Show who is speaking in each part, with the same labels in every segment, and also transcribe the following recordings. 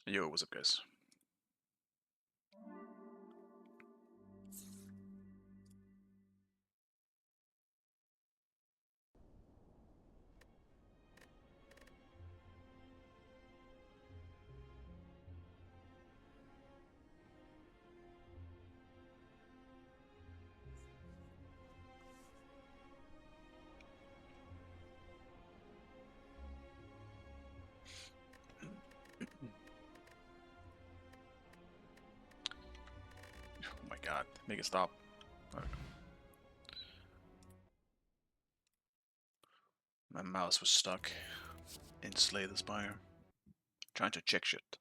Speaker 1: Yo, what's up, guys? Oh my god, make it stop. Okay. My mouse was stuck in Slay the Spire. Trying to check shit.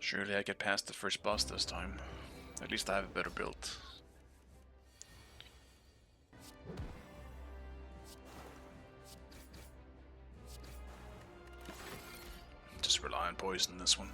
Speaker 1: Surely I get past the first boss this time. At least I have a better build. Just rely on poison this one.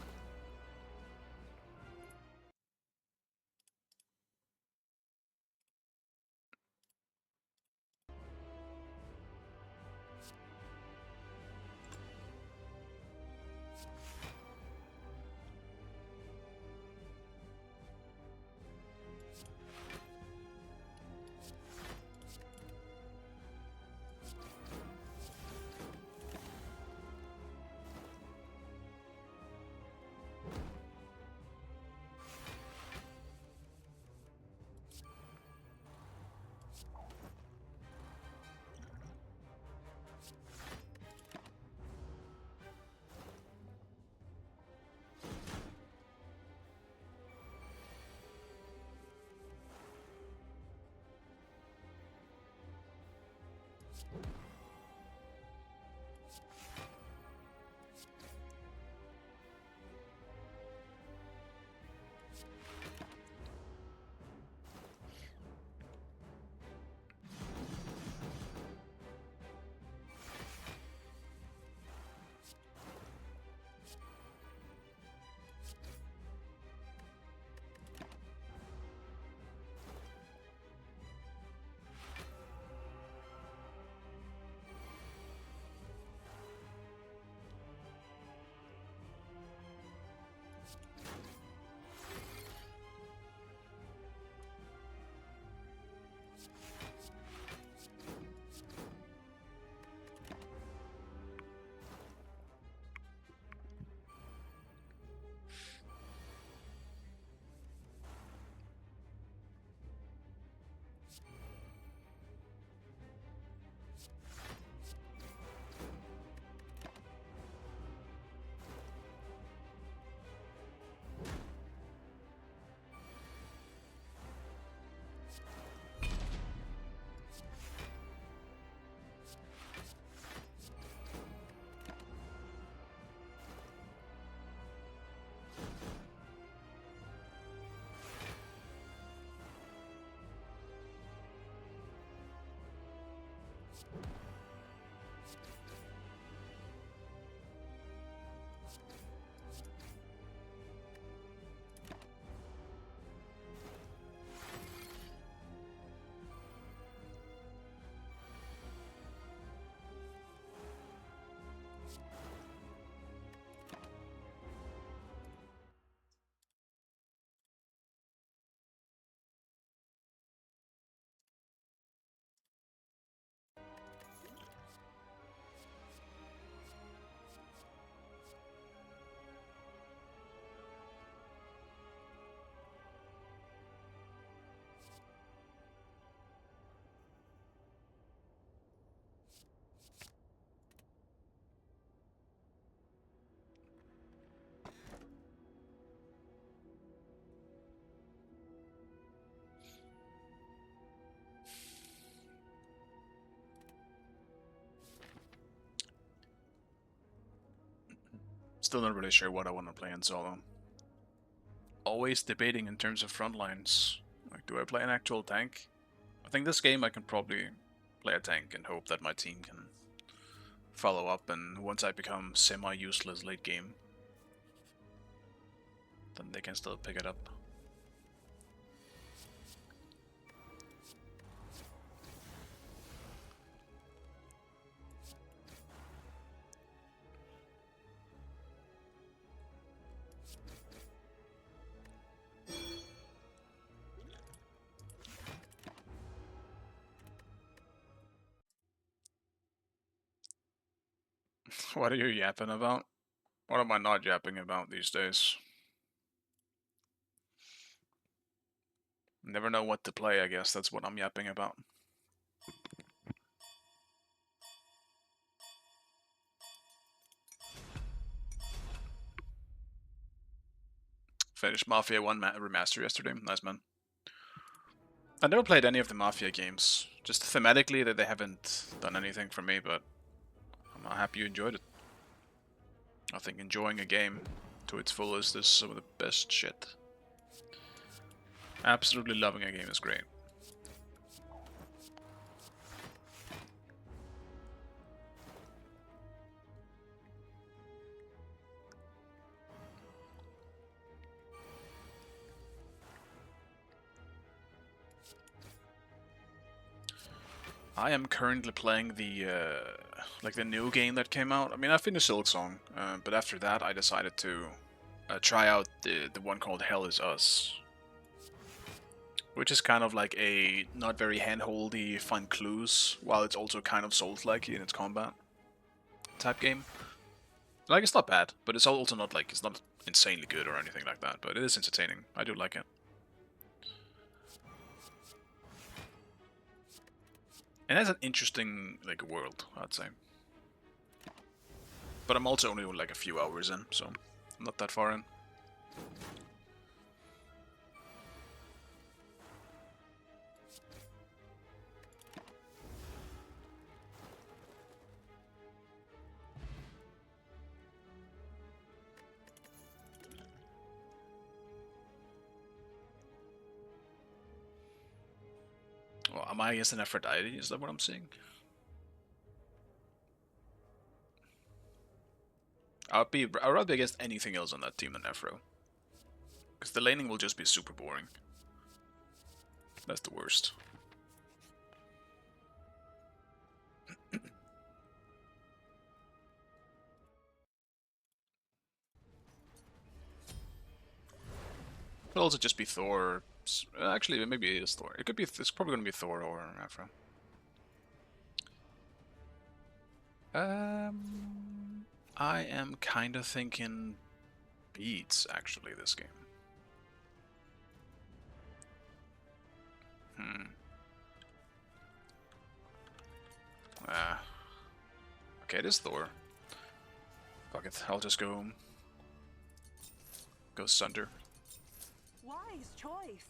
Speaker 1: Still not really sure what I want to play in solo. Always debating in terms of front lines. Like, do I play an actual tank? I think this game I can probably play a tank and hope that my team can follow up, and once I become semi-useless late game, then they can still pick it up. What are you yapping about? What am I not yapping about these days? Never know what to play, I guess. That's what I'm yapping about. Finished Mafia 1 Remaster yesterday. Nice, man. I never played any of the Mafia games. Just thematically that they haven't done anything for me, but I'm happy you enjoyed it. I think enjoying a game to its fullest is some of the best shit. Absolutely loving a game is great. I am currently playing the like the new game that came out. I mean, I finished Silksong, but after that I decided to try out the one called Hell Is Us, which is kind of like a not very handholdy, find clues, while it's also kind of Souls-like in its combat type game. Like, it's not bad, but it's also not like, it's not insanely good or anything like that, but it is entertaining. I do like it. And it has an interesting, like, world, I'd say. But I'm also only like a few hours in, so I'm not that far in. Well, am I against an Aphrodite? Is that what I'm seeing? I'd rather be against anything else on that team than Aphro. Because the laning will just be super boring. That's the worst. It'll also just be Thor. Actually, maybe it is Thor. It could be. It's probably going to be Thor or Aphro. I am kind of thinking beats, actually, this game. Okay, it is Thor. Fuck it, I'll just go Sunder.
Speaker 2: Wise choice.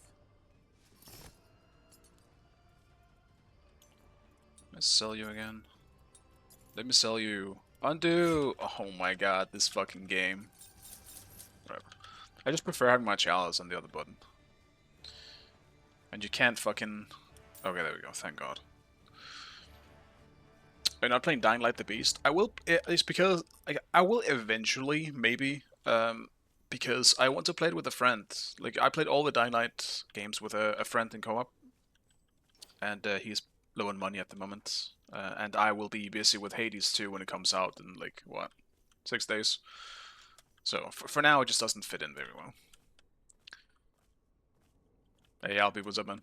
Speaker 1: Let's sell you again. Let me sell you. Undo! Oh my god, this fucking game. Whatever. I just prefer having my chalice on the other button. And you can't fucking... Okay, there we go, thank god. I'm not playing Dying Light the Beast. I will... It's because... Like, I will eventually, maybe. Because I want to play it with a friend. Like, I played all the Dying Light games with a friend in co-op. And he's low on money at the moment. And I will be busy with Hades 2 when it comes out in, like, what? 6 days? So, for now, it just doesn't fit in very well. Hey, Albie, what's up, man?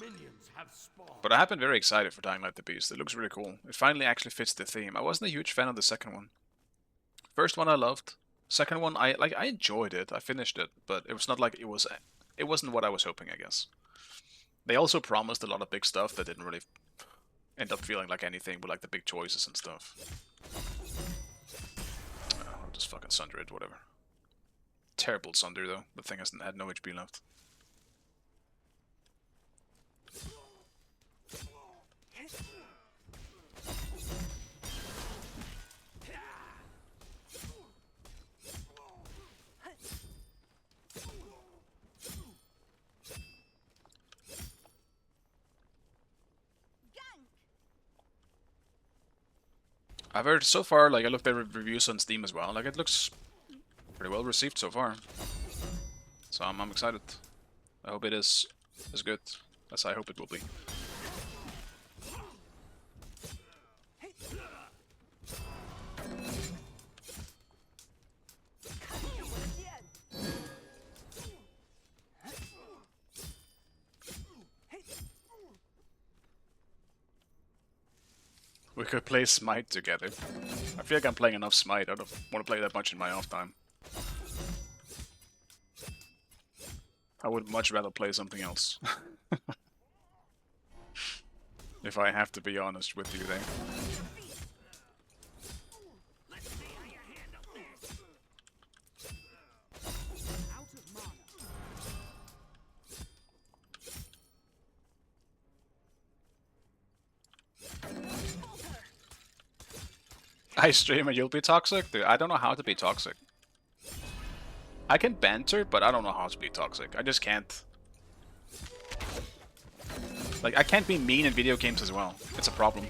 Speaker 3: Minions have spawned.
Speaker 1: But I have been very excited for Dying Light the Beast. It looks really cool. It finally actually fits the theme. I wasn't a huge fan of the second one. First one I loved. Second one, I enjoyed it. I finished it, but it was not like it wasn't what I was hoping, I guess. They also promised a lot of big stuff that didn't really end up feeling like anything, but like the big choices and stuff. I'll just fucking Sunder it, whatever. Terrible Sunder, though. The thing had no HP left. I've heard so far, like I looked at reviews on Steam as well, like it looks pretty well received so far. So I'm excited. I hope it is as good as I hope it will be. We could play Smite together. I feel like I'm playing enough Smite. I don't want to play that much in my off time. I would much rather play something else. If I have to be honest with you there. I stream and you'll be toxic? Dude, I don't know how to be toxic. I can banter, but I don't know how to be toxic. I just can't. Like, I can't be mean in video games as well. It's a problem.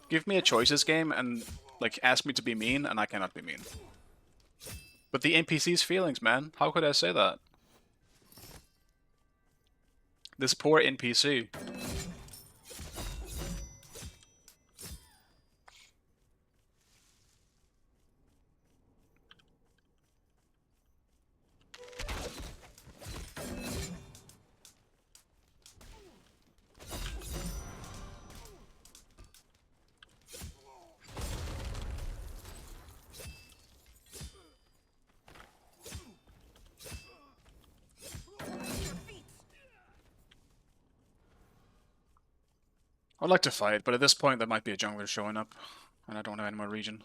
Speaker 1: Give me a choices game and, like, ask me to be mean, and I cannot be mean. But the NPC's feelings, man. How could I say that? This poor NPC. I'd like to fight, but at this point there might be a jungler showing up, and I don't have any more regen.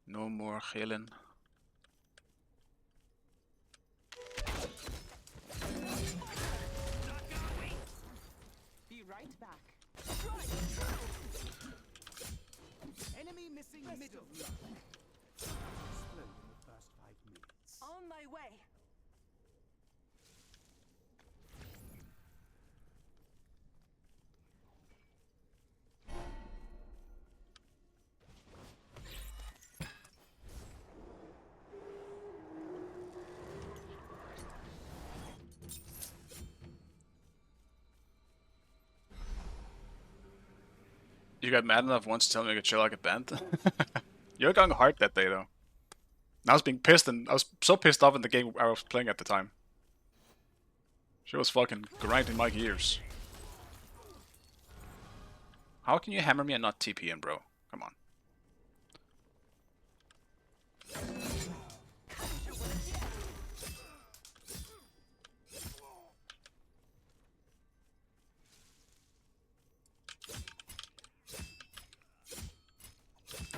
Speaker 1: No more healing.
Speaker 2: Be right back.
Speaker 4: Enemy missing middle. Explode in the first 5 minutes.
Speaker 2: On my way.
Speaker 1: You got mad enough once to tell me I could chill like a band? You're going hard that day, though. I was being pissed, and I was so pissed off in the game I was playing at the time. She was fucking grinding my gears. How can you hammer me and not TP in, bro? Come on.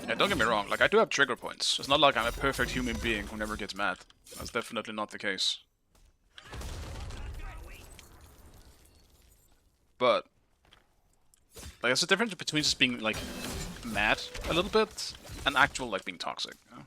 Speaker 1: Yeah, don't get me wrong, like I do have trigger points. It's not like I'm a perfect human being who never gets mad. That's definitely not the case. But like there's a difference between just being like mad a little bit and actual like being toxic. You know?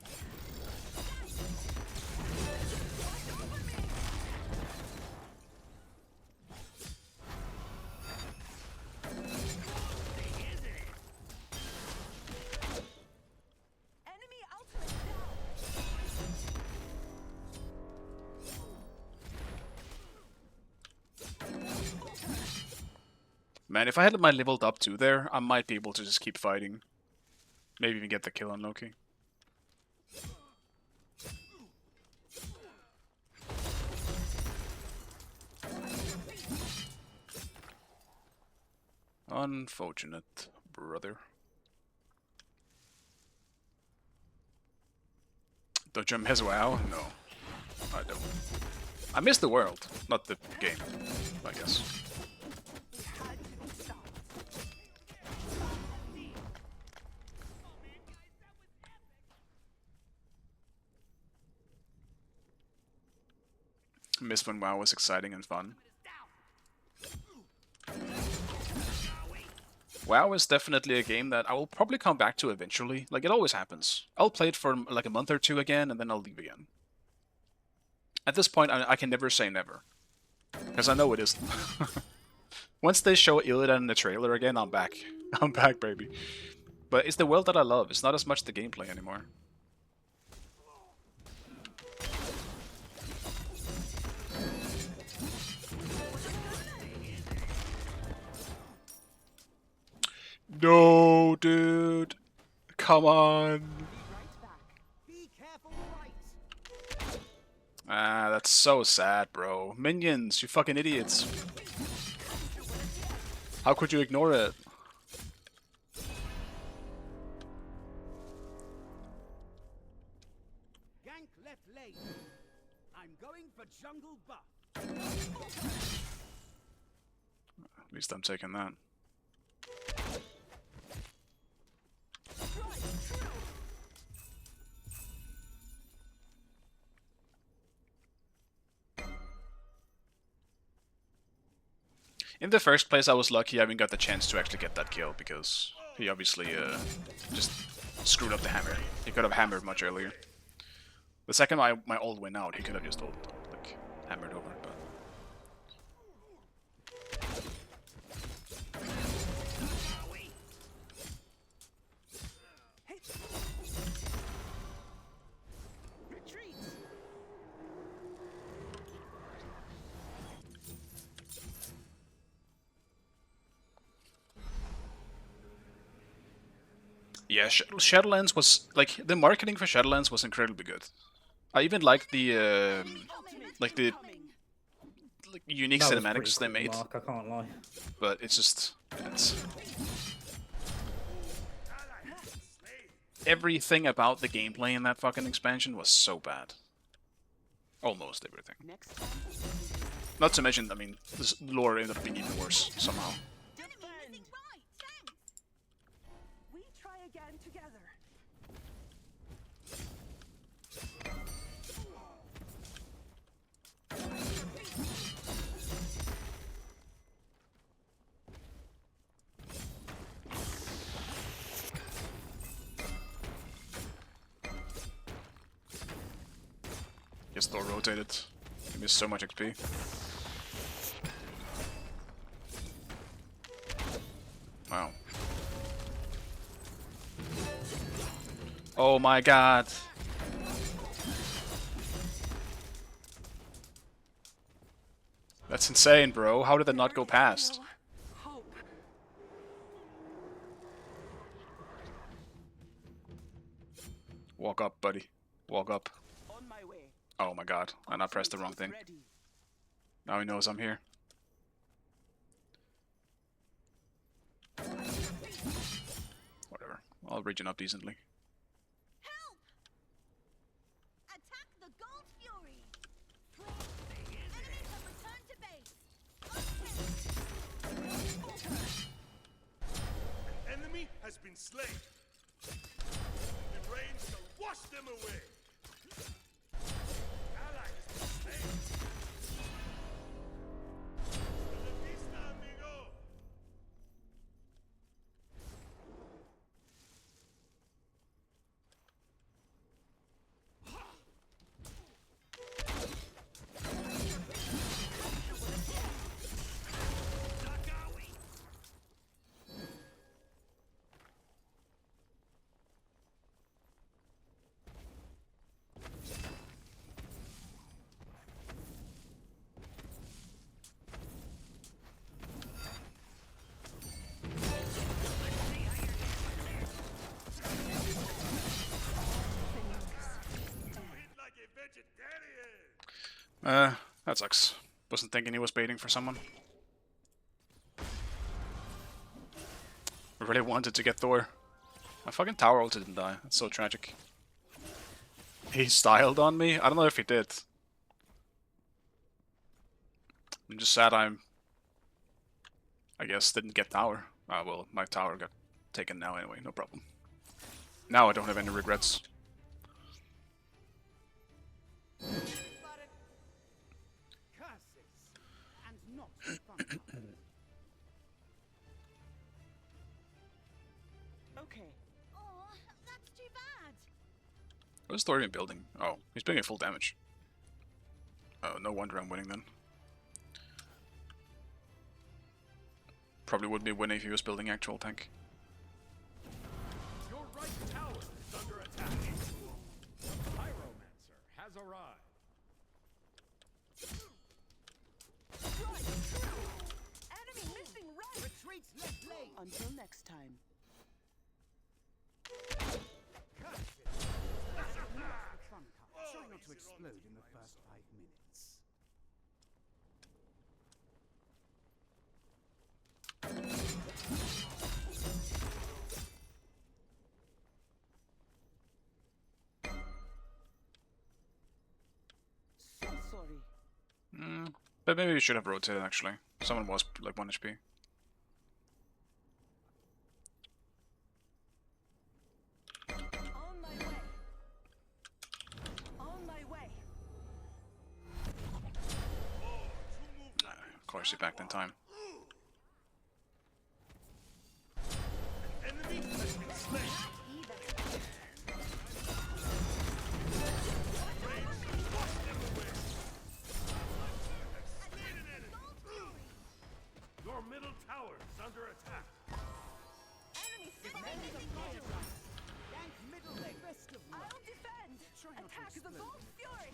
Speaker 2: Enemy ultimate down.
Speaker 1: Man, if I had my leveled up 2 there, I might be able to just keep fighting. Maybe even get the kill on Loki. Unfortunate, brother. Don't you miss WoW? No, I don't. I miss the world, not the game, I guess.
Speaker 2: It had to be stopped.
Speaker 1: Miss when WoW was exciting and fun. WoW is definitely a game that I will probably come back to eventually. Like, it always happens. I'll play it for like a month or two again, and then I'll leave again. At this point, I can never say never. Because I know it isn't. Once they show Illidan in the trailer again, I'm back. I'm back, baby. But it's the world that I love. It's not as much the gameplay anymore. No, dude. Come on.
Speaker 2: Right back.
Speaker 4: Be careful, right.
Speaker 1: Ah, that's so sad, bro. Minions, you fucking idiots. How could you ignore it?
Speaker 4: Gank left lane. I'm going for jungle buff.
Speaker 1: At least I'm taking that. In the first place, I was lucky I even got the chance to actually get that kill, because he obviously just screwed up the hammer. He could have hammered much earlier. The second my ult went out, he could have just like hammered over. But
Speaker 2: Retreat.
Speaker 1: yeah, Shadowlands was like the marketing for Shadowlands was incredibly good. I even liked the like the unique
Speaker 5: That was pretty
Speaker 1: cinematics they
Speaker 5: cool,
Speaker 1: made,
Speaker 5: Mark, I can't lie.
Speaker 1: but it's just everything about the gameplay in that fucking expansion was so bad. Almost everything.
Speaker 2: Next time.
Speaker 1: Not to mention, I mean, this lore ended up being even worse somehow.
Speaker 2: Defend. We try again together.
Speaker 1: Guess Thor rotated. He missed so much XP. Wow. Oh my god. That's insane, bro. How did that not go past?
Speaker 2: Hope.
Speaker 1: Walk up, buddy. Walk up.
Speaker 2: On my way.
Speaker 1: Oh my god. And I pressed the wrong thing.
Speaker 2: Ready.
Speaker 1: Now he knows I'm here. Whatever. I'll regen up decently.
Speaker 6: Help! Attack the Gold Fury! Enemies have returned to base!
Speaker 3: An enemy has been slain. The rain shall wash them away. Ally has been slain. Hasta la vista, amigo.
Speaker 1: That sucks. Wasn't thinking he was baiting for someone. I really wanted to get Thor. My fucking tower ult didn't die. That's so tragic. He styled on me? I don't know if he did. I'm just sad I guess didn't get tower. Well, my tower got taken now anyway, no problem. Now I don't have any regrets.
Speaker 4: Curses and not thunder.
Speaker 2: Okay.
Speaker 6: Oh, that's too bad.
Speaker 1: What's Thor even building? Oh, he's building full damage. Oh, no wonder I'm winning then. Probably would be winning if he was building actual tank.
Speaker 3: Your right tower is under attack. The Pyromancer has arrived.
Speaker 2: Enemy missing right.
Speaker 4: Retreats left lane.
Speaker 2: Until next time.
Speaker 4: Fun card. Try not to explode in the first 5 minutes.
Speaker 2: So sorry.
Speaker 1: But maybe we should have rotated actually. Someone was like 1 HP.
Speaker 2: On my way. On my way.
Speaker 1: Of course, he backed in time.
Speaker 3: Enemy has been slain. Your middle tower is under attack.
Speaker 2: Enemy
Speaker 4: Defend the fire giant. Gank middle lane. Best of luck.
Speaker 2: I'll defend.
Speaker 4: Try not to
Speaker 2: Attack the
Speaker 4: explode.
Speaker 2: Gold Fury.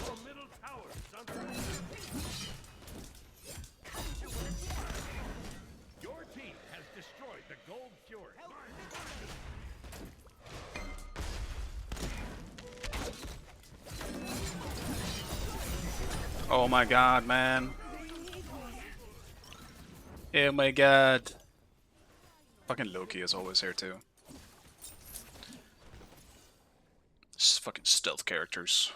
Speaker 3: Your middle tower is under attack. Your team has destroyed the Gold Fury.
Speaker 4: Help middle lane.
Speaker 1: Oh my god, man. Oh my god. Fucking Loki is always here too. Just fucking stealth characters.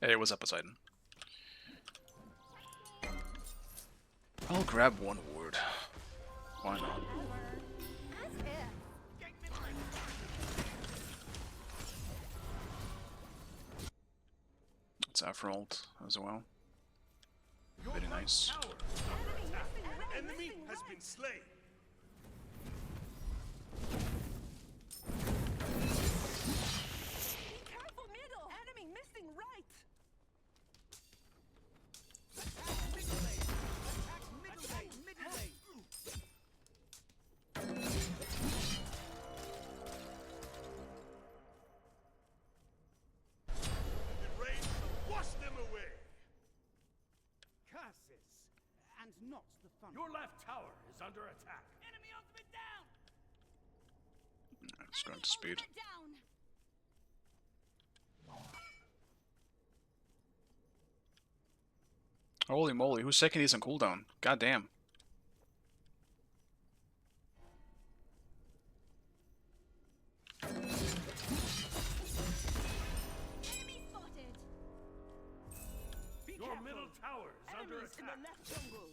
Speaker 1: Hey, what's up, Poseidon? I'll grab one ward. Why not? It's Afrold as well.
Speaker 3: Your
Speaker 1: Very
Speaker 3: right
Speaker 1: nice.
Speaker 3: tower is under attack. Enemy has been slain.
Speaker 2: Be careful middle. Enemy missing right.
Speaker 4: Attack middle lane. Attack middle lane. Middle lane.
Speaker 3: The rain shall wash them away.
Speaker 4: Curses. And not the fun.
Speaker 3: Your left tower is under attack.
Speaker 4: enemy ultimate down.
Speaker 1: It's going to speed.
Speaker 6: Ultimate down.
Speaker 1: Holy moly, who's second these on cooldown? God damn.
Speaker 6: Enemy spotted.
Speaker 2: Be
Speaker 3: Your
Speaker 2: careful.
Speaker 3: middle tower is under
Speaker 2: Enemies in the
Speaker 3: attack.
Speaker 2: left jungle.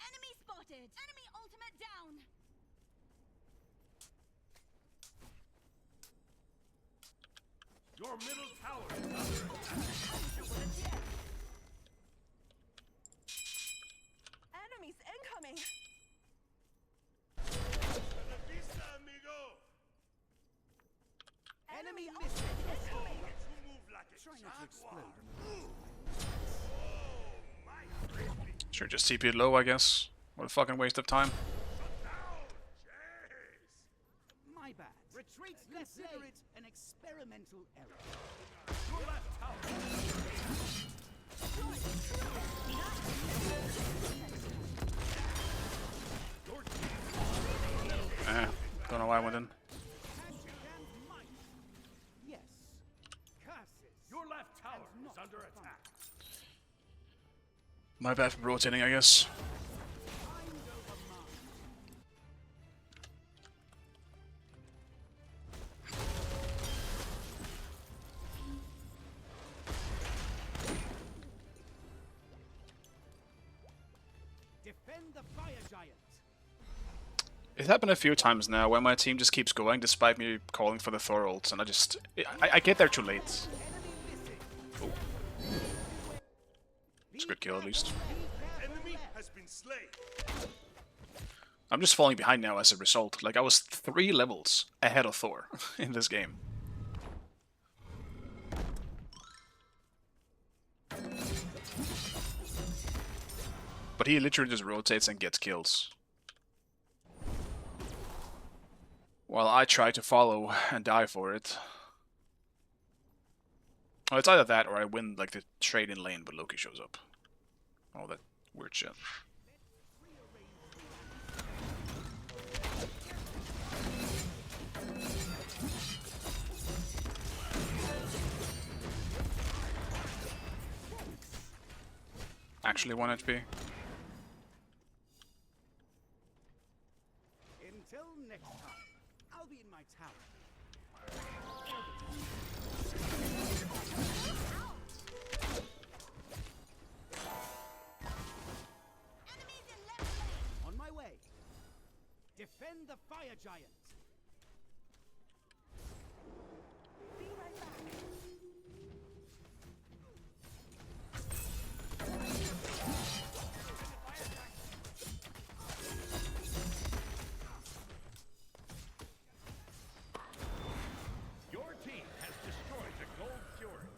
Speaker 6: Enemy spotted. Enemy ultimate down.
Speaker 3: Your middle tower is under attack.
Speaker 2: Enemies incoming.
Speaker 3: Hasta la vista, amigo.
Speaker 4: Enemy
Speaker 2: Enemy
Speaker 4: missing.
Speaker 2: ultimate incoming.
Speaker 3: You move like a
Speaker 4: Try not to explode
Speaker 3: jaguar.
Speaker 4: in the first 5 minutes.
Speaker 3: Oh, my baby.
Speaker 1: Sure, just TP'd low, I guess. What a fucking waste of time.
Speaker 3: Shut down. Jeez.
Speaker 4: My bad. Retreats left lane. Consider it an experimental error.
Speaker 3: Your left tower is under attack. Your
Speaker 1: Don't know why I went in.
Speaker 4: Magic and might. Yes. Curses.
Speaker 3: Your left tower is under attack.
Speaker 1: My bad for rotating, I guess.
Speaker 4: Mind over mind. Defend the fire giant.
Speaker 1: It happened a few times now where my team just keeps going despite me calling for the Thor ults, and I get there too late. Oh. It's a good kill at least.
Speaker 3: Enemy has been slain.
Speaker 1: I'm just falling behind now as a result. Like, I was 3 levels ahead of Thor in this game. But he literally just rotates and gets kills, while I try to follow and die for it. Oh, it's either that or I win like the trade in lane, but Loki shows up. All that weird shit. Actually 1 HP.
Speaker 4: Until next time, I'll be in my tower.
Speaker 6: Enemies in left lane.
Speaker 4: On my way. Defend the fire giant.
Speaker 2: Be right back.
Speaker 3: Your team has destroyed the Gold Fury.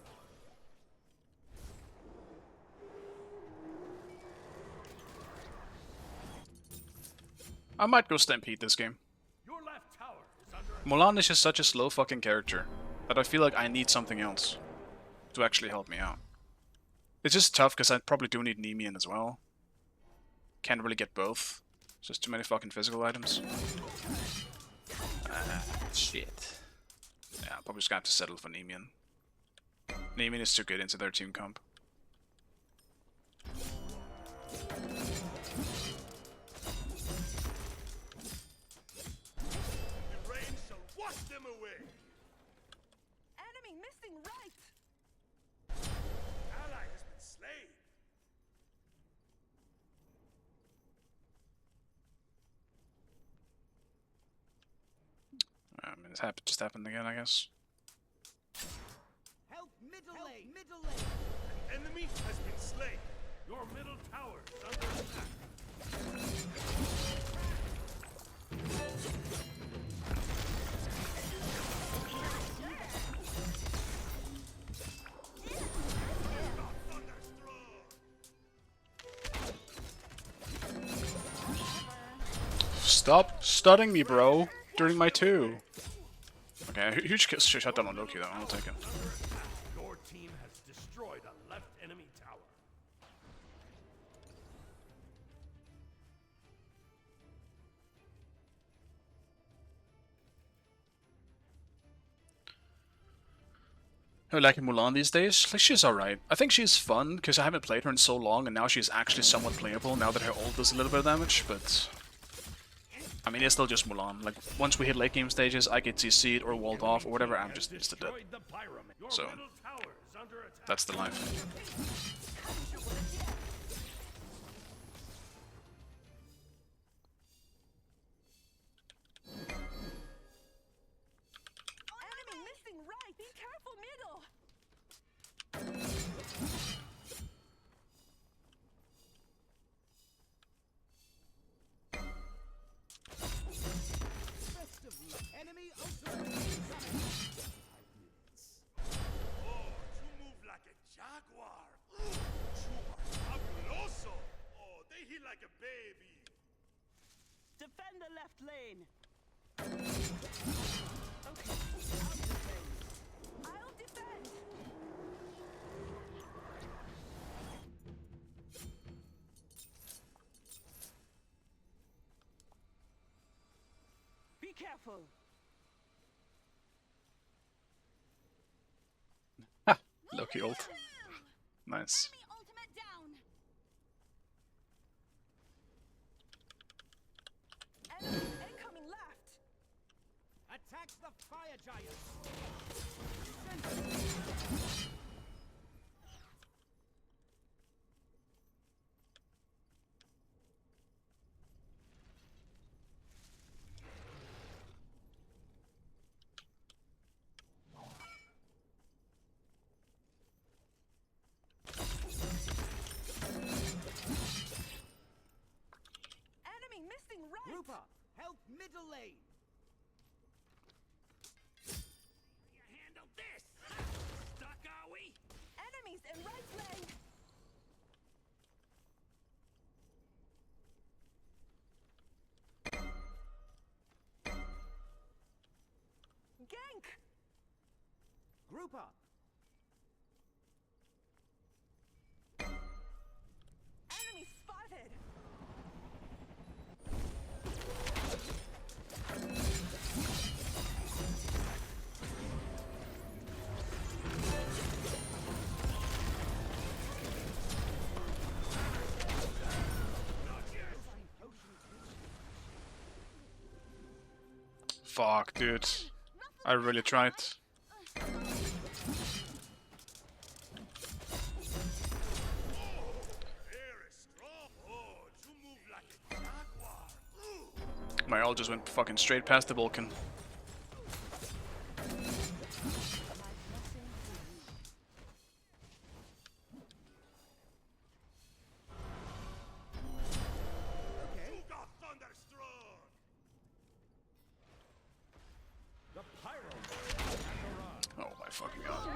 Speaker 1: I might go Stampede this game.
Speaker 3: Your left tower is under
Speaker 1: Mulan is just such a slow fucking character that I feel like I need something else to actually help me out. It's just tough because I probably do need Nemean as well. Can't really get both. It's just too many fucking physical items. Shit. Yeah, I'm probably just gonna have to settle for Nemean. Nemean is too good into their team comp.
Speaker 3: the rain shall wash them away.
Speaker 2: Enemy missing right.
Speaker 3: Ally has been slain.
Speaker 1: I mean, it's just happened again, I guess.
Speaker 4: Help middle lane. Middle lane.
Speaker 3: Enemy has been slain. Your middle tower is under attack.
Speaker 1: Stop studying me, bro, during my 2. Okay, huge shutdown on Loki though, I'll take it.
Speaker 3: Your team has destroyed a left enemy tower.
Speaker 1: I like Mulan these days. Like, she's alright. I think she's fun, because I haven't played her in so long, and now she's actually somewhat playable now that her ult does a little bit of damage, but... I mean, it's still just Mulan. Like, once we hit late game stages, I get CC'd or walled off or whatever, I'm just insta-dead. So, that's the life.
Speaker 2: Enemy missing right. Be careful middle.
Speaker 4: Best of luck. Enemy ultimate incoming. 5 minutes.
Speaker 3: Oh, you move like a jaguar. You are fabuloso. Oh, they hit like a baby.
Speaker 2: Defend the left lane. Okay, I'll defend. I'll defend. Be careful.
Speaker 1: Ha! Loki ult. Nice.
Speaker 6: Enemy ultimate down.
Speaker 2: Enemy incoming left.
Speaker 4: Attack the fire giant. middle lane.
Speaker 3: You handle this! Stuck, are we?
Speaker 2: Enemies in right lane. Gank.
Speaker 4: Group up.
Speaker 2: Enemy spotted.
Speaker 1: Fuck, dude. I really tried.
Speaker 3: Very strong. Oh, you move like a jaguar.
Speaker 1: My ult just went fucking straight past the Vulcan.
Speaker 3: You got thunderstruck.
Speaker 4: The pyro.
Speaker 1: Oh my fucking god.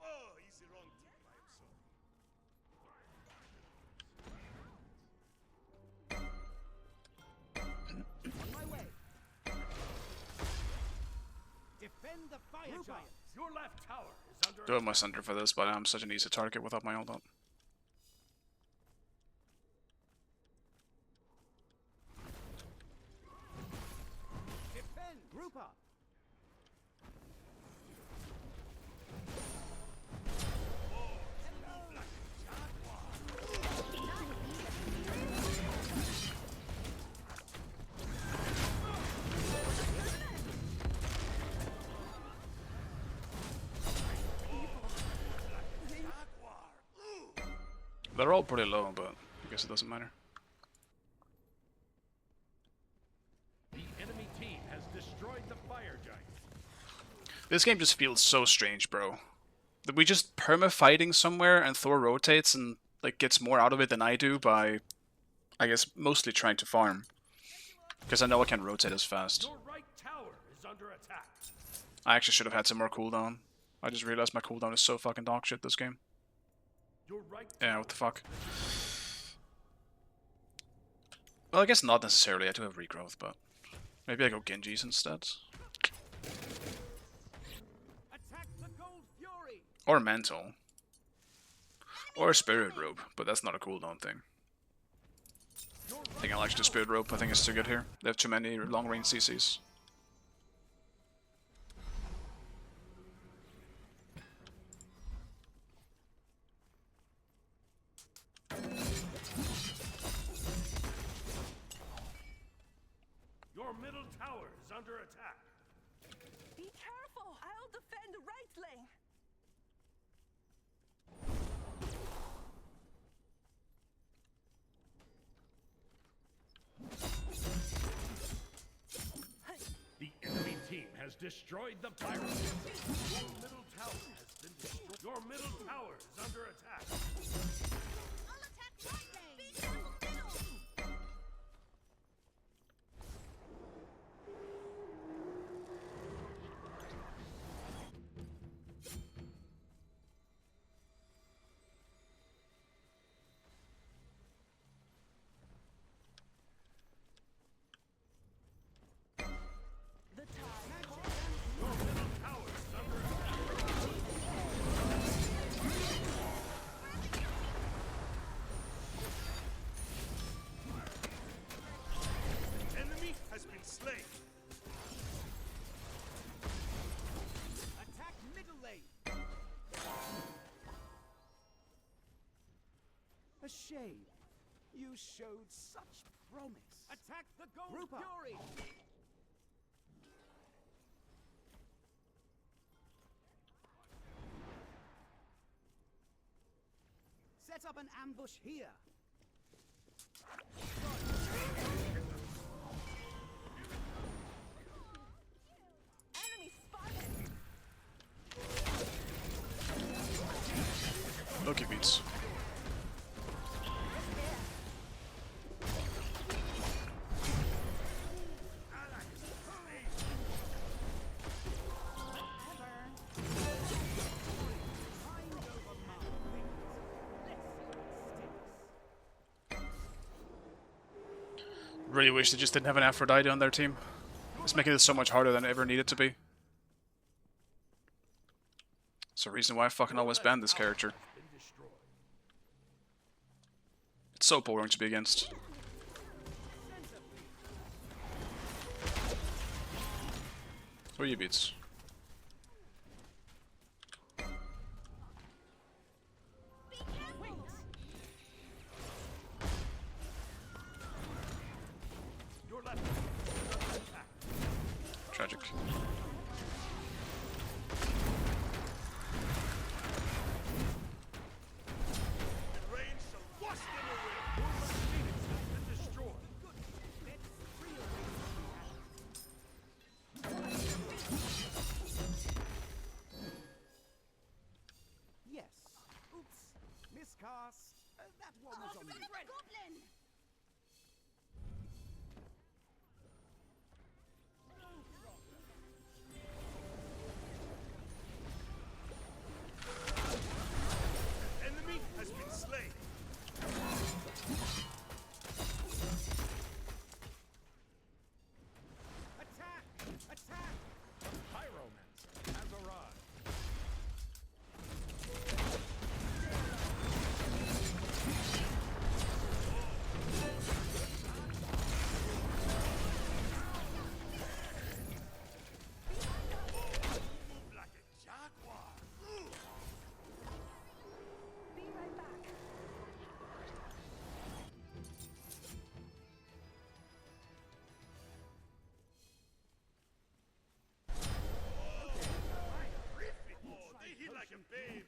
Speaker 3: Oh, he's the wrong team by himself.
Speaker 4: On my way. Defend the fire giant.
Speaker 3: Your left tower is under
Speaker 1: Do have my center for this, but I'm such an easy target without my ult up.
Speaker 4: Defend. Group up.
Speaker 1: They're all pretty low, but I guess it doesn't matter.
Speaker 3: The enemy team has destroyed the fire giant.
Speaker 1: This game just feels so strange, bro. That we just perma-fighting somewhere and Thor rotates and like gets more out of it than I do by, I guess, mostly trying to farm. Because I know I can't rotate as fast.
Speaker 3: Your right tower is under attack.
Speaker 1: I actually should have had some more cooldown. I just realized my cooldown is so fucking dog shit this game.
Speaker 3: Your right
Speaker 1: Yeah, what the fuck. Well, I guess not necessarily. I do have regrowth, but maybe I go Genji's instead.
Speaker 4: Attack the gold fury.
Speaker 1: Or Mantle. Or Spirit Rope, but that's not a cooldown thing. I think I'll actually do Spirit Rope. I think it's too good here. They have too many long-range CCs.
Speaker 3: Your middle tower is under attack.
Speaker 2: Be careful. I'll defend right lane.
Speaker 3: The enemy team has destroyed the pyro. Your middle tower has been destroyed. Your middle tower is under attack.
Speaker 6: I'll attack right lane. Be careful, middle.
Speaker 2: The tide.
Speaker 3: Your middle tower is under attack. Enemy has been slain.
Speaker 4: Attack middle lane. A shame. You showed such promise. Attack the gold fury. Set up an ambush here.
Speaker 2: Enemy spotted.
Speaker 1: Loki beats. really wish they just didn't have an Aphrodite on their team. It's making it so much harder than it ever needed to be. It's the reason why I fucking always ban this character. It's so boring to be against. 3 beats. Tragic.
Speaker 4: Yes. Oops. Miscast. That one was on me.
Speaker 6: Goblin!
Speaker 3: Enemy has been slain.
Speaker 4: Attack! Attack!
Speaker 3: Pyromancer has arrived. Like a jaguar.
Speaker 2: Be right back.
Speaker 3: They hit like a baby.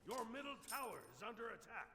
Speaker 3: Your middle tower is under attack.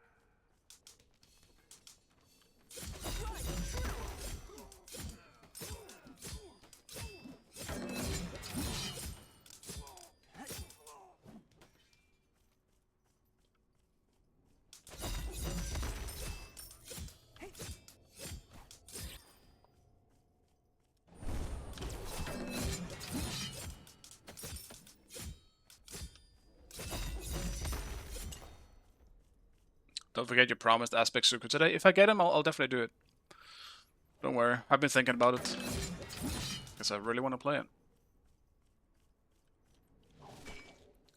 Speaker 1: Don't forget you promised Aspect Tsuku today. If I get him, I'll definitely do it. Don't worry, I've been thinking about it. Because I really want to play it.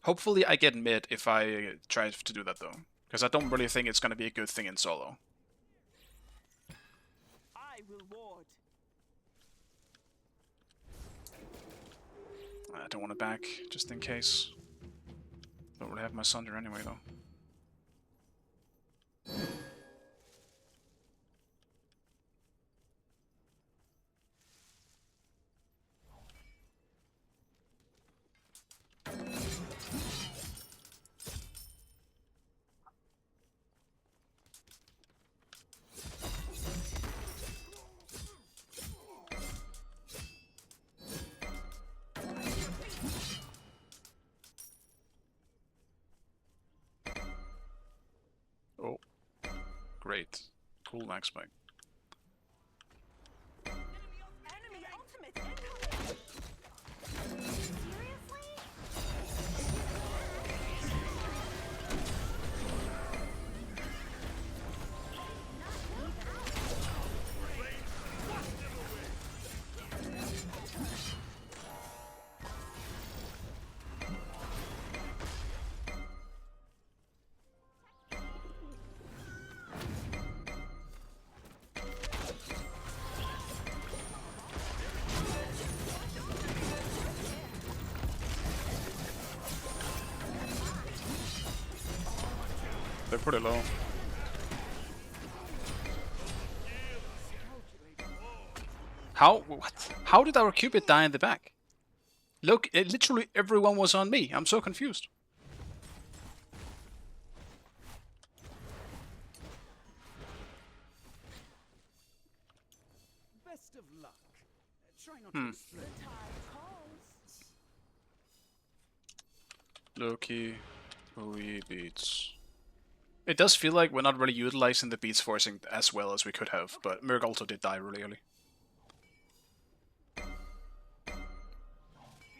Speaker 1: Hopefully I get mid if I try to do that though. Because I don't really think it's going to be a good thing in solo.
Speaker 2: I will ward.
Speaker 1: I don't want to back, just in case. Don't really have my Sunder anyway though. Oh, great. Cool max spike.
Speaker 2: Enemy ultimate incoming.
Speaker 1: They're pretty low. How? What? How did our Cupid die in the back? Look, literally everyone was on me. I'm so confused.
Speaker 4: Best of luck. Try not to explode.
Speaker 1: Loki, Hui beats. It does feel like we're not really utilizing the beats forcing as well as we could have, but Merc also did die really early.
Speaker 2: Be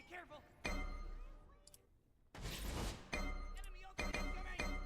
Speaker 2: careful. Enemy ultimate incoming.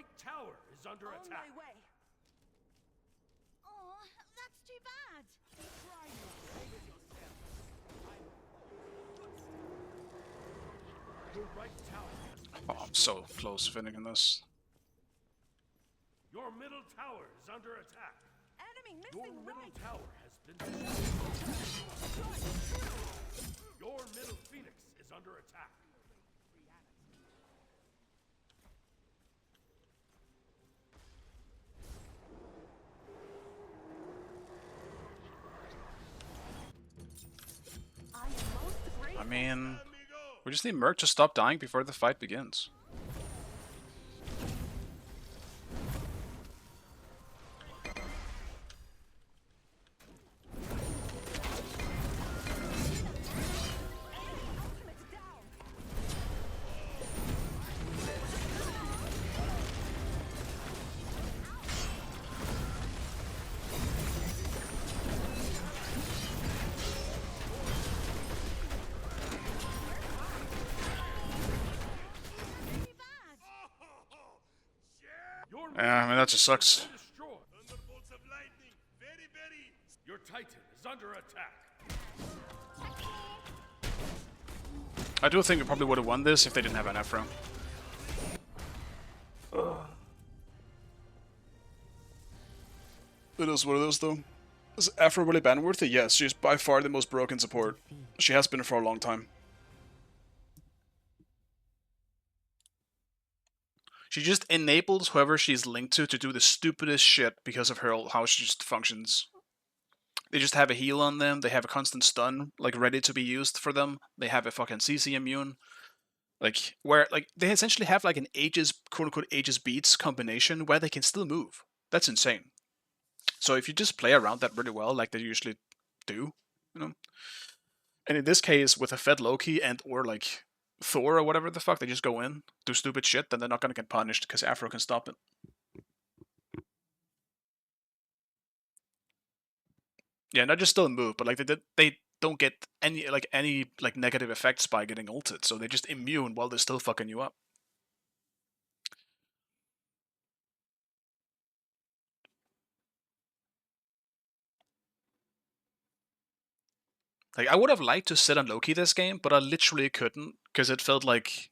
Speaker 3: right tower is under
Speaker 2: On
Speaker 3: attack.
Speaker 2: my way.
Speaker 6: Oh, that's too bad.
Speaker 3: Your right tower has been
Speaker 1: Oh, I'm so close to finishing this.
Speaker 3: Your middle tower is under attack.
Speaker 2: Enemy
Speaker 3: Your
Speaker 2: missing
Speaker 3: middle
Speaker 2: right.
Speaker 3: tower has been destroyed. Your middle phoenix is under attack.
Speaker 2: I am most grateful.
Speaker 1: I mean, we just need Merc to stop dying before the fight begins.
Speaker 2: Ultimate's down.
Speaker 6: Too bad.
Speaker 3: Your
Speaker 1: Yeah, I mean, that just sucks.
Speaker 3: been destroyed. Thunderbolts of lightning. Very. Your titan is under attack.
Speaker 1: I do think we probably would have won this if they didn't have an Afro. It is what it is, though. Is Afro really ban worthy? Yes, she's by far the most broken support. She has been for a long time. She just enables whoever she's linked to do the stupidest shit because of her how she just functions. They just have a heal on them, they have a constant stun, like ready to be used for them, they have a fucking CC immune. Like, where, like, they essentially have like an Aegis, quote-unquote Aegis beats combination where they can still move. That's insane. So if you just play around that really well, like they usually do, you know. And in this case, with a Fed Loki and or like Thor or whatever the fuck, they just go in, do stupid shit, then they're not gonna get punished because Afro can stop it. Yeah, not just still move, but like they don't get any negative effects by getting ulted, so they're just immune while they're still fucking you up. Like, I would have liked to sit on Loki this game, but I literally couldn't because it felt like,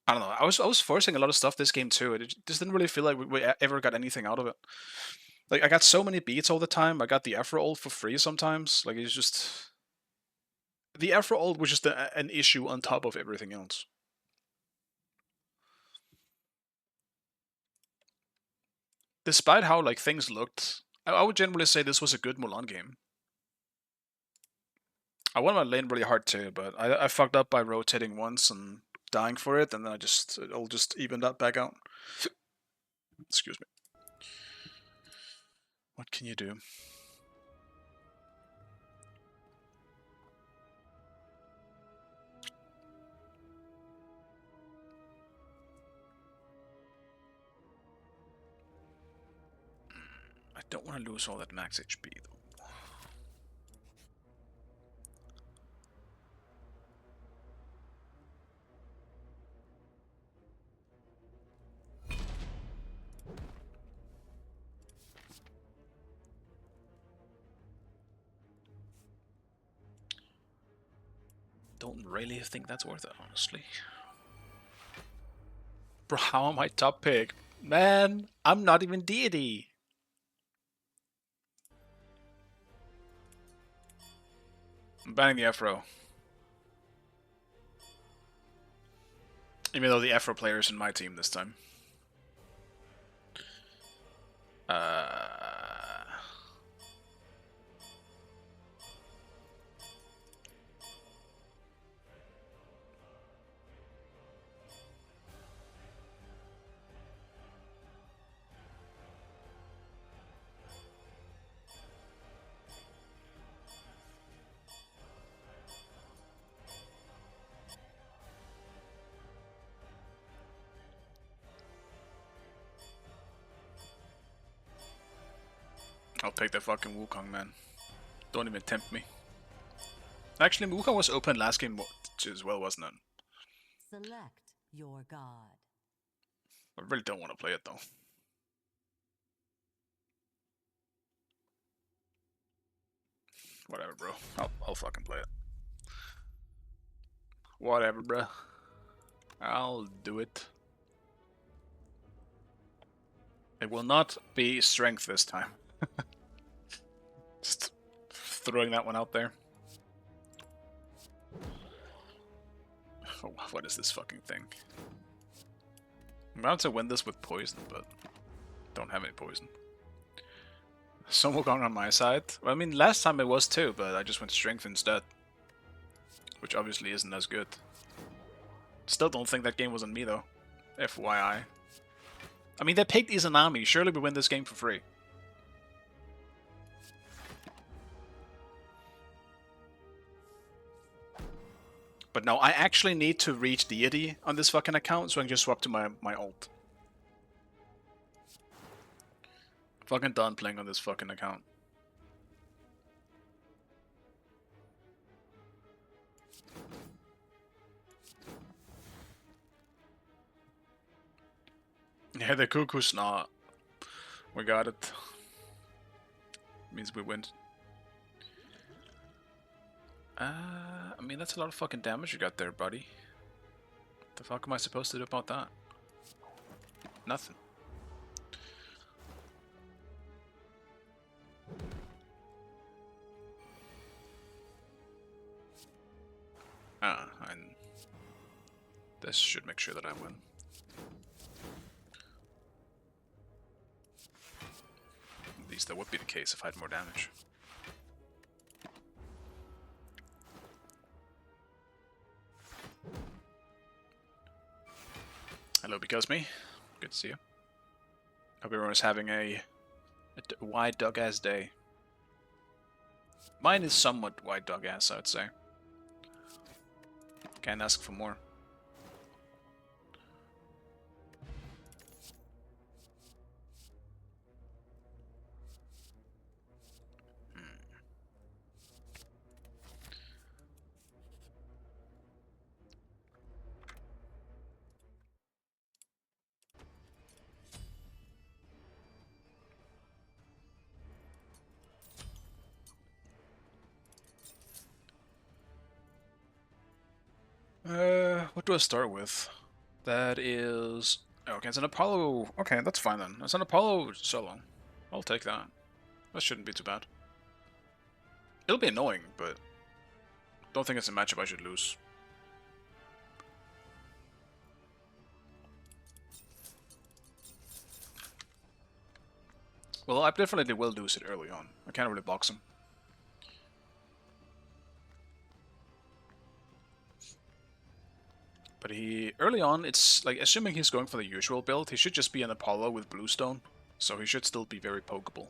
Speaker 1: I don't know. I was forcing a lot of stuff this game too. It just didn't really feel like we ever got anything out of it. Like, I got so many beats all the time. I got the Afro ult for free sometimes. Like, it's just the Afro ult was just an issue on top of everything else. Despite how like things looked, I would generally say this was a good Mulan game. I won my lane really hard too, but I fucked up by rotating once and dying for it, and then it'll just even that back out. Excuse me. What can you do? I don't want to lose all that max HP though. Don't really think that's worth it, honestly. Bro, how am I top pick? Man, I'm not even deity. I'm banning the Afro. Even though the Afro player is in my team this time. I'll pick the fucking Wukong, man. Don't even tempt me. Actually, Wukong was open last game as well, wasn't it?
Speaker 5: Select your god.
Speaker 1: I really don't want to play it though. Whatever, bro. I'll fucking play it. Whatever, bro. I'll do it. It will not be strength this time. Just throwing that one out there. Oh, what is this fucking thing? I'm about to win this with poison, but don't have any poison. Some Wukong on my side. Well, I mean, last time it was too, but I just went strength instead. Which obviously isn't as good. Still don't think that game was on me though. FYI. I mean, they picked Izanami. Surely we win this game for free. But no, I actually need to reach Deity on this fucking account so I can just swap to my ult. Fucking done playing on this fucking account. Yeah, the Cuckoo's not. We got it. Means we win. I mean, that's a lot of fucking damage you got there, buddy. The fuck am I supposed to do about that? Nothing. And this should make sure that I win. At least that would be the case if I had more damage. Hello, because me. Good to see you. Hope everyone is having a wide dog ass day. Mine is somewhat wide dog ass, I would say. Can't ask for more. What do I start with? That is... Okay, it's an Apollo... Okay, that's fine then. It's an Apollo solo. I'll take that. That shouldn't be too bad. It'll be annoying, but... Don't think it's a matchup I should lose. Well, I definitely will lose it early on. I can't really box him. But early on, it's like, assuming he's going for the usual build, he should just be an Apollo with Bluestone, so he should still be very pokeable.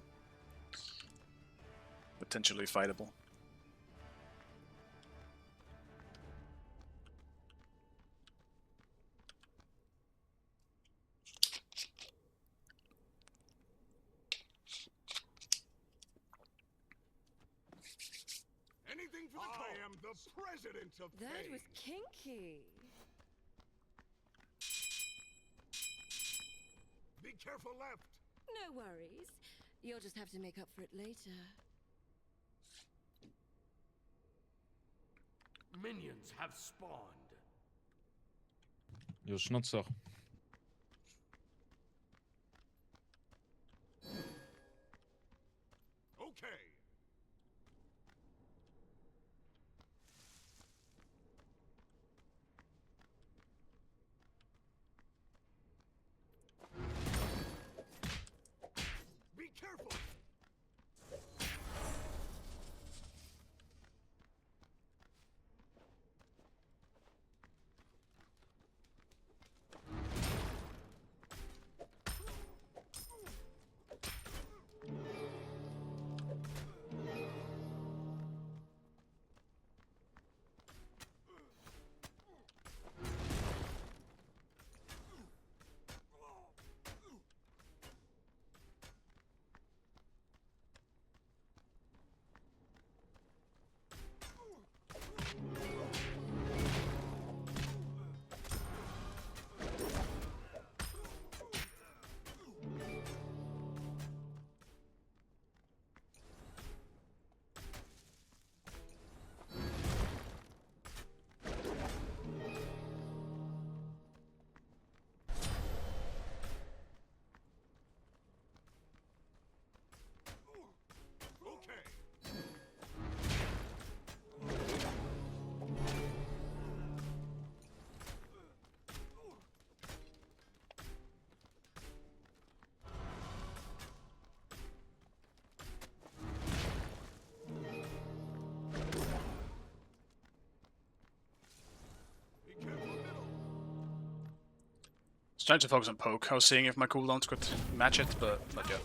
Speaker 1: Potentially fightable.
Speaker 3: Anything for the call. I am the president of
Speaker 2: That
Speaker 3: pain.
Speaker 2: was kinky.
Speaker 3: Be careful left.
Speaker 2: No worries. You'll just have to make up for it later.
Speaker 3: Minions have spawned.
Speaker 5: Już no co?
Speaker 3: Okay. Be careful.
Speaker 1: Trying to focus on poke. I was seeing if my cooldowns could match it, but not yet.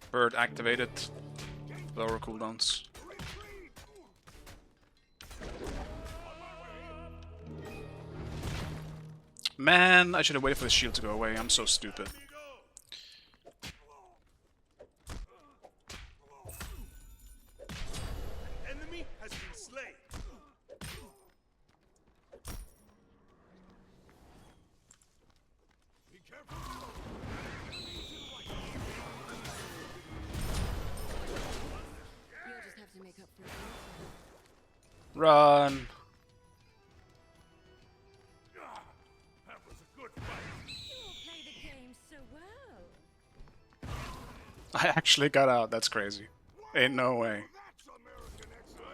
Speaker 1: Bird activated. Lower cooldowns. Man, I should have waited for the shield to go away. I'm so stupid.
Speaker 3: Enemy has been slain. Be careful.
Speaker 6: You'll just have to make up for it.
Speaker 1: Run!
Speaker 3: That was a good fight.
Speaker 6: You all play the game so well.
Speaker 1: I actually got out. That's crazy. Ain't no way.
Speaker 3: That's American excellence.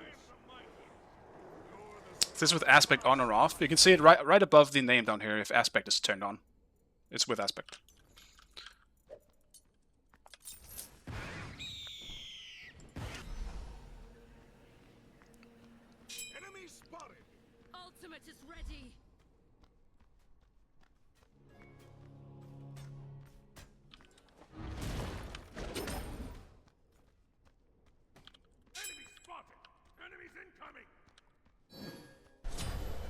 Speaker 1: Is this with aspect on or off? You can see it right above the name down here if aspect is turned on. It's with aspect.
Speaker 3: Enemy spotted.
Speaker 6: Ultimate is ready.
Speaker 3: Enemy spotted. Enemies incoming.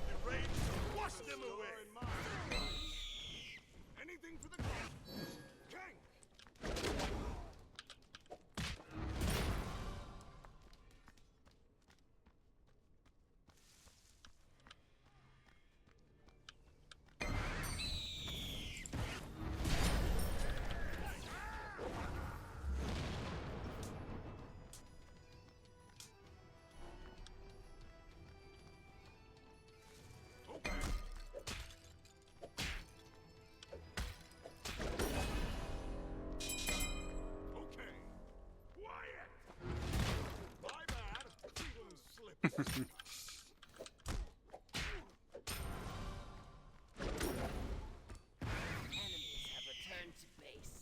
Speaker 3: The rain wash them away. Anything for the cause. Gank. Okay. Quiet. My bad. Freedom slip.
Speaker 6: Enemies have returned to base.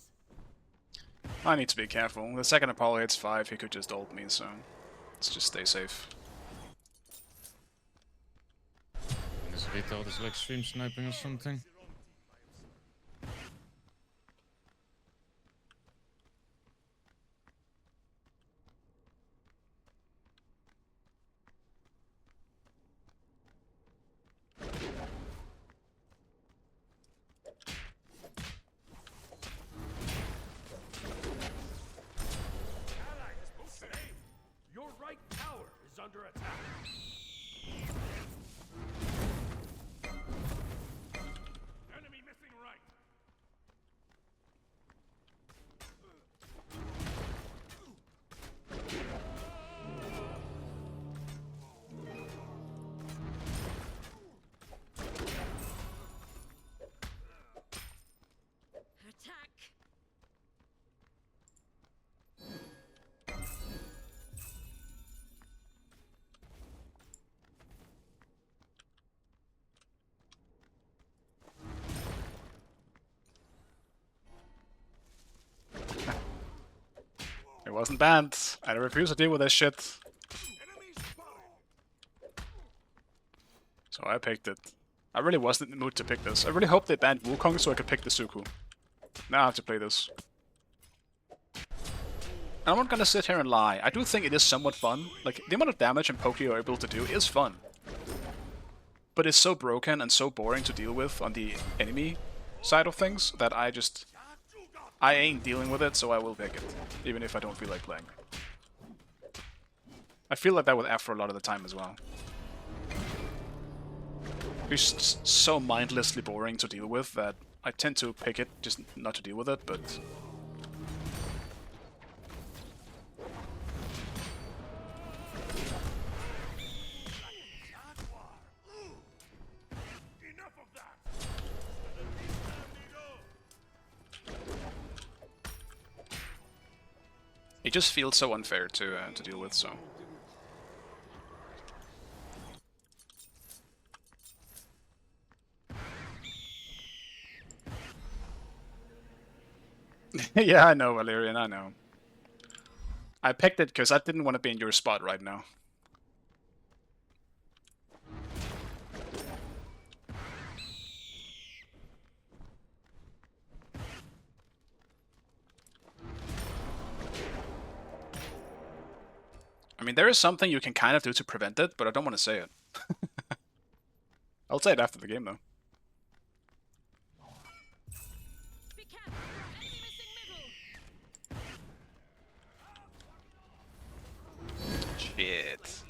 Speaker 1: I need to be careful. The second Apollo hits 5, he could just ult me, so let's just stay safe.
Speaker 5: This Vito is like stream sniping or something.
Speaker 3: Ally has been slain. Your right tower is under attack. Enemy missing right.
Speaker 6: Attack.
Speaker 1: It wasn't banned. I refuse to deal with this shit.
Speaker 3: Enemy spotted.
Speaker 1: So I picked it. I really wasn't in the mood to pick this. I really hope they banned Wukong so I could pick the Tsuku. Now I have to play this. I'm not gonna sit here and lie. I do think it is somewhat fun. Like, the amount of damage and poke you're able to do is fun. But it's so broken and so boring to deal with on the enemy side of things that I ain't dealing with it, so I will pick it. Even if I don't feel like playing. I feel like that with Afro a lot of the time as well. It's just so mindlessly boring to deal with that I tend to pick it, just not to deal with it, but...
Speaker 3: Enough of that.
Speaker 1: It just feels so unfair to deal with, so... Yeah, I know, Valerian, I know. I picked it because I didn't want to be in your spot right now. I mean, there is something you can kind of do to prevent it, but I don't want to say it. I'll say it after the game, though.
Speaker 6: Be careful. Enemy missing middle.
Speaker 1: Shit.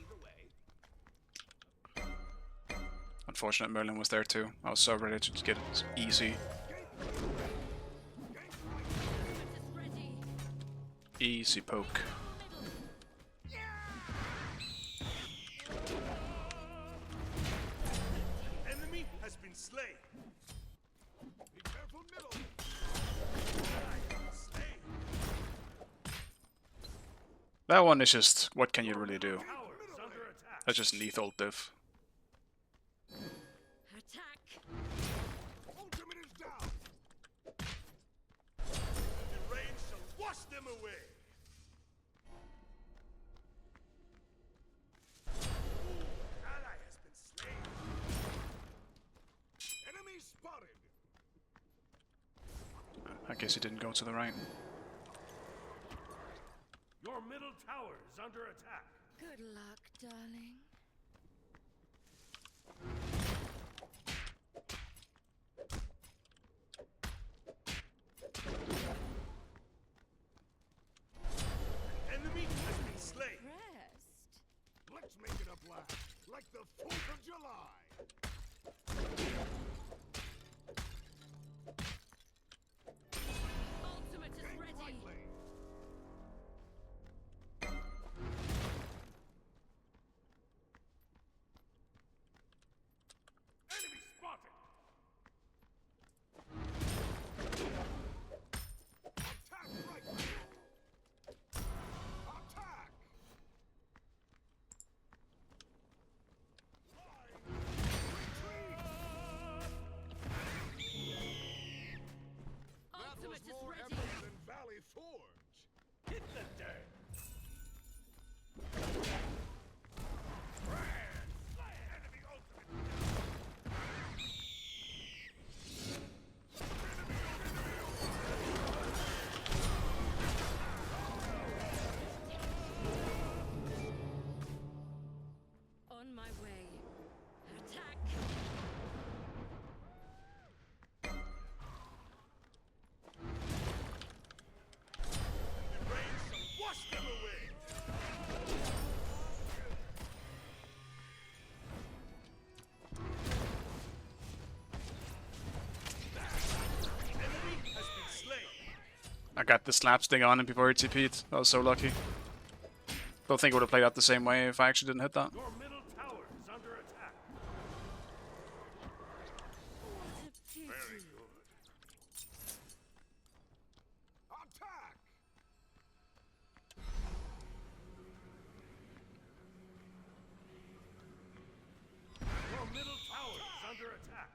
Speaker 1: Unfortunate Merlin was there too. I was so ready to just get it easy.
Speaker 6: Is ready.
Speaker 1: Easy poke.
Speaker 3: Enemy has been slain. Be careful, middle. Slain.
Speaker 1: That one is just, what can you really do?
Speaker 3: Towers under attack.
Speaker 1: That's just lethal diff.
Speaker 6: Attack.
Speaker 3: Ultimate is down. The rain shall wash them away. Ally has been slain. Enemy spotted.
Speaker 1: I guess he didn't go to the right.
Speaker 3: Your middle tower is under attack.
Speaker 6: Good luck, darling.
Speaker 3: Enemy has been slain.
Speaker 6: Rest.
Speaker 3: Let's make it a blast, like the 4th of July.
Speaker 6: Ultimate is ready.
Speaker 3: Rightly. Enemy spotted. Attack right. Attack.
Speaker 6: Ultimate is ready.
Speaker 3: Than Valley Forge. Hit the deck. Enemy ultimate.
Speaker 6: On my way. Attack.
Speaker 3: The rain shall wash them away. Enemy has been slain.
Speaker 1: I got the slapstick on him before he TP'd. I was so lucky. Don't think it would have played out the same way if I actually didn't hit that.
Speaker 3: Your middle tower is under attack. Very good. Attack! Your middle tower is under attack.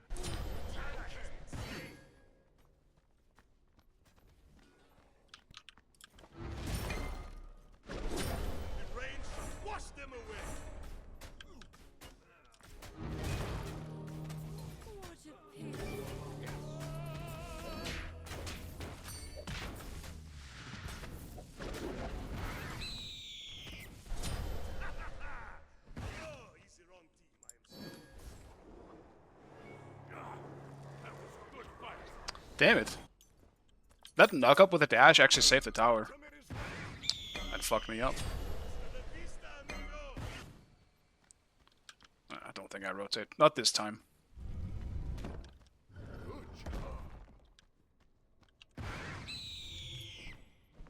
Speaker 3: The rain shall wash them away.
Speaker 6: What a pity.
Speaker 3: Oh, he's the wrong team, I am sorry. That was a good fight.
Speaker 1: Damn it. That knock up with a dash actually saved the tower. And fucked me up. I don't think I rotate. Not this time.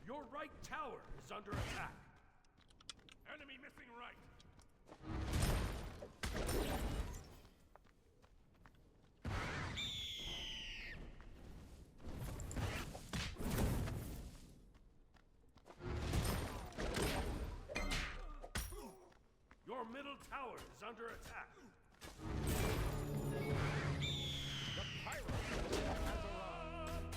Speaker 3: Your right tower is under attack. Enemy missing right. Your middle tower is under attack. The pyro has arrived.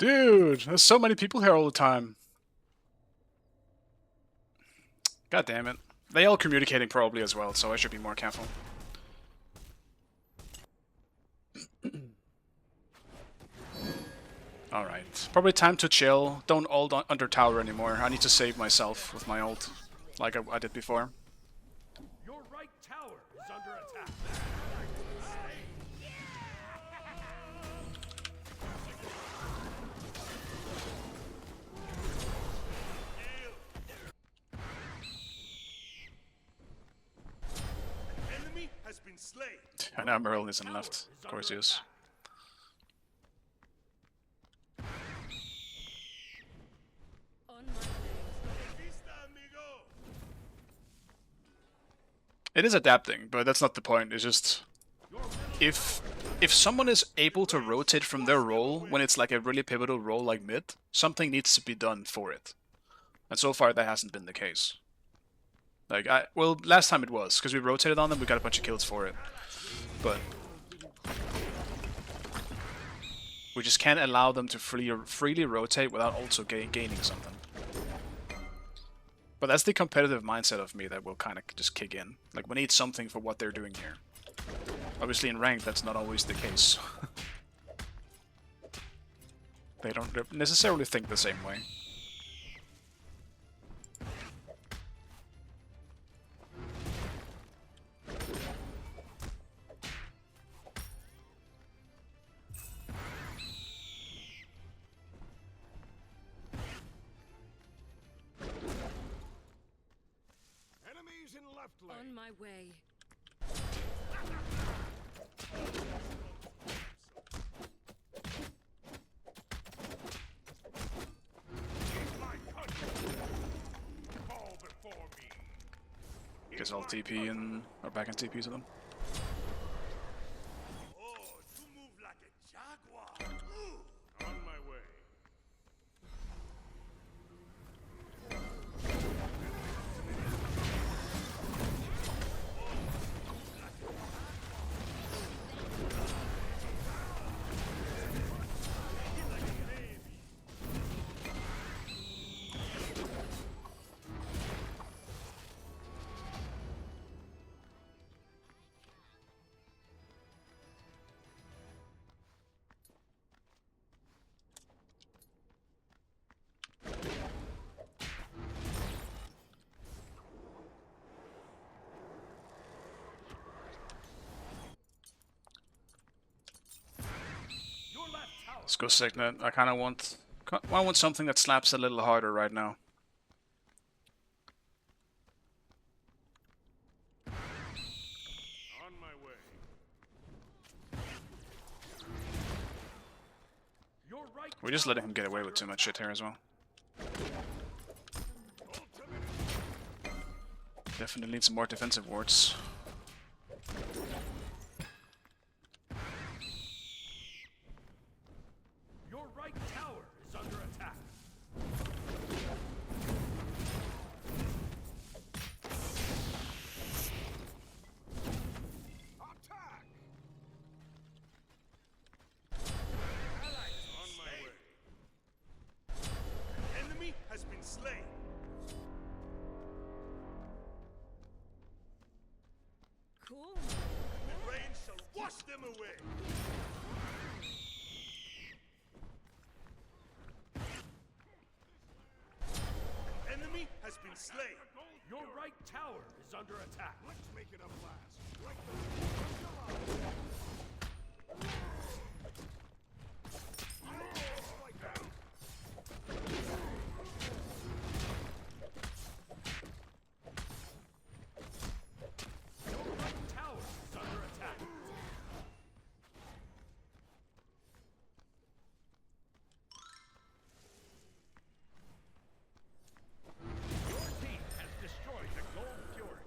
Speaker 1: Dude, there's so many people here all the time. God damn it. They all communicating probably as well, so I should be more careful. Alright. Probably time to chill. Don't ult under tower anymore. I need to save myself with my ult, like I did before.
Speaker 3: Your right tower is under attack. Enemy has been slain.
Speaker 1: And now Merlin isn't left. Of course he is.
Speaker 2: On my way.
Speaker 3: Vista, amigo.
Speaker 1: It is adapting, but that's not the point. It's just if someone is able to rotate from their role when it's like a really pivotal role like mid, something needs to be done for it. And so far that hasn't been the case. Like well, last time it was because we rotated on them, we got a bunch of kills for it. But we just can't allow them to freely rotate without also gaining something. But that's the competitive mindset of me that will kind of just kick in. Like, we need something for what they're doing here. Obviously in ranked, that's not always the case. They don't necessarily think the same way.
Speaker 4: Enemies in left lane.
Speaker 2: On my way.
Speaker 3: Fall before me.
Speaker 1: Guess I'll TP and or back and TP to them.
Speaker 3: Oh, you move like a jaguar. On my way. Your left tower.
Speaker 1: Let's go Signet. I kind of want something that slaps a little harder right now.
Speaker 3: On my way. Your right.
Speaker 1: We're just letting him get away with too much shit here as well. Definitely need some more defensive wards.
Speaker 3: Your right tower is under attack.
Speaker 4: Attack!
Speaker 3: On my way. Enemy has been slain.
Speaker 2: Cool.
Speaker 3: The rain shall wash them away. Enemy has been slain. Your right tower is under attack.
Speaker 4: Let's make it a blast. Like
Speaker 3: Your right tower is under attack. Your team has destroyed the Gold Fury.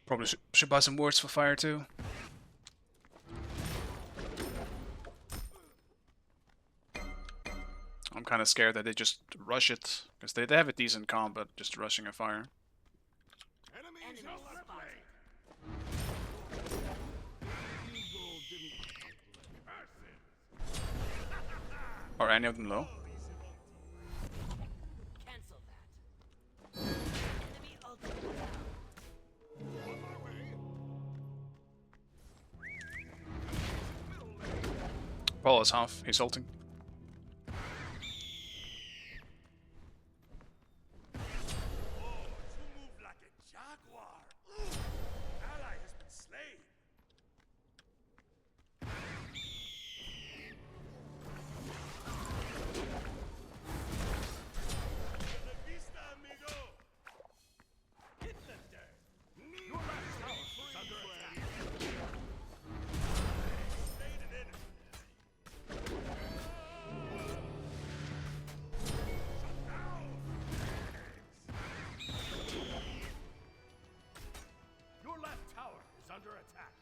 Speaker 1: Probably should buy some words for fire too. I'm kind of scared that they just rush it, because they have a decent combat just rushing a fire.
Speaker 3: Enemies on left lane.
Speaker 1: Are any of them low?
Speaker 2: Cancel that. Enemy ultimate down.
Speaker 3: On my way.
Speaker 1: Paul is half. He's ulting.
Speaker 3: Oh, you move like a jaguar. Ally has been slain. La vista, amigo. Hit the dirt. Your left tower is under attack. Slain an enemy. Shut down. Your left tower is under attack.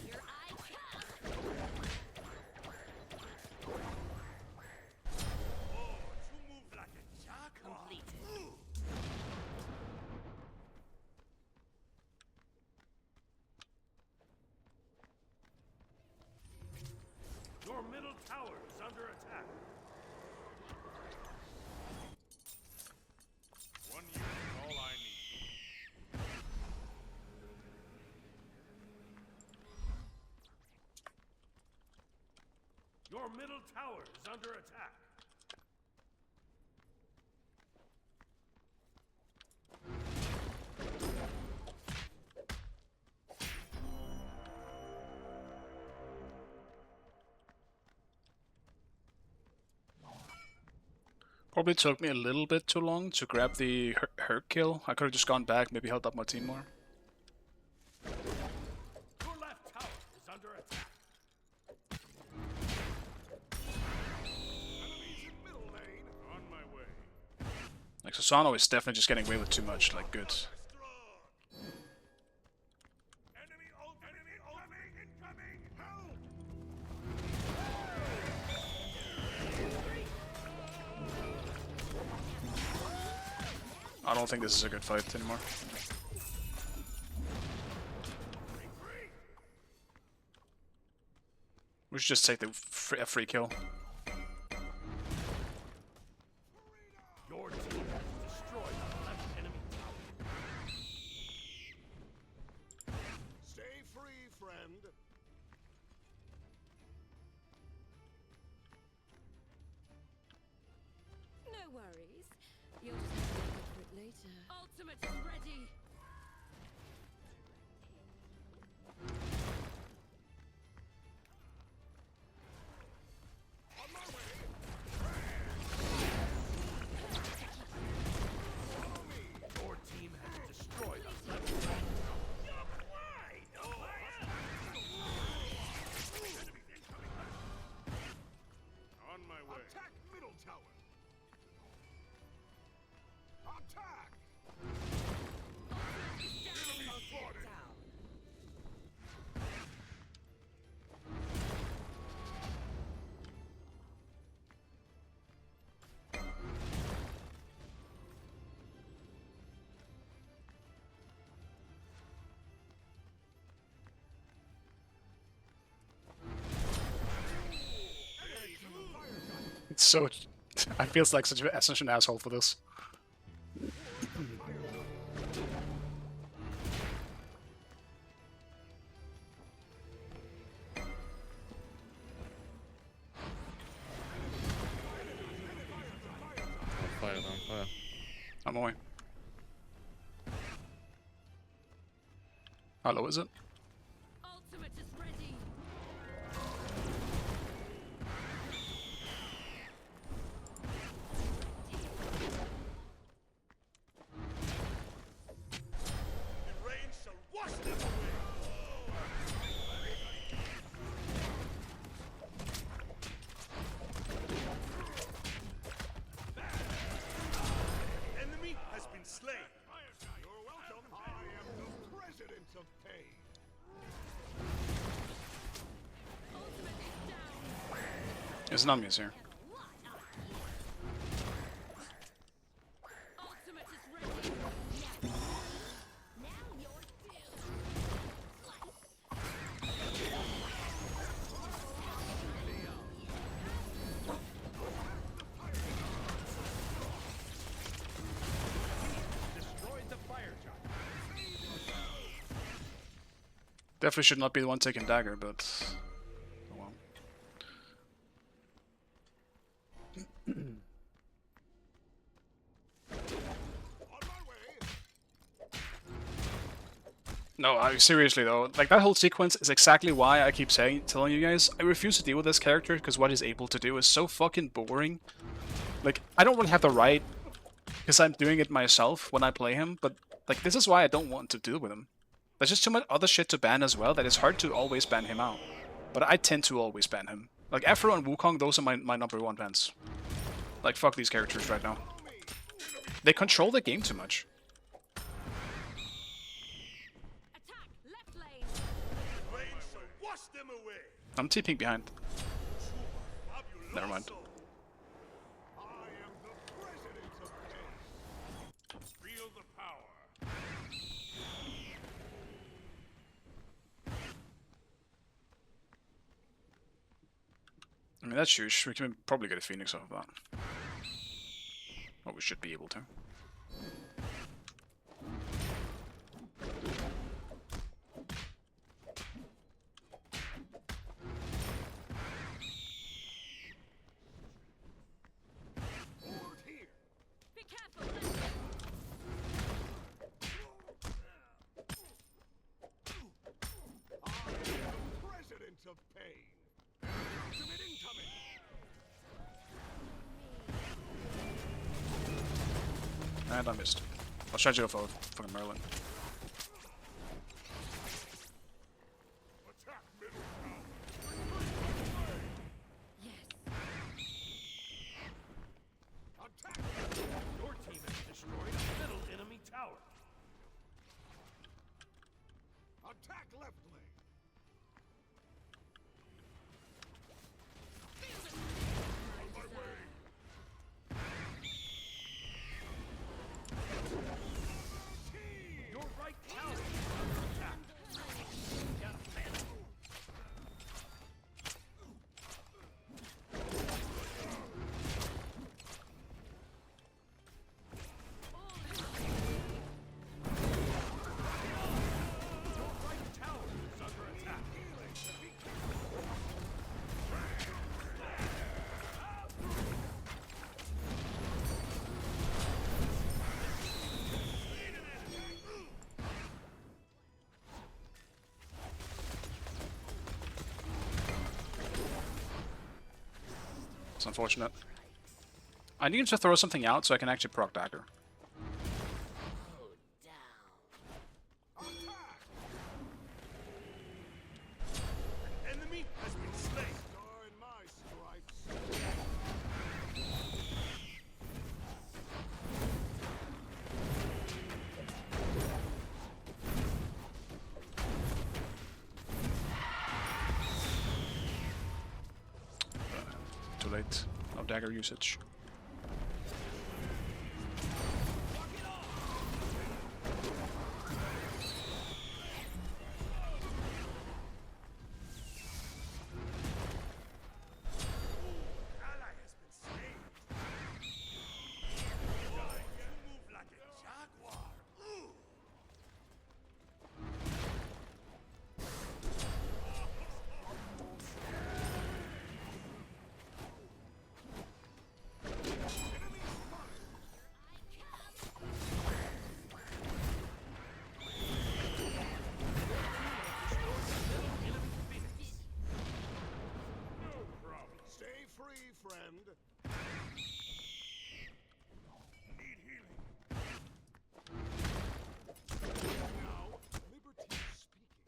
Speaker 2: Here I come.
Speaker 3: Oh, you move like a jaguar.
Speaker 2: Completed.
Speaker 3: Your middle tower is under attack. One unit is all I need. Your middle tower is under attack.
Speaker 1: Probably took me a little bit too long to grab the Herc kill. I could have just gone back, maybe helped out my team more.
Speaker 3: Your left tower is under attack. Enemies in middle lane. On my way.
Speaker 1: Like, Susano is definitely just getting away with too much, like, good.
Speaker 3: Enemy incoming! Help!
Speaker 1: I don't think this is a good fight anymore. We should just take the free kill.
Speaker 3: Your team has destroyed the left enemy tower. Stay free, friend.
Speaker 2: No worries. You'll just have to look for it later. Ultimate is ready.
Speaker 3: On my way. Your team has destroyed the left enemy tower. Enemy incoming. On my way. Attack middle tower. Attack! Enemy spotted.
Speaker 2: Down.
Speaker 1: It's so... I feel like such an asshole for this.
Speaker 5: On fire, on fire.
Speaker 1: I'm away. How low is it?
Speaker 2: Ultimate is ready.
Speaker 3: The rain shall wash them away.
Speaker 1: It's not me, here.
Speaker 2: Ultimate is ready. Now you're
Speaker 3: Destroyed the fire giant.
Speaker 1: Definitely should not be the one taking dagger, but oh well. No, seriously though, like that whole sequence is exactly why I keep telling you guys, I refuse to deal with this character because what he's able to do is so fucking boring. Like, I don't really have the right, because I'm doing it myself when I play him, but like this is why I don't want to deal with him. There's just too much other shit to ban as well that it's hard to always ban him out. But I tend to always ban him. Like Afro and Wukong, those are my number one bans. Like, fuck these characters right now. They control the game too much.
Speaker 2: attack left lane.
Speaker 3: Rain shall wash them away.
Speaker 1: I'm TPing behind. Never mind.
Speaker 3: I am the president of pain. Feel the power.
Speaker 1: I mean, that's huge. We can probably get a Phoenix off of that. Or we should be able to.
Speaker 2: Be careful. Left lane.
Speaker 3: I am the president of pain. Ultimate incoming.
Speaker 1: And I missed. I'll try to go for fucking Merlin.
Speaker 3: Attack middle tower.
Speaker 2: Yes.
Speaker 3: Attack. Your team has destroyed a middle enemy tower. Attack left lane. On my way. Your right tower is under attack. Your right tower is under attack.
Speaker 1: It's unfortunate. I need to throw something out so I can actually proc dagger.
Speaker 3: Enemy has been slain. Star in my stripes.
Speaker 1: Too late. No dagger usage.
Speaker 3: Ally has been slain. You move like a jaguar. Ooh. No problem. Stay free, friend. Need healing. Now, liberty speaking.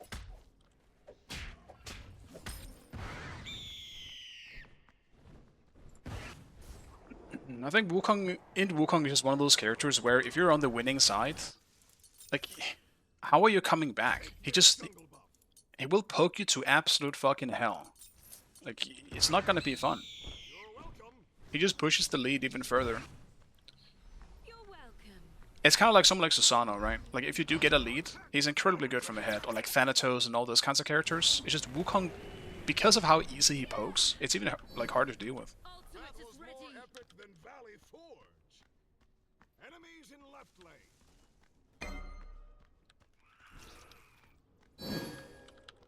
Speaker 1: I think Wukong is just one of those characters where if you're on the winning side, like, how are you coming back? He will poke you to absolute fucking hell. Like, it's not gonna be fun. He just pushes the lead even further.
Speaker 2: You're welcome.
Speaker 1: It's kind of like someone like Susano, right? Like, if you do get a lead, he's incredibly good from ahead. Or like Thanatos and all those kinds of characters. It's just Wukong, because of how easy he pokes, it's even like harder to deal with.
Speaker 2: Ultimate
Speaker 3: That
Speaker 2: is
Speaker 3: was
Speaker 2: ready.
Speaker 3: more epic than Valley Forge. Enemies in left lane.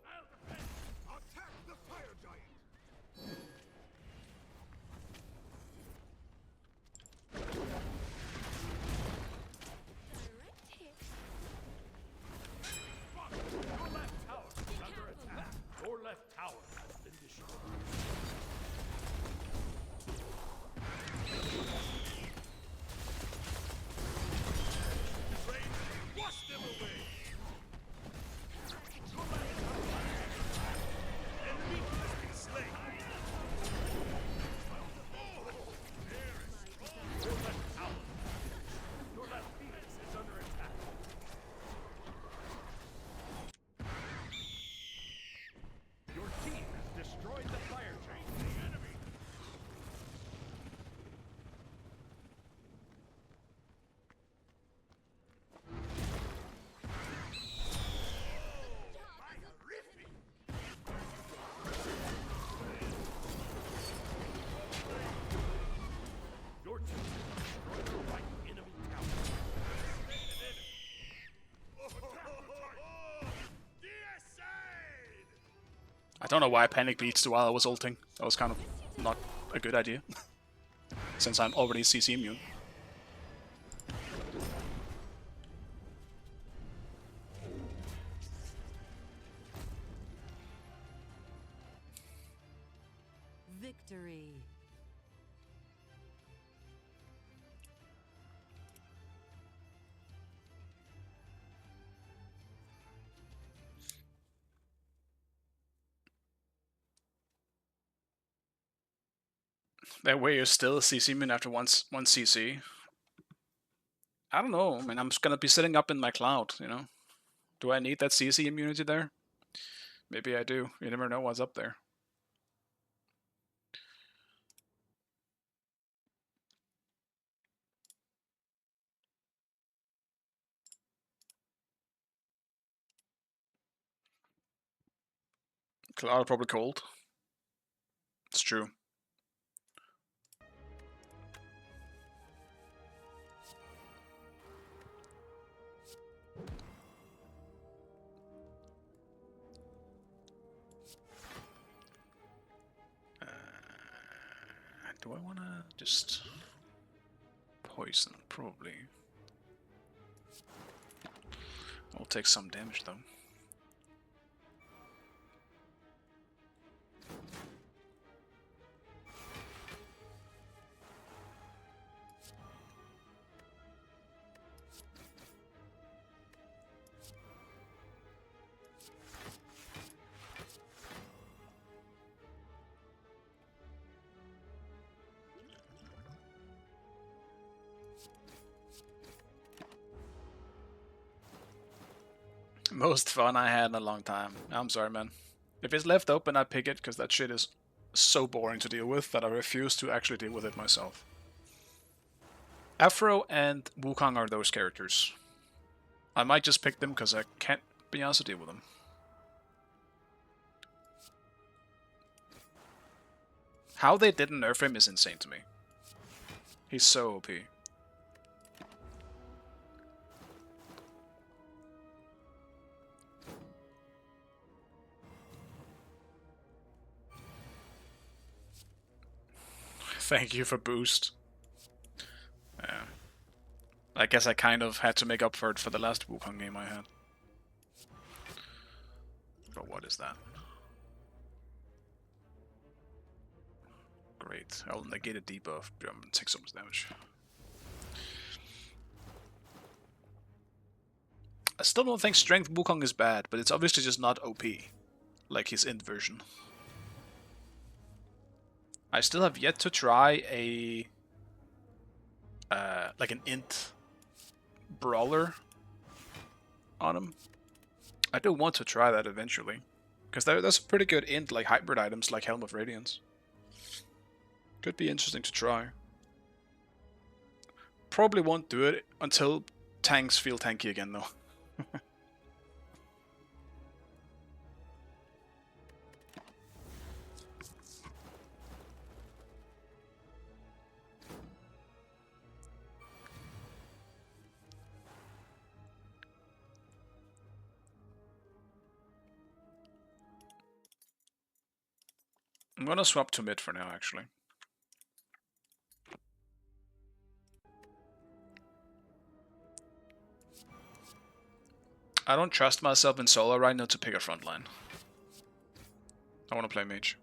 Speaker 3: I'll defend. Attack the fire giant.
Speaker 2: Direct hit.
Speaker 3: Your left tower is under attack. Your left tower has been destroyed. Wash them away. Enemy has been slain. Your left tower. Your left Phoenix is under attack. Your team has destroyed the fire train. The enemy. Your team has destroyed the right enemy tower.
Speaker 1: I don't know why I panic beats while I was ulting. That was kind of not a good idea. Since I'm already CC immune.
Speaker 2: Victory.
Speaker 1: That way you're still CC immune after one CC. I don't know. I mean, I'm just gonna be sitting up in my cloud, you know? Do I need that CC immunity there? Maybe I do. You never know what's up there. Cloud probably cold. It's true. Do I wanna just poison? Probably. I'll take some damage though. Most fun I had in a long time. I'm sorry, man. If it's left open, I pick it because that shit is so boring to deal with that I refuse to actually deal with it myself. Afro and Wukong are those characters. I might just pick them because I can't be honest to deal with them. How they didn't nerf him is insane to me. He's so OP. Thank you for boost. Yeah. I guess I kind of had to make up for it for the last Wukong game I had. But what is that? Great. I'll negate a debuff and take so much damage. I still don't think Strength Wukong is bad, but it's obviously just not OP. Like his int version. I still have yet to try a like an int brawler on him. I do want to try that eventually, because there's a pretty good int like hybrid items like Helm of Radiance. Could be interesting to try. Probably won't do it until tanks feel tanky again, though. I'm gonna swap to mid for now, actually. I don't trust myself in solo right now to pick a front line. I want to play mage.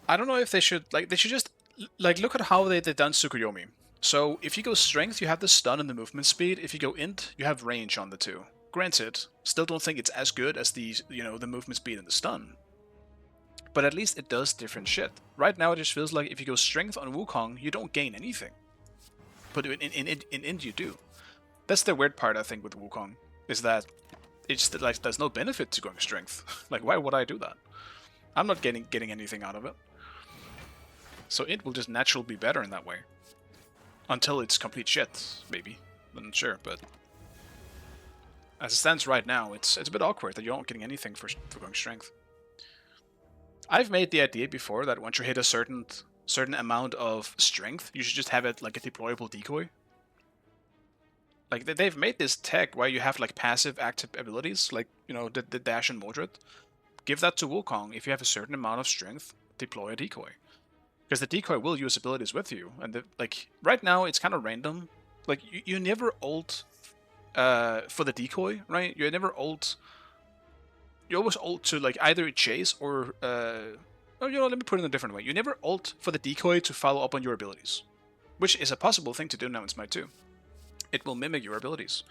Speaker 1: I don't know if they should, like, they should just, like, look at how they've done Tsukuyomi. So, if you go strength, you have the stun and the movement speed. If you go int, you have range on the two. Granted, still don't think it's as good as the, you know, the movement speed and the stun. But at least it does different shit. Right now, it just feels like if you go strength on Wukong, you don't gain anything. But in int, you do. That's the weird part, I think, with Wukong, is that it's like there's no benefit to going strength. Like, why would I do that? I'm not getting anything out of it. So it will just naturally be better in that way. Until it's complete shit, maybe. I'm not sure, but as it stands right now, it's a bit awkward that you're not getting anything for going strength. I've made the idea before that once you hit a certain amount of strength, you should just have it like a deployable decoy. Like, they've made this tech where you have like passive active abilities, like, you know, the dash and Mordred. Give that to Wukong. If you have a certain amount of strength, deploy a decoy. Because the decoy will use abilities with you. And like, right now it's kind of random. Like, you never ult for the decoy, right? You never ult. You always ult to like either chase or oh, you know, let me put it in a different way. You never ult for the decoy to follow up on your abilities, which is a possible thing to do now in Smite 2. It will mimic your abilities.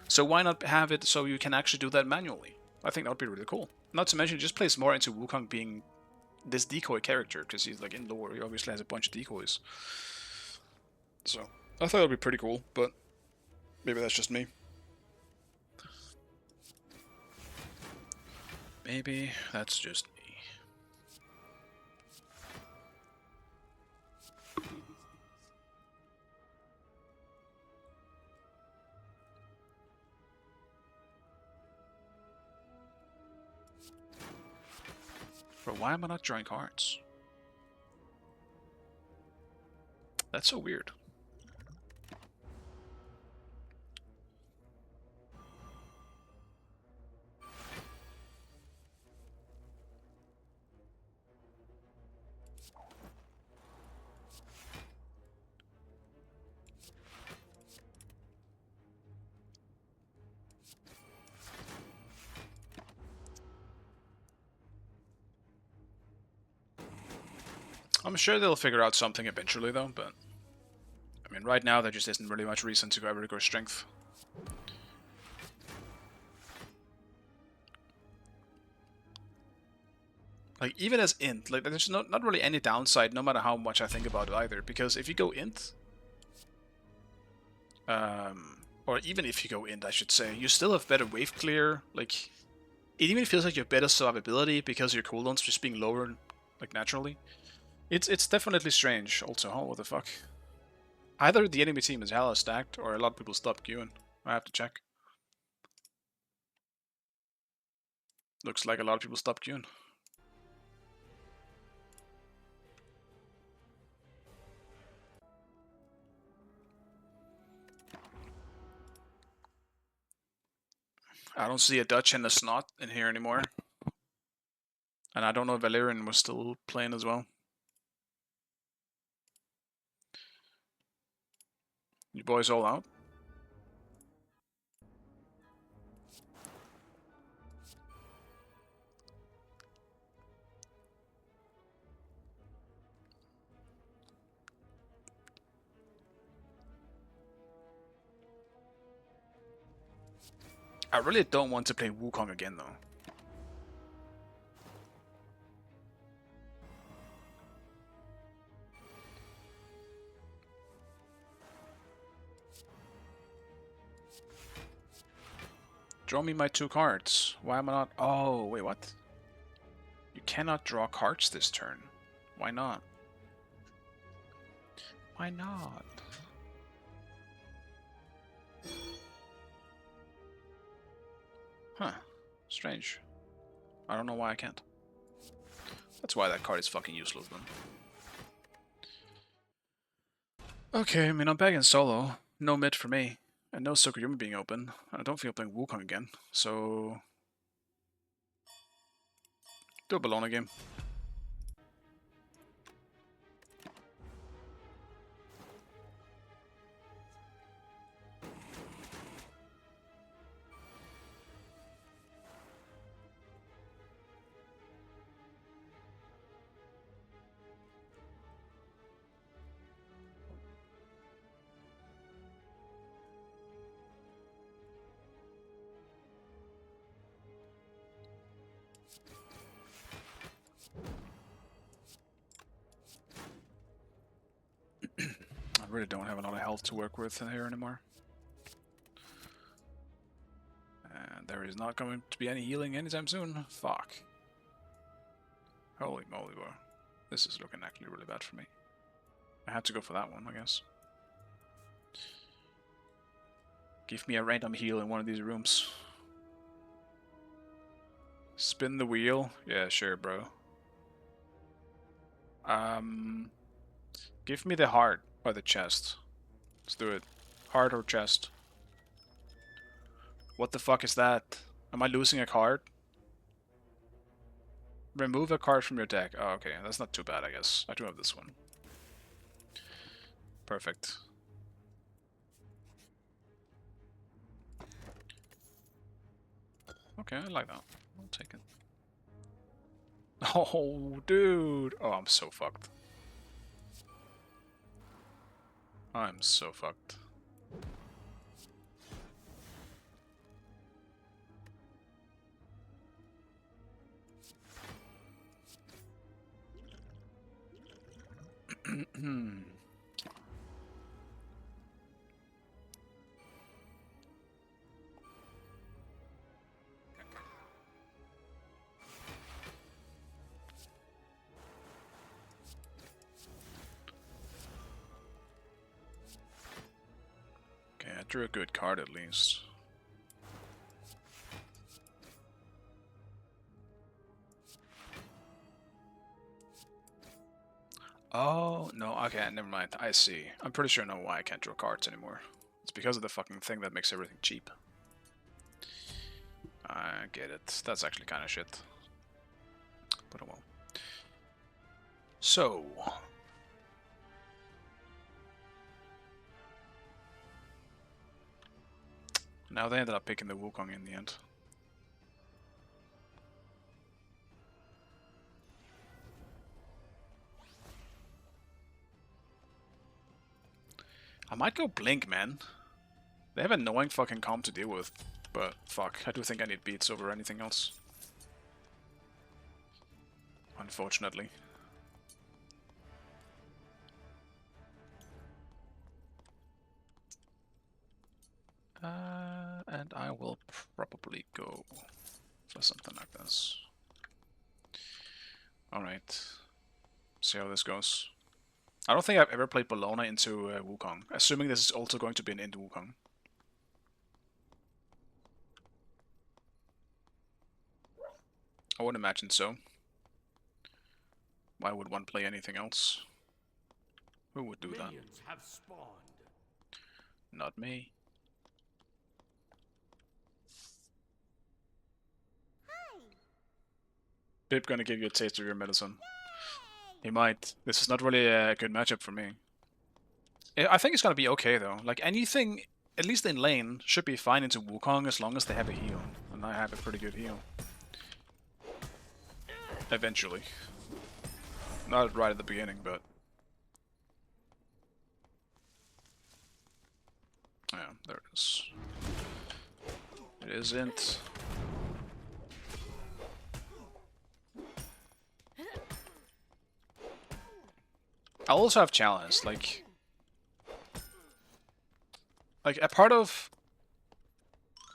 Speaker 1: So why not have it so you can actually do that manually? I think that would be really cool. Not to mention, it just plays more into Wukong being this decoy character, because he's like in lore, he obviously has a bunch of decoys. So I thought it would be pretty cool, but maybe that's just me. Maybe that's just me. But why am I not drawing cards? That's so weird. I'm sure they'll figure out something eventually, though, but I mean, right now there just isn't really much reason to ever go strength. Like, even as int, like, there's not really any downside, no matter how much I think about it either, because if you go int, or even if you go int, I should say, you still have better wave clear, like, it even feels like you have better survivability because your cooldowns just being lower, like, naturally. It's definitely strange, also. Oh, what the fuck? Either the enemy team is hella stacked, or a lot of people stop queuing. I have to check. Looks like a lot of people stop queuing. I don't see a Dutch and a Snot in here anymore. And I don't know if Valerian was still playing as well. You boys all out? I really don't want to play Wukong again, though. Draw me my 2 cards. Why am I not... Oh, wait, what? You cannot draw cards this turn. Why not? Why not? Huh. Strange. I don't know why I can't. That's why that card is fucking useless then. Okay, I mean, I'm back in solo. No mid for me. And no Tsuku being open. And I don't feel playing Wukong again. So... do a Bologna game. I really don't have a lot of health to work with in here anymore. And there is not going to be any healing anytime soon. Fuck. Holy moly, bro. This is looking actually really bad for me. I have to go for that one, I guess. Give me a random heal in one of these rooms. Spin the wheel? Yeah, sure, bro. Give me the heart or the chest. Let's do it. Heart or chest. What the fuck is that? Am I losing a card? Remove a card from your deck. Oh, okay. That's not too bad, I guess. I do have this one. Perfect. Okay, I like that. I'll take it. Oh, dude. Oh, I'm so fucked. I'm so fucked. Okay, I drew a good card at least. Oh, no, okay, never mind. I see. I'm pretty sure I know why I can't draw cards anymore. It's because of the fucking thing that makes everything cheap. I get it. That's actually kind of shit. But oh well. So... now they ended up picking the Wukong in the end. I might go Blink, man. They have annoying fucking comp to deal with. But fuck, I do think I need beats over anything else. Unfortunately. And I will probably go for something like this. Alright. See how this goes. I don't think I've ever played Bologna into Wukong, assuming this is also going to be an into Wukong. I would imagine so. Why would one play anything else? Who would do that?
Speaker 3: Minions have spawned.
Speaker 1: Not me. Pip gonna give you a taste of your medicine. He might. This is not really a good matchup for me. I think it's gonna be okay though. Like anything, at least in lane, should be fine into Wukong as long as they have a heal. And I have a pretty good heal. Eventually. Not right at the beginning, but... yeah, there it is. It isn't. I also have challenged, like a part of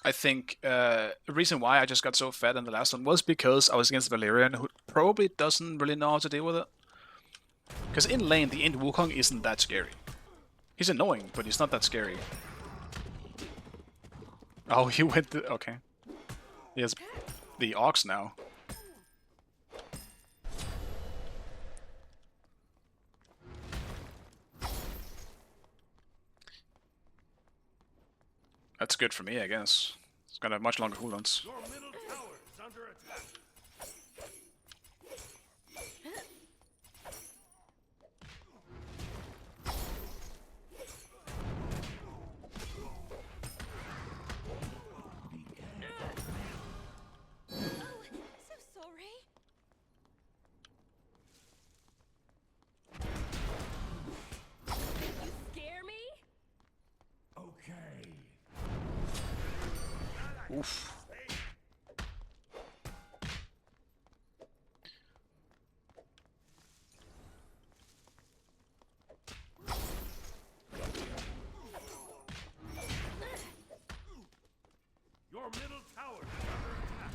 Speaker 1: I think the reason why I just got so fed in the last one was because I was against Valerian, who probably doesn't really know how to deal with it. Because in lane, the Int Wukong isn't that scary. He's annoying, but he's not that scary. Oh, he went the... okay. He has the Ox now. That's good for me, I guess. It's gonna have much longer cooldowns.
Speaker 3: Your middle tower is under attack.
Speaker 2: Oh, so sorry. You scare me?
Speaker 3: Okay.
Speaker 1: Oof.
Speaker 3: Your middle tower is under attack.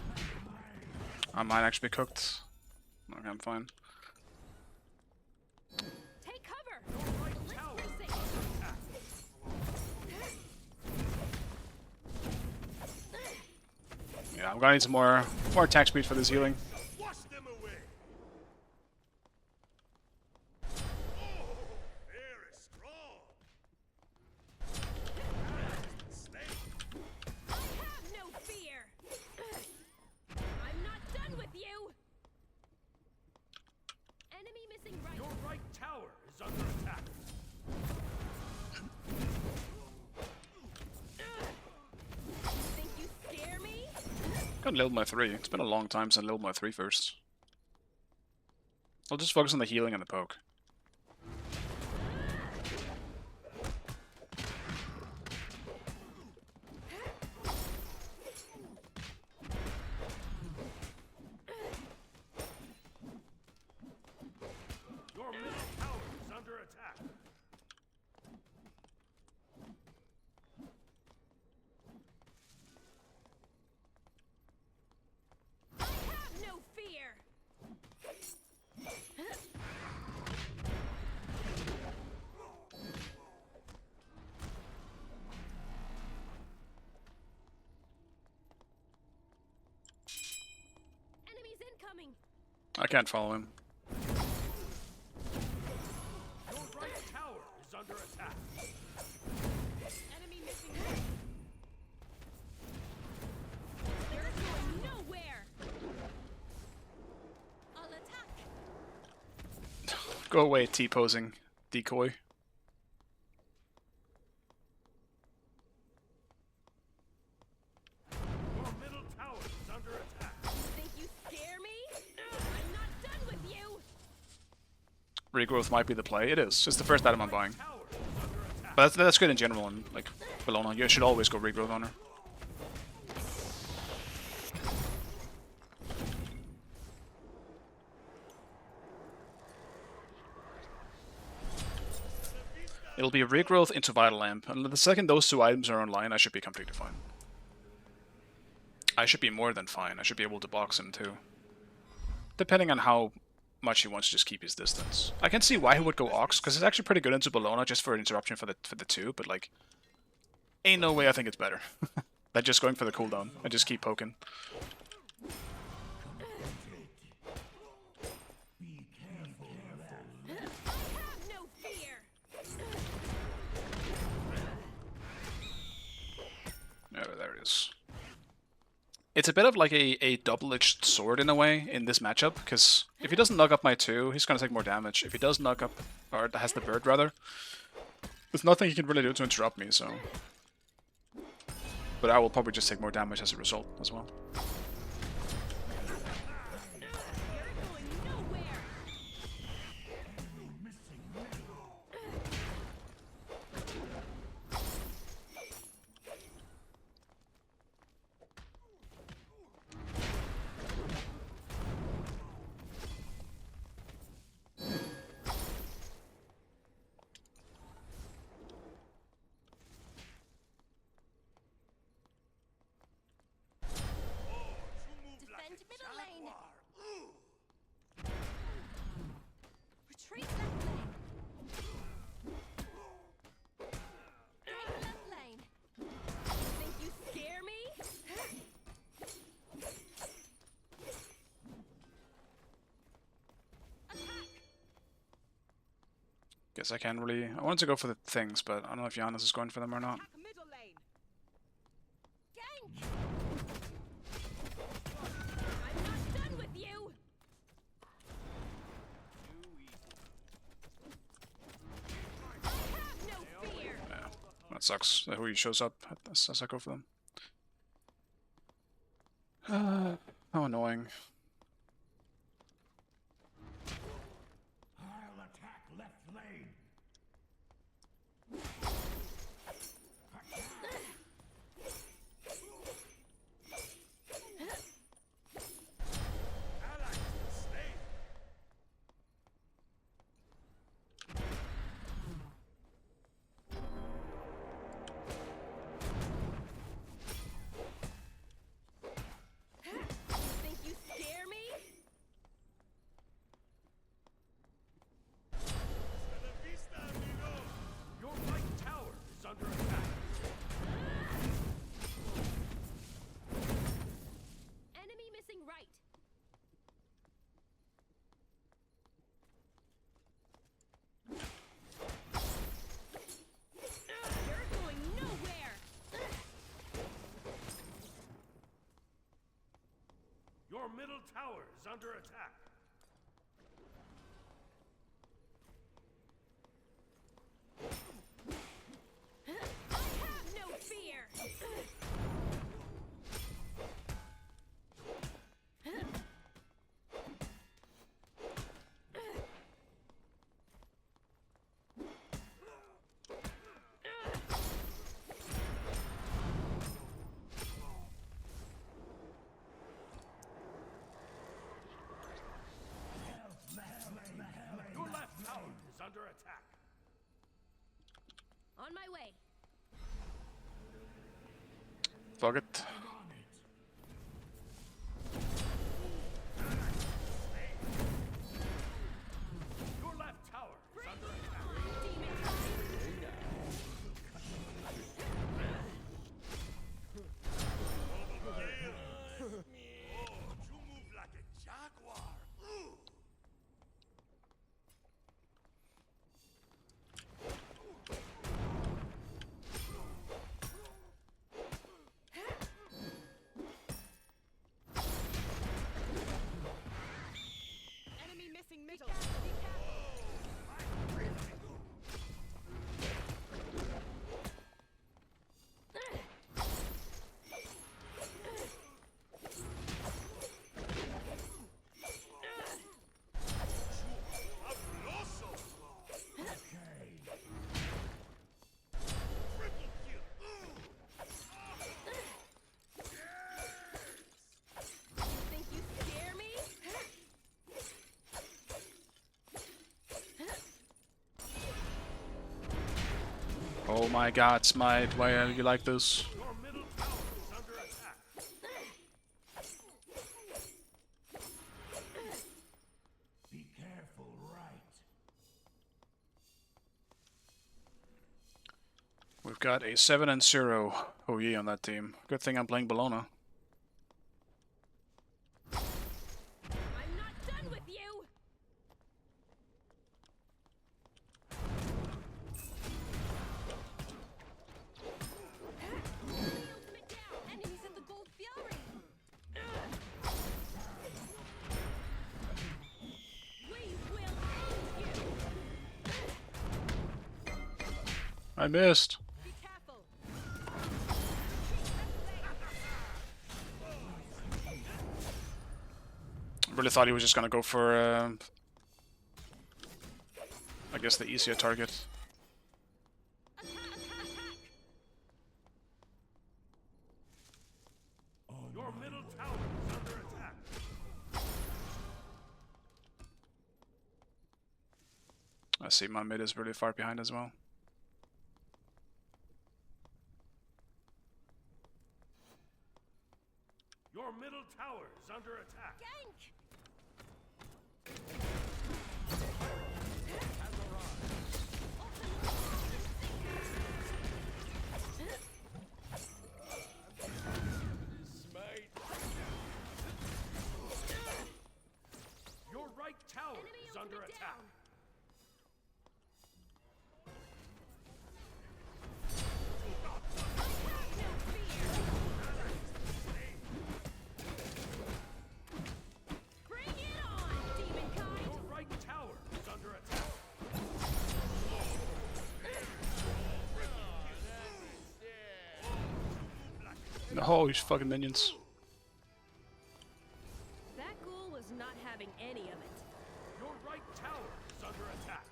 Speaker 1: I might actually be cooked. Okay, I'm fine.
Speaker 2: Take cover.
Speaker 3: Tower
Speaker 2: Let's
Speaker 3: is
Speaker 2: face it.
Speaker 3: under attack.
Speaker 1: Yeah, I'm gonna need some more attack speed for this healing.
Speaker 3: Wash them away. Oh, very strong. Snake.
Speaker 2: I have no fear. I'm not done with you. Enemy missing right.
Speaker 3: Your right tower is under attack.
Speaker 2: Think you scare me?
Speaker 1: Got leveled my 3. It's been a long time since I leveled my 3 first. I'll just focus on the healing and the poke.
Speaker 3: Your middle tower is under attack.
Speaker 2: I have no fear. Enemies incoming.
Speaker 1: I can't follow him.
Speaker 3: Your right tower is under attack.
Speaker 2: Enemy missing right. You're going nowhere. I'll attack.
Speaker 1: Go away, T-posing decoy.
Speaker 3: Your middle tower is under attack.
Speaker 2: Think you scare me? I'm not done with you.
Speaker 1: Regrowth might be the play. It is. It's the first item I'm buying.
Speaker 3: Tower is under attack.
Speaker 1: But that's good in general, and like Bologna, you should always go regrowth on her. It'll be regrowth into Vital Lamp, and the second those two items are online, I should be completely fine. I should be more than fine. I should be able to box him too. Depending on how much he wants to just keep his distance. I can see why he would go Ox, because it's actually pretty good into Bologna just for an interruption for the two, but like, ain't no way I think it's better than just going for the cooldown and just keep poking.
Speaker 2: I have no fear.
Speaker 1: Oh, there it is. It's a bit of like a double-edged sword in a way in this matchup, because if he doesn't knock up my 2, he's gonna take more damage. If he does knock up, or has the bird rather, there's nothing he can really do to interrupt me, so... But I will probably just take more damage as a result as well.
Speaker 2: You're going nowhere.
Speaker 1: guess I can't really... I wanted to go for the things, but I don't know if Giannis is going for them or not.
Speaker 6: Attack middle lane.
Speaker 2: Gank! I'm not done with you! I have no fear!
Speaker 1: Yeah, that sucks. Who he shows up as I go for them. How annoying.
Speaker 3: I'll attack left lane. Allies slain.
Speaker 2: You think you scare me?
Speaker 3: Your right tower is under attack.
Speaker 2: Enemy missing right. You're going nowhere!
Speaker 3: Your middle tower is under attack.
Speaker 2: I have no fear!
Speaker 3: Your left tower is under attack.
Speaker 2: On my way.
Speaker 1: Fuck it.
Speaker 3: Your left tower is under attack.
Speaker 2: Demon
Speaker 3: Oh, you move like a jaguar.
Speaker 6: Enemy missing middle.
Speaker 3: Fabuloso. Triple kill.
Speaker 2: You think you scare me?
Speaker 1: Oh my god, Smite, why are you like this?
Speaker 3: Your middle tower is under attack. Be careful, right?
Speaker 1: We've got a 7-0 OE on that team. Good thing I'm playing Bologna.
Speaker 2: I'm not done with you! Ultimate down! Enemies in the Gold Fury! We will end you!
Speaker 1: I missed.
Speaker 6: Be careful.
Speaker 1: Really thought he was just gonna go for, I guess the easier target.
Speaker 3: Your middle tower is under attack.
Speaker 1: I see my mid is really far behind as well.
Speaker 3: Your middle tower is under attack.
Speaker 2: Gank!
Speaker 3: Your right tower
Speaker 2: Enemy
Speaker 3: is under
Speaker 2: ultimate
Speaker 3: attack.
Speaker 2: down!
Speaker 1: Oh, you fucking minions.
Speaker 2: That ghoul was not having any of it.
Speaker 3: Your right tower is under attack.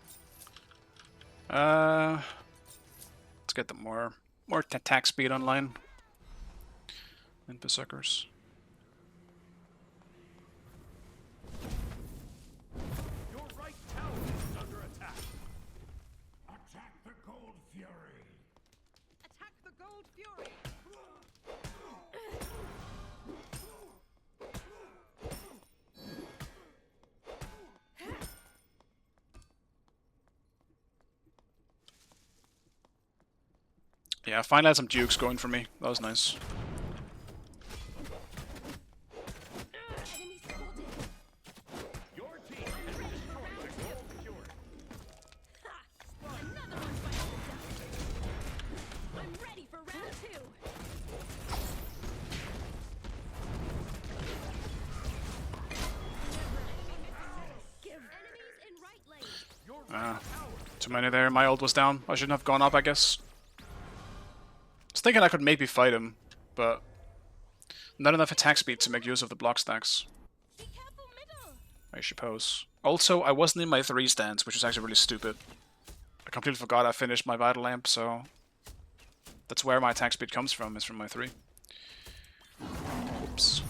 Speaker 1: Let's get them more attack speed online. And berserkers.
Speaker 3: Your right tower is under attack. Attack the Gold Fury.
Speaker 6: Attack the Gold Fury.
Speaker 1: Yeah, I finally had some dukes going for me. That was nice.
Speaker 2: Enemy spotted.
Speaker 3: Your team has destroyed the Gold Fury.
Speaker 2: Ha! Another one bites the dust. I'm ready for round 2. Give enemies in right lane.
Speaker 3: Your
Speaker 1: Ah,
Speaker 3: right tower.
Speaker 1: too many there. My ult was down. I shouldn't have gone up, I guess. I was thinking I could maybe fight him, but not enough attack speed to make use of the block stacks,
Speaker 6: Be careful, middle.
Speaker 1: I suppose. Also, I wasn't in my 3 stance, which was actually really stupid. I completely forgot I finished my Vital Lamp, so that's where my attack speed comes from, is from my 3. Oops.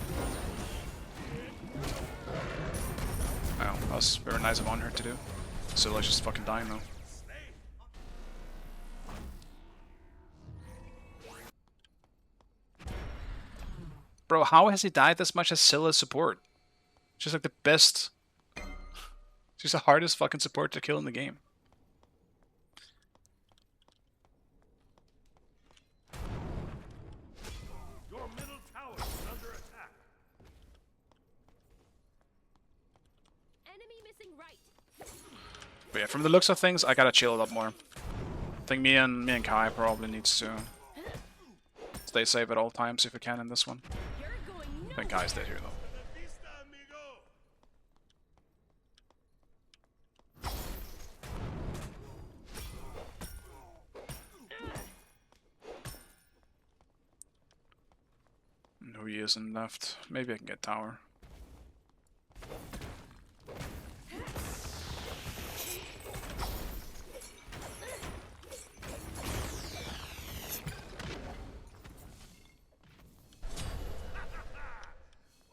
Speaker 1: Wow, that was very nice of on her to do. So just fucking dying though. Bro, how has he died this much as Scylla's support? She's like the best. She's the hardest fucking support to kill in the game.
Speaker 3: Your middle tower is under attack.
Speaker 2: Enemy missing right.
Speaker 1: But yeah, from the looks of things, I gotta chill a lot more. I think me and Kai probably needs to stay safe at all times if we can in this one.
Speaker 2: You're going
Speaker 1: I think Kai's dead here though.
Speaker 3: Vista, amigo.
Speaker 1: No, he isn't left. Maybe I can get tower.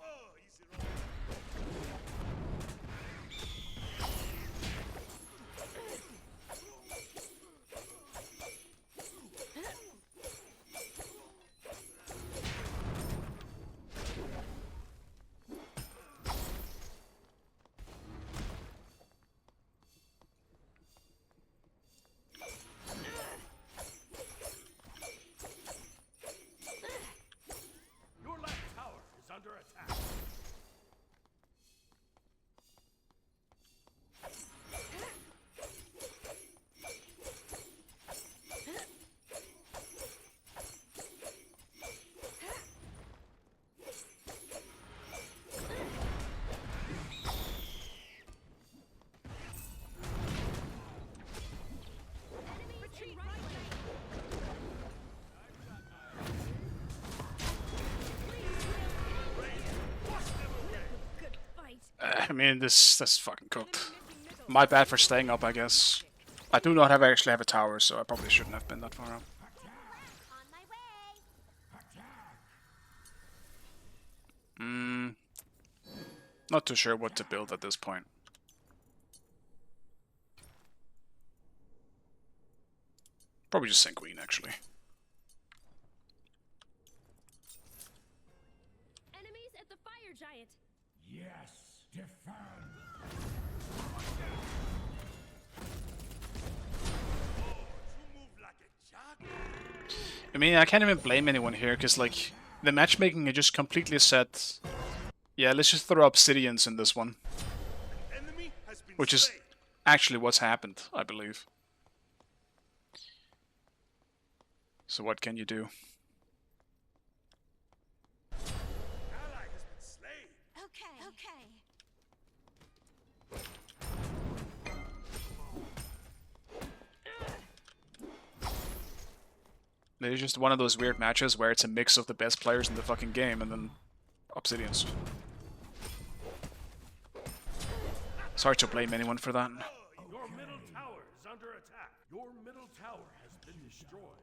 Speaker 3: Oh, easy roll. Your left tower is under attack.
Speaker 2: Enemy retreat right lane. Good fight.
Speaker 1: I mean, that's fucking cooked. My bad for staying up, I guess. I do not actually have a tower, so I probably shouldn't have been that far up.
Speaker 6: On my way.
Speaker 1: Not too sure what to build at this point. Probably just send Queen, actually.
Speaker 2: Enemies at the fire giant.
Speaker 3: Yes, defend.
Speaker 1: I mean, I can't even blame anyone here, because, like, the matchmaking is just completely set. Yeah, let's just throw obsidians in this one.
Speaker 3: Enemy has been
Speaker 1: Which is
Speaker 3: slain.
Speaker 1: actually what's happened, I believe. So what can you do?
Speaker 3: Ally has been slain.
Speaker 6: Okay. Okay.
Speaker 1: It's just one of those weird matches where it's a mix of the best players in the fucking game, and then Obsidians. Sorry to blame anyone for that.
Speaker 3: Your middle tower is under attack. Your middle tower has been destroyed.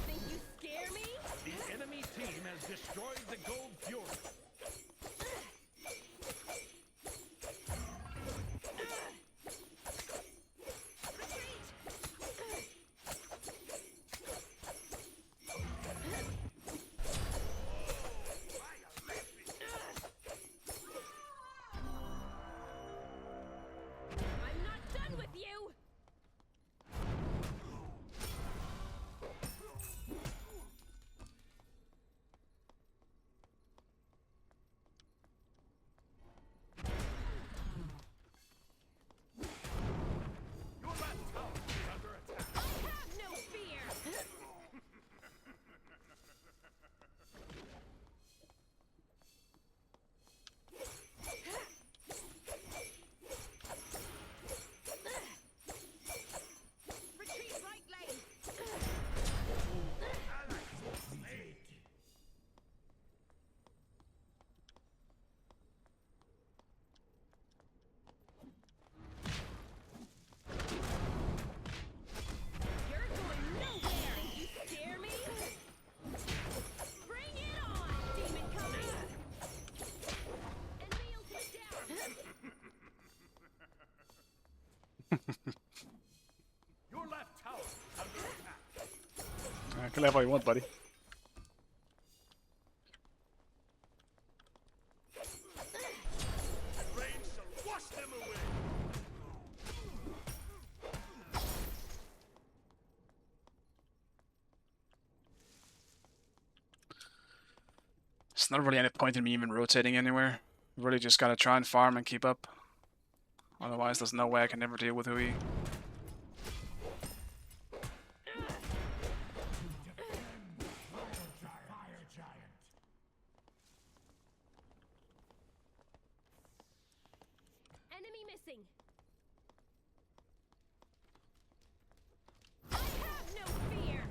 Speaker 2: Think you scare me?
Speaker 3: The enemy team has destroyed the gold fury.
Speaker 2: I'm not done with you!
Speaker 3: Your left tower is under attack.
Speaker 2: Have no fear!
Speaker 6: Retreat right lane.
Speaker 2: You're going nowhere! You scare me? Bring it on, demon coming! Enemy ultimate down!
Speaker 3: Your left tower is under attack.
Speaker 1: Kill whatever you want, buddy.
Speaker 3: Rain shall wash them away.
Speaker 1: It's not really any point in me even rotating anywhere. Really just gotta try and farm and keep up. Otherwise, there's no way I can ever deal with Hui.
Speaker 2: Enemy missing! I have no fear!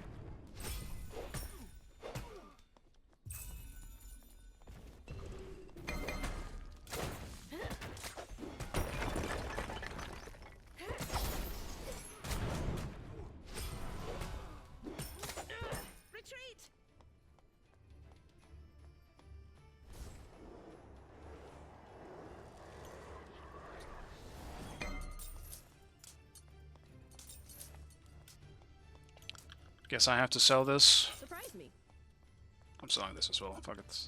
Speaker 6: Retreat.
Speaker 1: Guess I have to sell this.
Speaker 2: Surprise me.
Speaker 1: I'm selling this as well. Fuck it.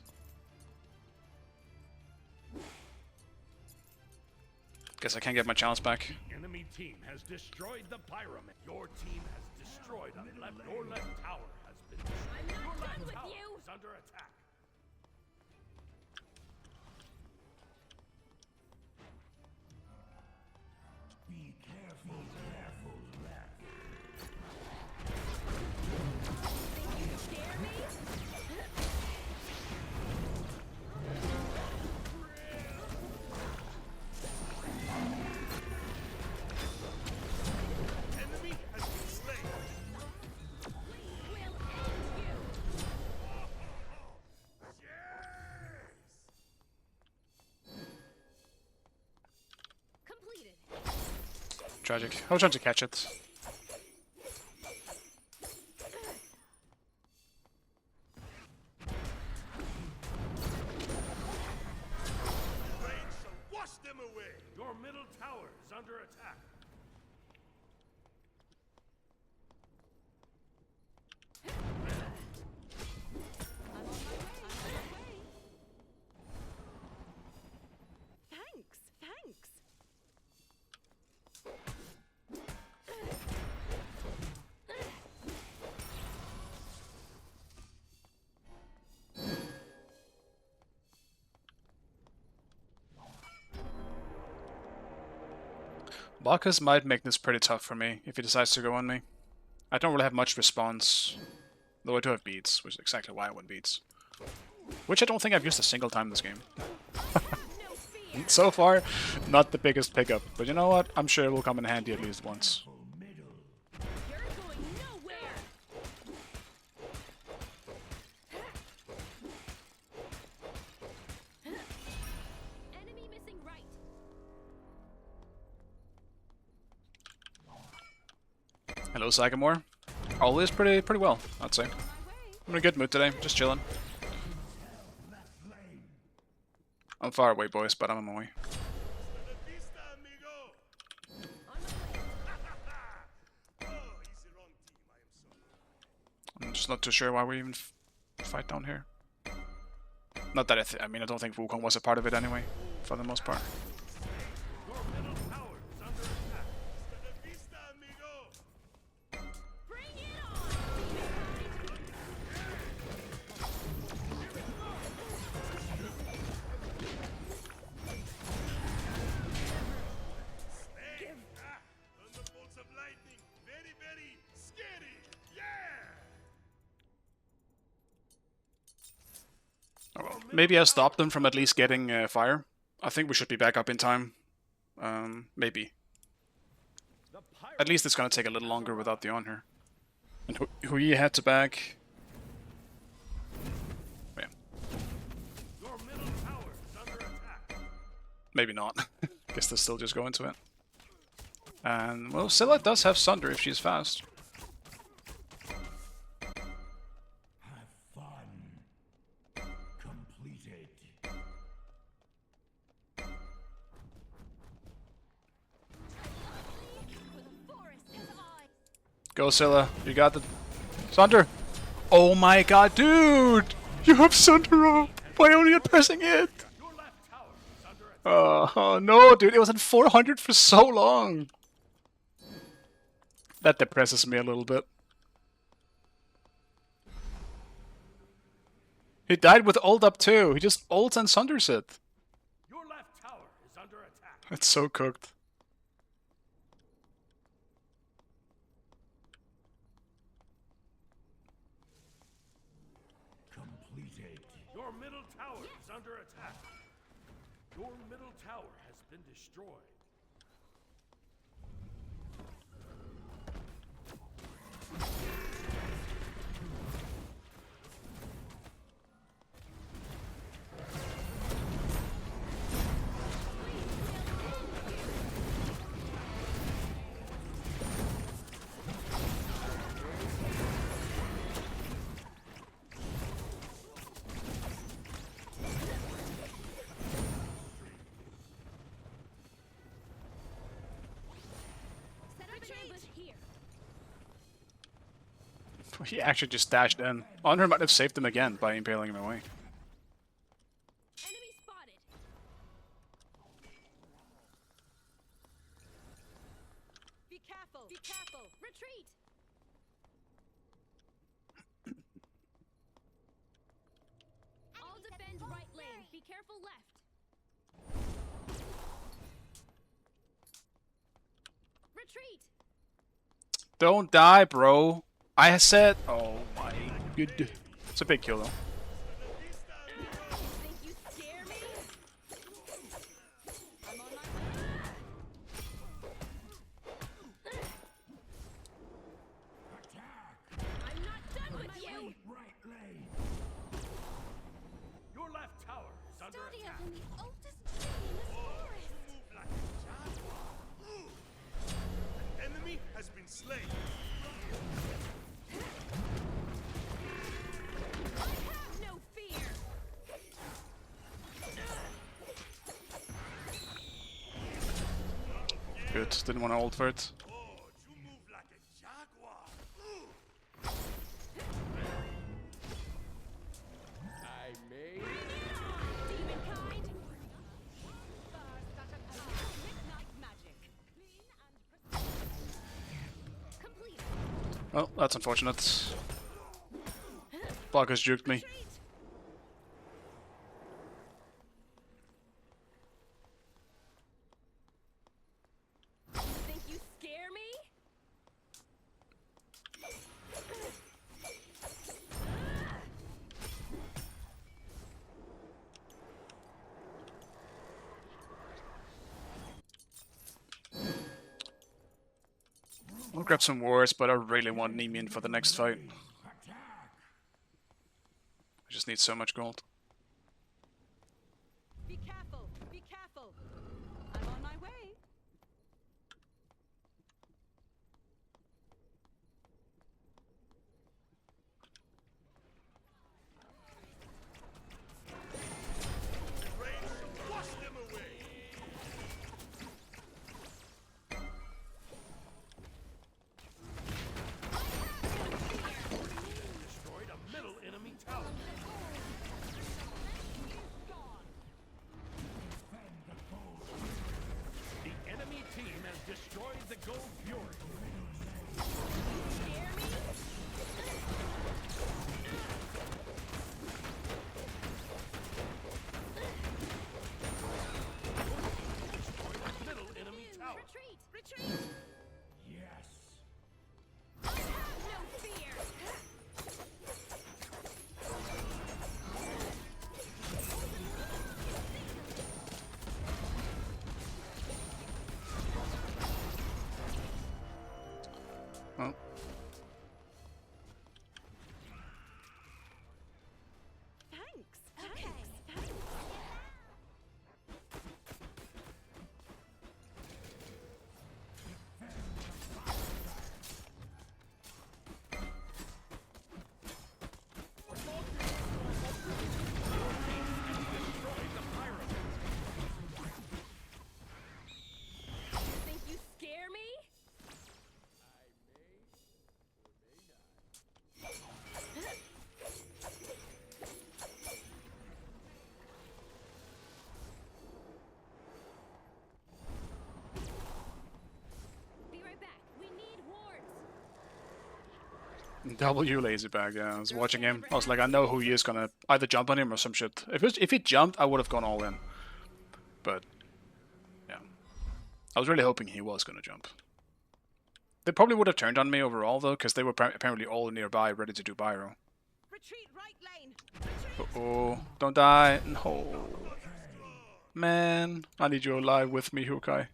Speaker 1: Guess I can't get my challenge back.
Speaker 3: Enemy team has destroyed the pyramid. Your team has destroyed a left. Your left tower has been destroyed.
Speaker 2: I'm not
Speaker 3: Your
Speaker 2: done
Speaker 3: left
Speaker 2: with
Speaker 3: tower
Speaker 2: you!
Speaker 3: is under attack. Be careful, careful, left.
Speaker 2: Think you scare me?
Speaker 3: Enemy has been slain.
Speaker 2: We'll end you! Completed.
Speaker 1: Tragic. I was trying to catch it.
Speaker 3: Rain shall wash them away. Your middle tower is under attack.
Speaker 2: Thanks, thanks.
Speaker 1: Bacchus might make this pretty tough for me if he decides to go on me. I don't really have much response, though I do have beats, which is exactly why I win beats. Which I don't think I've used a single time this game.
Speaker 2: No fear!
Speaker 1: So far, not the biggest pickup, but you know what? I'm sure it will come in handy at least once.
Speaker 2: You're going nowhere. Enemy missing right.
Speaker 1: Hello, Sagamore. Always pretty well, I'd say.
Speaker 2: My way.
Speaker 1: I'm in a good mood today, just chilling. I'm far away, boys, but I'm on my way. I'm just not too sure why we even fight down here. Not that I mean, I don't think Wukong was a part of it anyway, for the most part.
Speaker 2: Bring it on.
Speaker 3: Thunderbolts of lightning, very, very scary. Yeah.
Speaker 1: Oh, well. Maybe I stopped them from at least getting fire. I think we should be back up in time. Maybe. At least it's gonna take a little longer without the honor. And Hui had to back. Yeah.
Speaker 3: Your middle tower is under attack.
Speaker 1: Maybe not. Guess they'll still just go into it. And, well, Scylla does have Sunder if she's fast.
Speaker 3: Have fun. Completed.
Speaker 2: For the forest is I.
Speaker 1: Go, Scylla. You got the... Sunder! Oh my god, dude! You have Sunder up! Why only at pressing it?
Speaker 3: Your left tower is under attack.
Speaker 1: Oh no, dude, it was at 400 for so long! That depresses me a little bit. He died with ult up too. He just ults and Sunders it.
Speaker 3: Your left tower is under attack.
Speaker 1: It's so cooked.
Speaker 3: Completed. Your middle tower is under attack. Your middle tower has been destroyed.
Speaker 2: Set up an ambush here.
Speaker 1: He actually just dashed in. Honor might have saved him again by impaling him away.
Speaker 2: Enemy spotted. Be careful. Be careful. Retreat. I'll defend right lane. Be careful left. Retreat.
Speaker 1: Don't die, bro. I said... Oh my good... It's a big kill though.
Speaker 2: Think you scare me? I'm on my way. I'm not done with you.
Speaker 3: Right lane. Your left tower is under
Speaker 6: Sturdier
Speaker 3: attack.
Speaker 6: than the oldest tree in the forest.
Speaker 3: Move like a jaguar. An enemy has been slain.
Speaker 2: I have no fear.
Speaker 1: Good. Didn't want to ult for it.
Speaker 3: Oh, you move like a jaguar. I may.
Speaker 2: Demonkind. Midnight magic. Clean and precise. Complete.
Speaker 1: Well, that's unfortunate. Blockers juked me.
Speaker 2: Retreat. Think you scare me?
Speaker 1: I'll grab some wards, but I really want Nemean for the next fight. I just need so much gold.
Speaker 2: Be careful. Be careful. I'm on my way.
Speaker 3: Wash them away! Destroyed a middle enemy tower. The enemy team has destroyed the Gold Fury. Destroyed the middle enemy tower.
Speaker 2: Retreat. Retreat.
Speaker 3: Yes.
Speaker 2: I have no fear.
Speaker 1: Well,
Speaker 2: Thanks. Thanks.
Speaker 3: Destroyed the pyramid.
Speaker 2: Think you scare me? Be right back. We need wards.
Speaker 1: W lazy bag, yeah. I was watching him. I was like, I know who he is gonna either jump on him or some shit. If he jumped, I would have gone all in. But yeah, I was really hoping he was gonna jump. They probably would have turned on me overall though, because they were apparently all nearby, ready to do Pyro.
Speaker 2: Retreat right lane. Retreat.
Speaker 1: Oh, don't die! No, man, I need you alive with me, Hukai.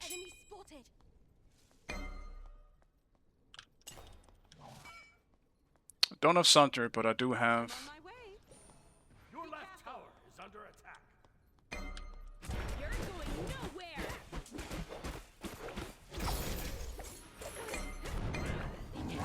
Speaker 2: Enemy spotted.
Speaker 1: I don't have Sumter, but I do
Speaker 2: On
Speaker 1: have.
Speaker 2: my way.
Speaker 3: Your left tower is under attack.
Speaker 2: You're going nowhere. We will end you.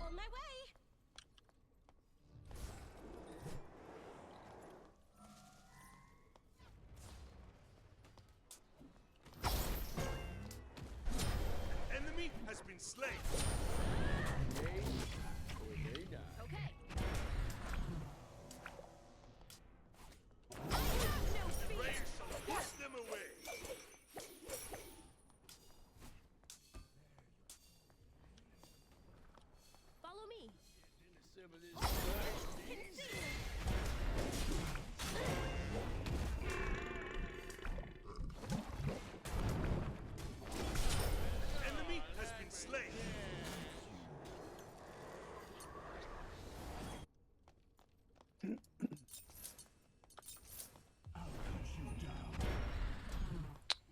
Speaker 2: On my way.
Speaker 3: Enemy has been slain.
Speaker 2: Okay. No fear.
Speaker 3: Rain shall wash them away.
Speaker 2: Follow me.
Speaker 3: Enemy has been slain.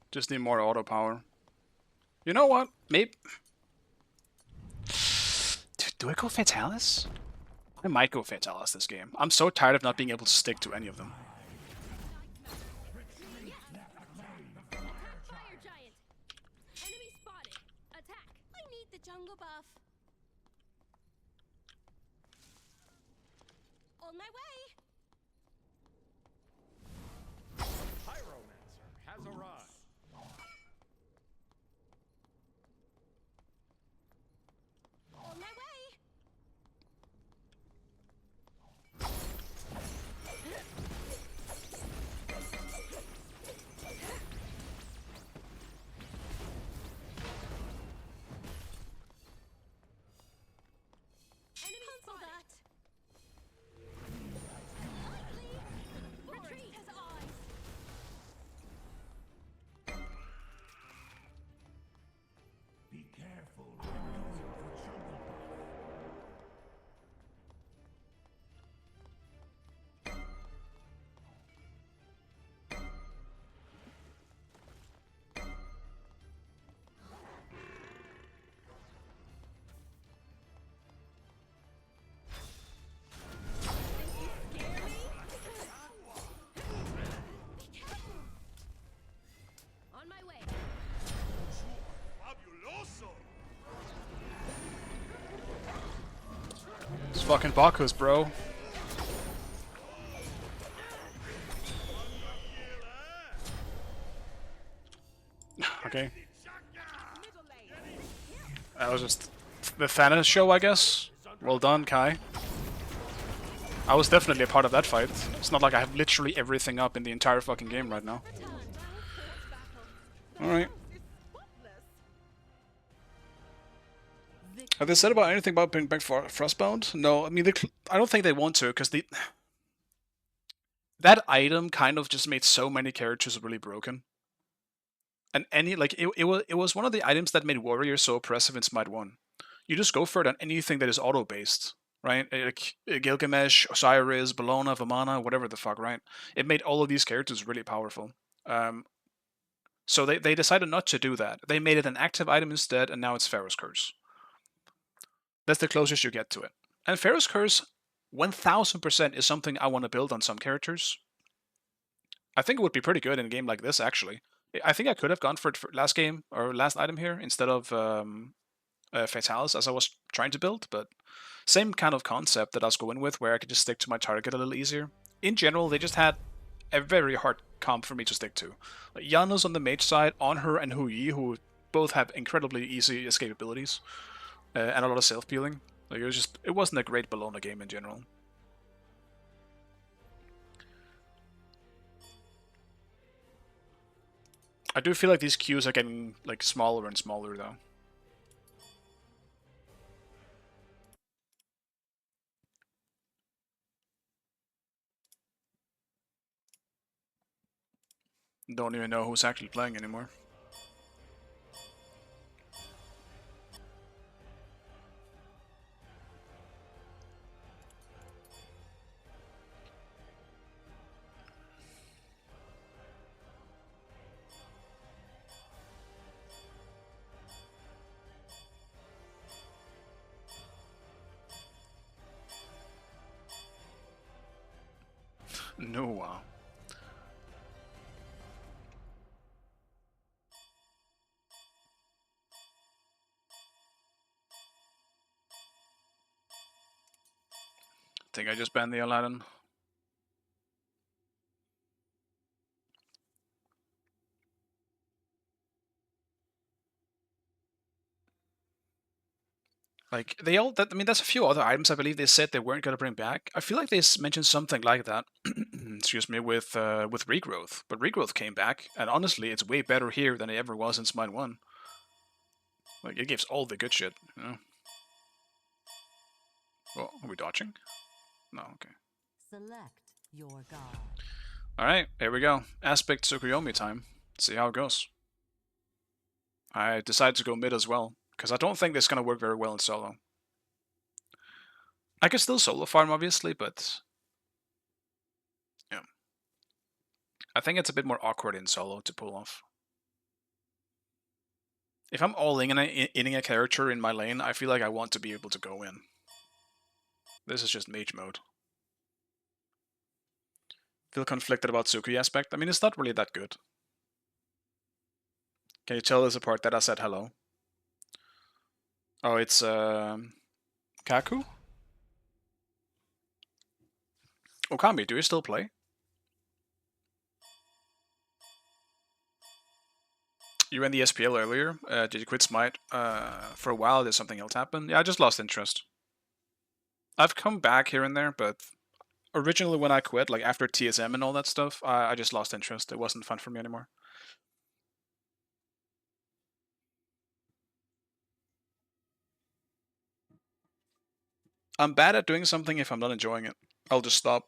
Speaker 1: Just need more auto power. You know what? Maybe. Dude, do I go Fatalis? I might go Fatalis this game. I'm so tired of not being able to stick to any of them.
Speaker 2: Fire giant. Enemy spotted. Attack. I need the jungle buff. On my way.
Speaker 3: Pyromancer has arrived.
Speaker 2: On my way.
Speaker 1: fucking Baku's, bro. Okay. That was just the Thanos show, I guess. Well done, Kai. I was definitely a part of that fight. It's not like I have literally everything up in the entire fucking game right now. Alright. Have they said about anything about bringing back Frostbound? No, I mean, I don't think they want to, because that item kind of just made so many characters really broken. And it was one of the items that made Warrior so oppressive in Smite 1. You just go for it on anything that is auto-based, right? Like Gilgamesh, Osiris, Bellona, Vamana, whatever the fuck, right? It made all of these characters really powerful. So they decided not to do that. They made it an active item instead, and now it's Pharaoh's Curse. That's the closest you get to it. And Pharaoh's Curse, 1000% is something I want to build on some characters. I think it would be pretty good in a game like this, actually. I think I could have gone for it for last game, or last item here, instead of Fatalis, as I was trying to build, but same kind of concept that I was going with, where I could just stick to my target a little easier. In general, they just had a very hard comp for me to stick to. Like Janus on the mage side, Onher and Hui, who both have incredibly easy escape abilities. And a lot of self-peeling. Like it wasn't a great Bellona game in general. I do feel like these queues are getting like smaller and smaller though. Don't even know who's actually playing anymore. No. I think I just banned the Aladdin. Like they all, I mean, there's a few other items I believe they said they weren't gonna bring back. I feel like they mentioned something like that. Excuse me, with regrowth, but regrowth came back, and honestly, it's way better here than it ever was in Smite 1. Like it gives all the good shit. You know? Well, are we dodging? No, okay.
Speaker 7: Select your god.
Speaker 1: Alright, here we go. Aspect Tsukuyomi time. See how it goes. I decided to go mid as well, because I don't think this is going to work very well in solo. I could still solo farm, obviously, but yeah. I think it's a bit more awkward in solo to pull off. If I'm all in a character in my lane, I feel like I want to be able to go in. This is just mage mode. Feel conflicted about Tsuku aspect. I mean, it's not really that good. Can you tell us apart that I said hello? Oh, it's Kaku? Okami, do you still play? You were in the SPL earlier. Did you quit Smite for a while? Did something else happen? Yeah, I just lost interest. I've come back here and there, but originally when I quit, like after TSM and all that stuff, I just lost interest. It wasn't fun for me anymore. I'm bad at doing something if I'm not enjoying it. I'll just stop.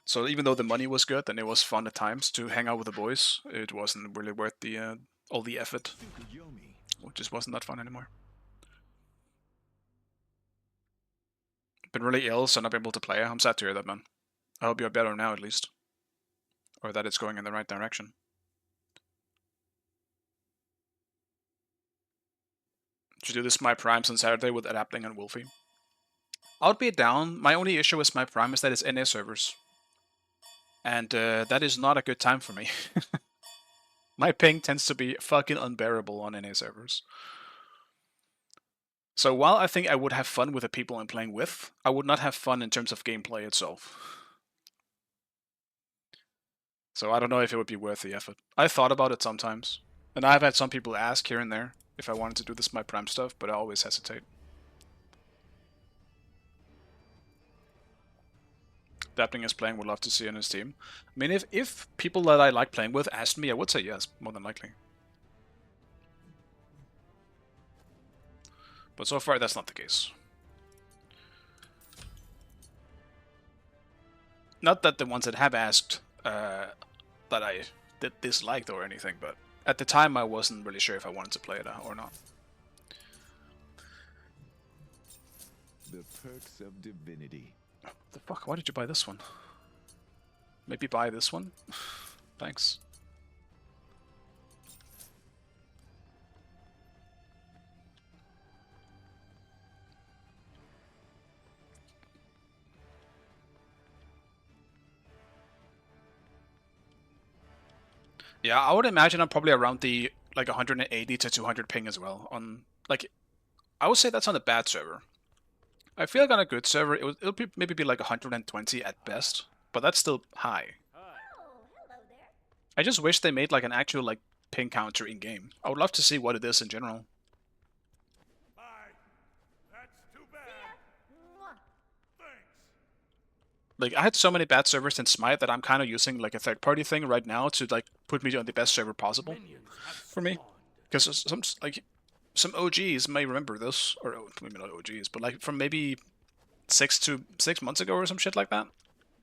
Speaker 1: So even though the money was good and it was fun at times to hang out with the boys, it wasn't really worth the all the effort. It just wasn't that fun anymore. Been really ill, so not able to play. I'm sad to hear that, man. I hope you're better now, at least. Or that it's going in the right direction. Should do this My Primes on Saturday with Adapting and Wolfie. I would be down. My only issue with My Prime is that it's NA servers. And that is not a good time for me. My ping tends to be fucking unbearable on NA servers. So while I think I would have fun with the people I'm playing with, I would not have fun in terms of gameplay itself. So I don't know if it would be worth the effort. I thought about it sometimes, and I've had some people ask here and there if I wanted to do this my prime stuff, but I always hesitate. Adapting as playing, would love to see on his team. I mean, if people that I like playing with asked me, I would say yes, more than likely. But so far, that's not the case. Not that the ones that have asked that I disliked or anything, but at the time I wasn't really sure if I wanted to play it or not.
Speaker 8: The perks of divinity.
Speaker 1: What the fuck? Why did you buy this one? Maybe buy this one? Thanks. Yeah, I would imagine I'm probably around the like 180 to 200 ping as well. On like, I would say that's on a bad server. I feel like on a good server, it'll maybe be like 120 at best, but that's still high. I just wish they made like an actual like ping counter in game. I would love to see what it is in general.
Speaker 3: Bye. That's too bad. Thanks.
Speaker 1: Like, I had so many bad servers in Smite that I'm kind of using like a third-party thing right now to like put me on the best server possible for me. Because some OGs may remember this, or maybe not OGs, but like from maybe 6 months ago or some shit like that.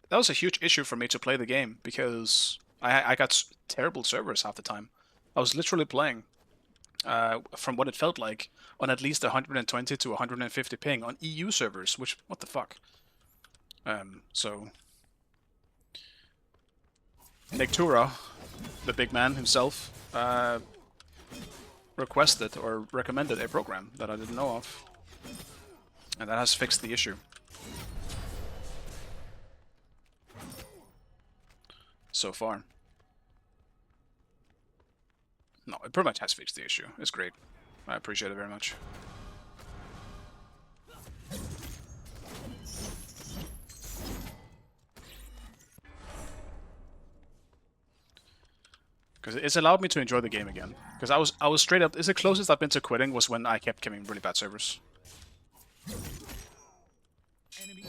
Speaker 1: That was a huge issue for me to play the game because I got terrible servers half the time. I was literally playing, from what it felt like, on at least 120 to 150 ping on EU servers, which, what the fuck? So Nectura, the big man himself, requested or recommended a program that I didn't know of, and that has fixed the issue. So far. No, it pretty much has fixed the issue. It's great. I appreciate it very much. Because it's allowed me to enjoy the game again. Because I was straight up. It's the closest I've been to quitting was when I kept getting really bad servers.
Speaker 3: Enemy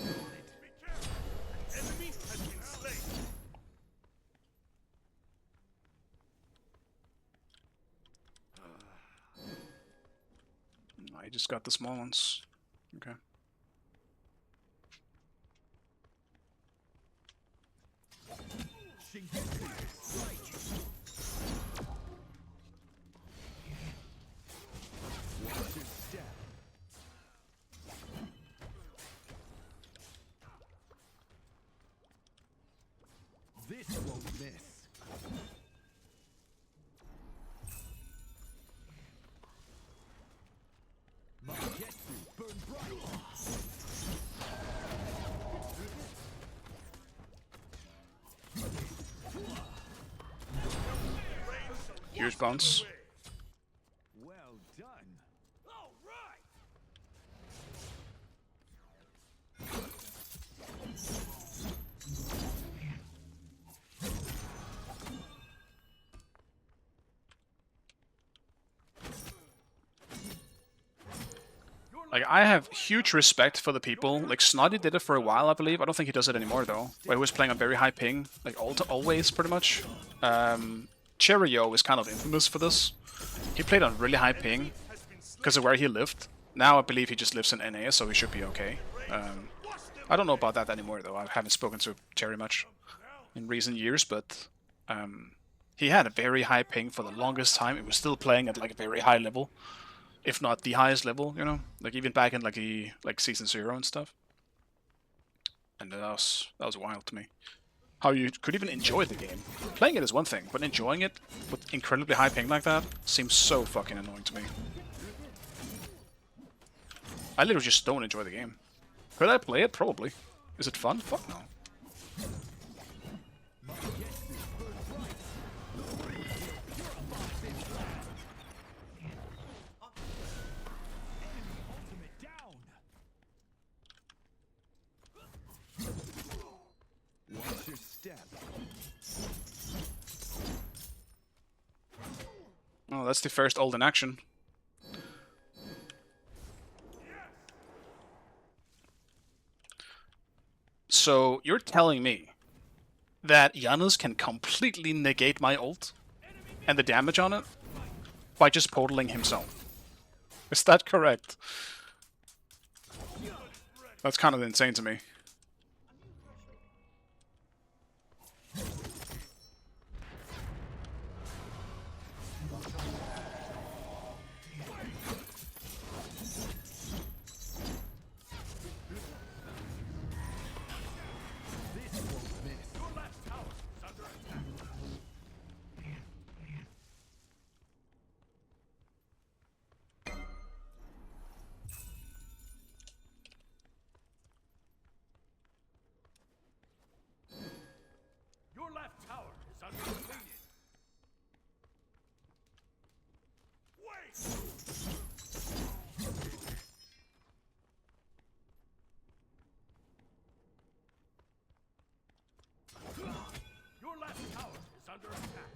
Speaker 3: has been slain.
Speaker 1: I just got the small ones. Okay.
Speaker 8: This won't miss. Magetsu, burn bright.
Speaker 1: Huge bounce.
Speaker 8: Well done.
Speaker 3: All right.
Speaker 1: Like, I have huge respect for the people. Like, Snotty did it for a while, I believe. I don't think he does it anymore, though. Where he was playing on very high ping, like, always, pretty much. Cheerio is kind of infamous for this. He played on really high ping because of where he lived. Now I believe he just lives in NA, so he should be okay. I don't know about that anymore, though. I haven't spoken to Cherry much in recent years, but he had a very high ping for the longest time. He was still playing at like a very high level, if not the highest level, you know, like even back in like season 0 and stuff. And that was wild to me. How you could even enjoy the game. Playing it is one thing, but enjoying it with incredibly high ping like that seems so fucking annoying to me. I literally just don't enjoy the game. Could I play it? Probably. Is it fun? Fuck no.
Speaker 8: Watch your step.
Speaker 1: Oh, that's the first ult in action. So, you're telling me that Janus can completely negate my ult and the damage on it by just portaling himself. Is that correct? That's kind of insane to me.
Speaker 8: This won't miss.
Speaker 3: Your left tower is under attack. Your left tower is under attack. Wait! Your left tower is under attack.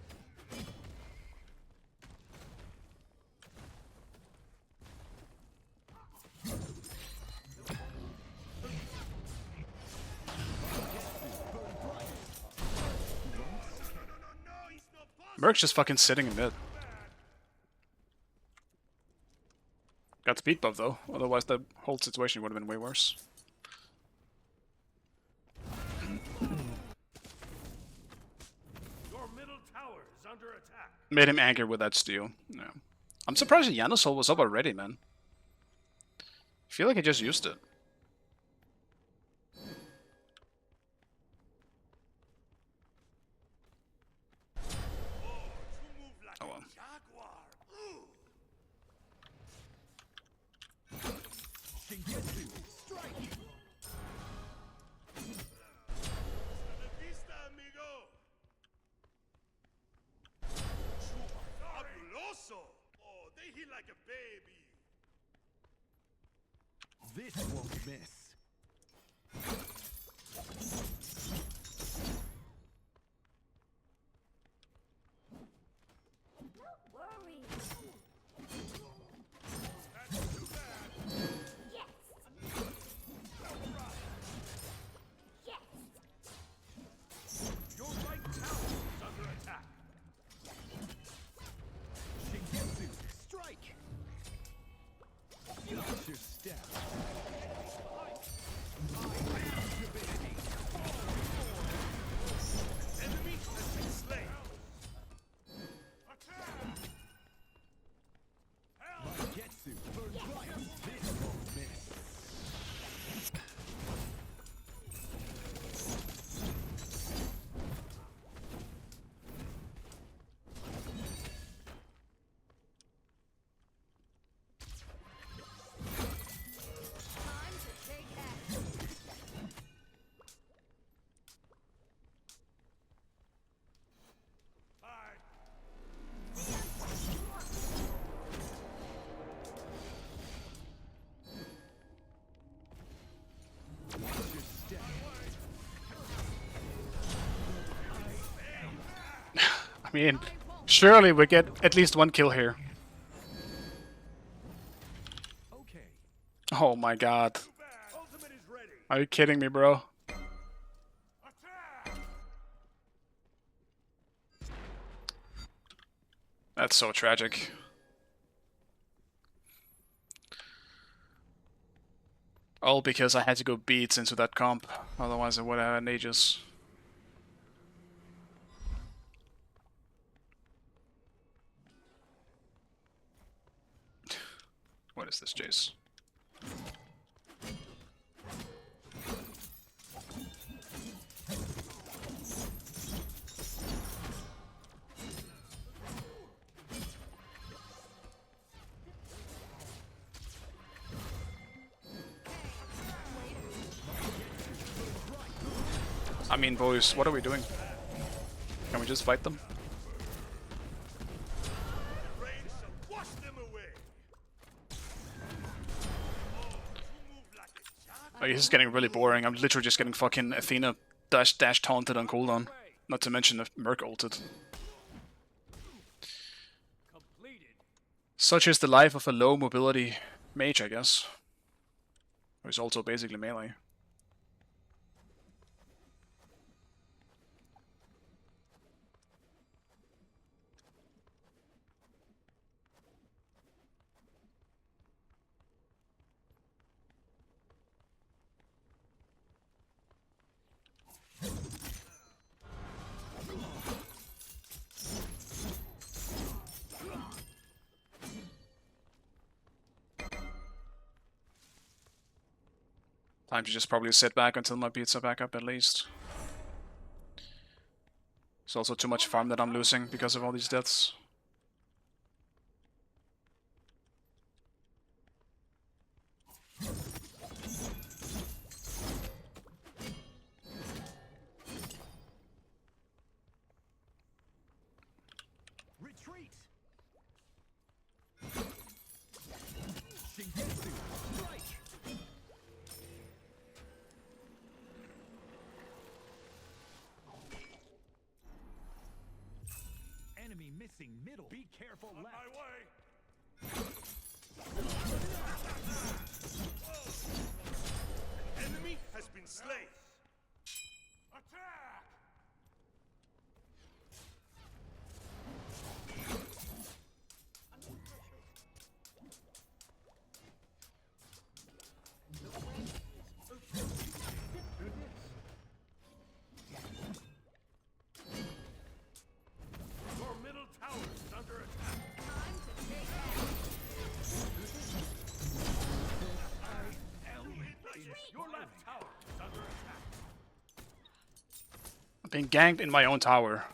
Speaker 1: Merc's just fucking sitting in mid. Got speed buff though, otherwise the whole situation would have been way worse.
Speaker 3: Your middle tower is under attack.
Speaker 1: Made him angry with that steal. Yeah. I'm surprised Janus ult was up already, man. I feel like I just used it. Oh well.
Speaker 8: Shingetsu, strike.
Speaker 3: Oh, they hit like a baby.
Speaker 8: This won't miss.
Speaker 2: Don't worry.
Speaker 3: That's too bad.
Speaker 2: Yes. Yes.
Speaker 3: Your right tower is under attack.
Speaker 8: Shingetsu, strike. Watch your step.
Speaker 3: Enemy has been slain. Attack!
Speaker 8: Getsu, burn bright. This won't miss.
Speaker 6: Time to take action.
Speaker 3: Hi.
Speaker 8: Watch your step.
Speaker 1: I mean, surely we get at least one kill here.
Speaker 8: Okay.
Speaker 1: Oh my god.
Speaker 3: Ultimate is ready.
Speaker 1: Are you kidding me, bro?
Speaker 3: Attack!
Speaker 1: That's so tragic. All because I had to go beats into that comp, otherwise I would have had ages. What is this, Jace? I mean, boys, what are we doing? Can we just fight them?
Speaker 3: Rain shall wash them away. Oh, you move like a jack.
Speaker 1: Oh, this is getting really boring. I'm literally just getting fucking Athena dash taunted on cooldown. Not to mention the Merc ulted. Such is the life of a low mobility mage, I guess. Who's also basically melee. Time to just probably sit back until my beats are back up at least. It's also too much farm that I'm losing because of all these deaths.
Speaker 4: Retreat. Shingetsu, strike. Enemy missing middle. Be careful left.
Speaker 3: My way. Enemy has been slain. Attack! Your middle tower is under attack. Your left tower is under attack.
Speaker 1: I'm being ganked in my own tower.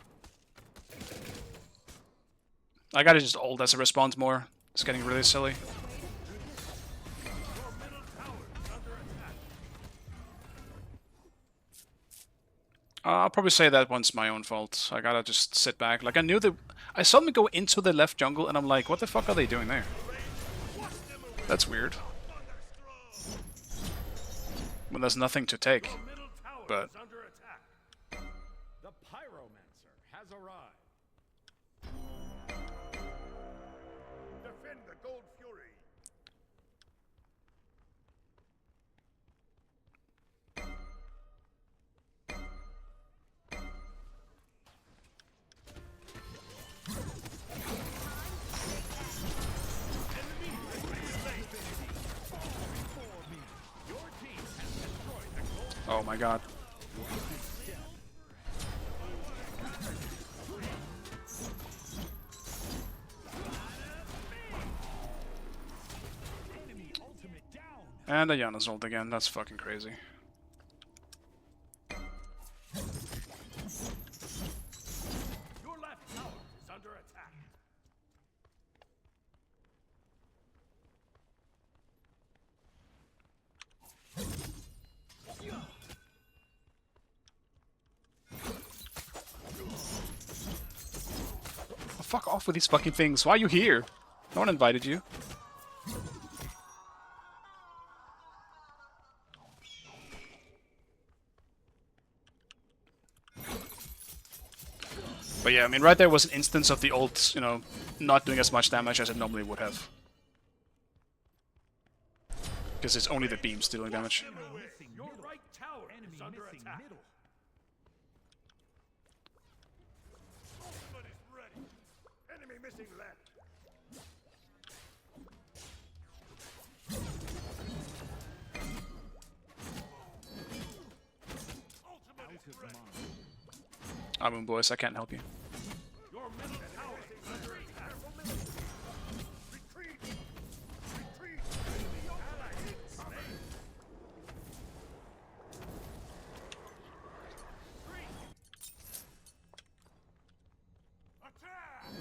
Speaker 1: I gotta just ult as a response more. It's getting really silly.
Speaker 3: Your middle tower is under attack.
Speaker 1: I'll probably say that one's my own fault. I gotta just sit back. Like, I knew that... I saw them go into the left jungle, and I'm like, what the fuck are they doing there? That's weird. When there's nothing to take.
Speaker 3: Your middle tower
Speaker 1: But...
Speaker 3: is under attack.
Speaker 4: The Pyromancer has arrived.
Speaker 3: Defend the Gold Fury.
Speaker 1: Oh my god.
Speaker 4: Enemy ultimate down.
Speaker 1: And a Yana's ult again. That's fucking crazy.
Speaker 3: Your left tower is under attack.
Speaker 1: Oh, fuck off with these fucking things. Why are you here? No one invited you. But yeah, I mean, right there was an instance of the ult, you know, not doing as much damage as it normally would have. Because it's only the beams doing damage.
Speaker 4: Missing
Speaker 3: Your
Speaker 4: middle.
Speaker 3: right tower
Speaker 4: Enemy
Speaker 3: is under
Speaker 4: missing
Speaker 3: attack.
Speaker 4: middle.
Speaker 3: Ultimate is ready. Enemy missing left. Ultimate is ready.
Speaker 1: Amun boys, I can't help you.
Speaker 3: Your middle tower is under attack. Retreat! Retreat! Enemy ally is slain. Attack!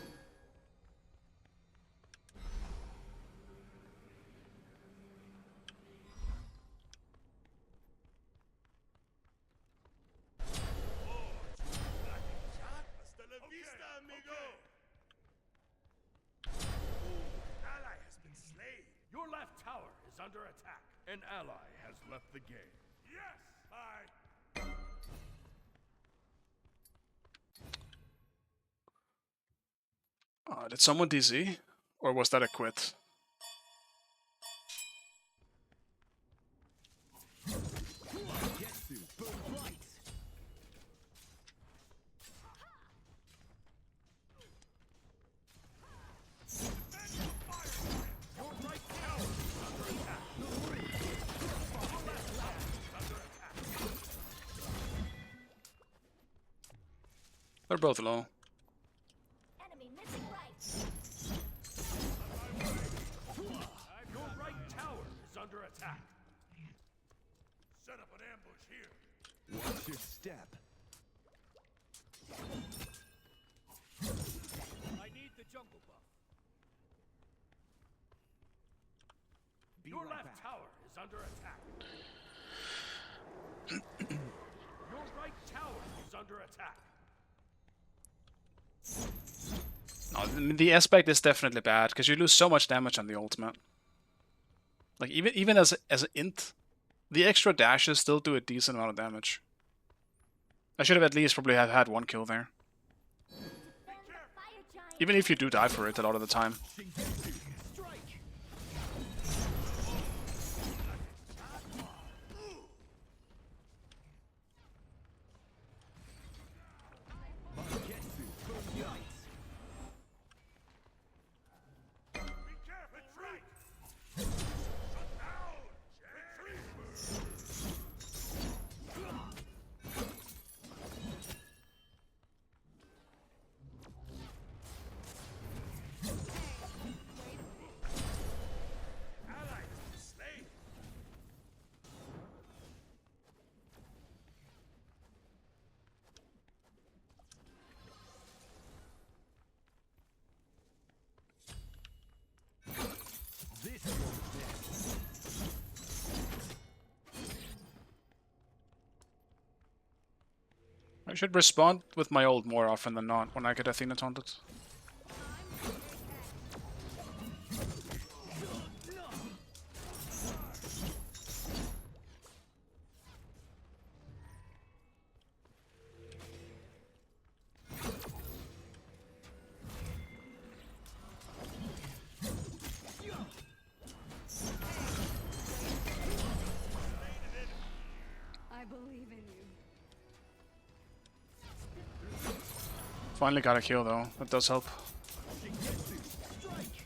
Speaker 3: Hasta la vista, amigo! Ally has been slain. Your left tower is under attack. An ally has left the game. Yes, I.
Speaker 1: Did someone DC? Or was that a quit?
Speaker 8: Getsu, burn bright.
Speaker 3: Your right tower is under attack.
Speaker 1: They're both low.
Speaker 2: Enemy missing right.
Speaker 3: Your right tower is under attack. Set up an ambush here.
Speaker 8: Watch your step.
Speaker 4: I need the jungle buff.
Speaker 8: Be
Speaker 3: Your
Speaker 8: right
Speaker 3: left
Speaker 8: back.
Speaker 3: tower is under attack. Your right tower is under attack.
Speaker 1: No, the aspect is definitely bad because you lose so much damage on the ultimate. Like even as an int, the extra dashes still do a decent amount of damage. I should have at least probably have had one kill there.
Speaker 2: Send the fire giant.
Speaker 1: Even if you do die for it a lot of the time.
Speaker 8: Shingetsu, strike. Getsu, burn bright.
Speaker 3: Be careful. Retreat. Shut down. Retreat. Allies slain.
Speaker 8: This won't miss.
Speaker 1: I should respond with my ult more often than not when I get Athena taunted.
Speaker 2: I believe in you.
Speaker 1: Finally got a kill though, that does help.
Speaker 8: Shingetsu, strike.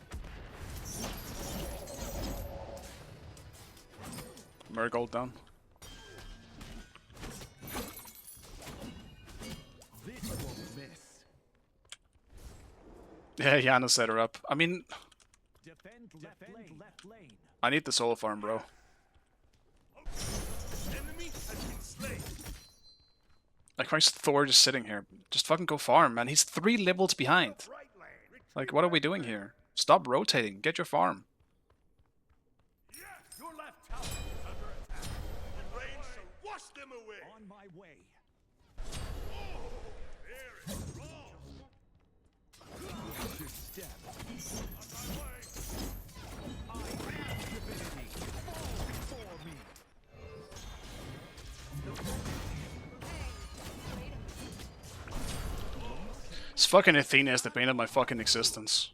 Speaker 1: Murgold down.
Speaker 8: This won't miss.
Speaker 1: Yeah, Yana set her up. I mean,
Speaker 8: Defend left lane.
Speaker 1: I need the soul farm, bro.
Speaker 3: Enemy has been slain.
Speaker 1: Like, why is Thor just sitting here? Just fucking go farm, man. He's 3 levels behind.
Speaker 3: Right lane. Retreat.
Speaker 1: Like, what are we doing here? Stop rotating. Get your farm.
Speaker 3: Yes. Your left tower is under attack. The rain shall wash them away.
Speaker 8: On my way.
Speaker 3: Oh, very strong.
Speaker 8: Watch your step.
Speaker 3: On my way.
Speaker 8: I am divinity. Fall before me.
Speaker 1: This fucking Athena is the bane of my fucking existence.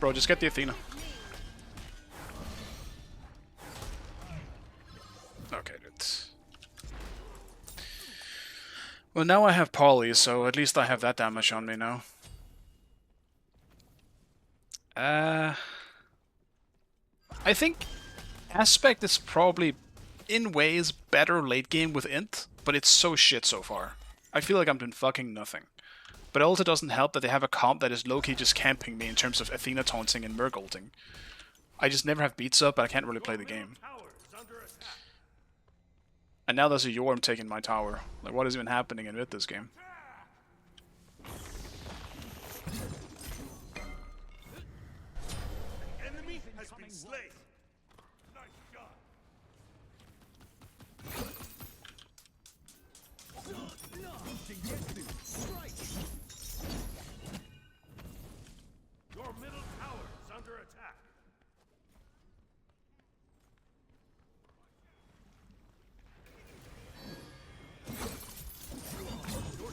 Speaker 1: Bro, just get the Athena. Okay, dude. Well, now I have Polly, so at least I have that damage on me now. I think Aspect is probably, in ways, better late game with Int, but it's so shit so far. I feel like I'm doing fucking nothing. But it also doesn't help that they have a comp that is low-key just camping me in terms of Athena taunting and Merc ulting. I just never have beats up, but I can't really play the game.
Speaker 3: Tower is under attack.
Speaker 1: And now there's a Yorm taking my tower. Like, what is even happening in this game?
Speaker 3: Enemy has been slain. Nice shot.
Speaker 8: Shingetsu, strike.
Speaker 3: Your middle tower is under attack. Your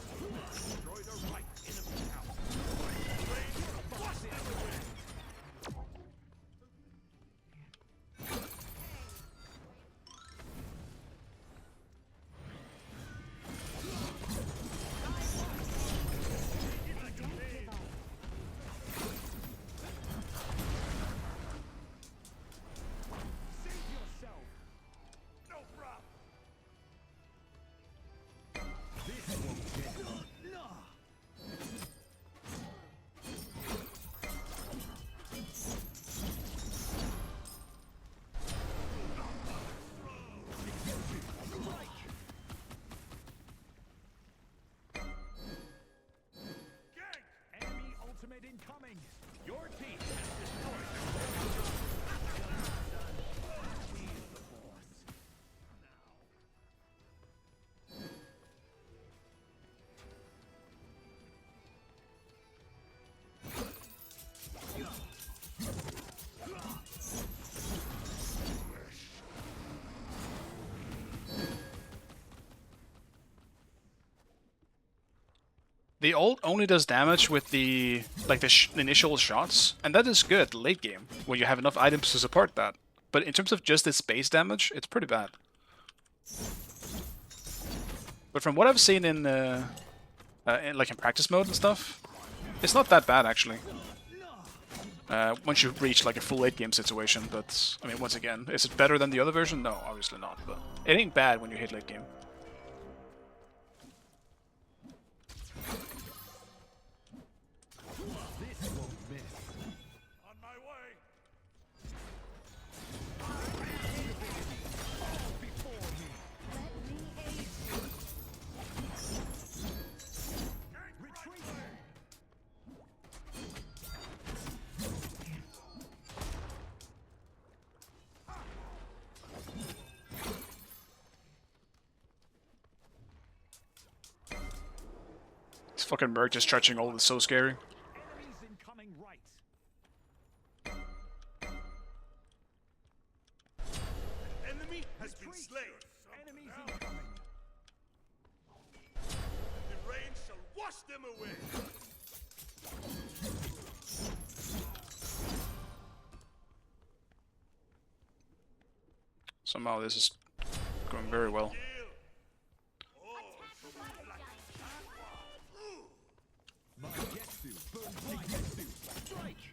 Speaker 1: The ult only does damage with the initial shots, and that is good late game when you have enough items to support that. But in terms of just its base damage, it's pretty bad. But from what I've seen in like in practice mode and stuff, it's not that bad actually. Once you reach like a full late game situation, but I mean, once again, is it better than the other version? No, obviously not. But it ain't bad when you hit late game.
Speaker 8: This won't miss.
Speaker 3: On my way.
Speaker 1: This fucking Merc just stretching ult is so scary.
Speaker 4: Enemies incoming right.
Speaker 3: Enemy has been slain.
Speaker 4: Enemies incoming.
Speaker 3: The rain shall wash them away.
Speaker 1: Somehow this is going very well.
Speaker 8: Magetsu, burn Magetsu.
Speaker 4: Strike.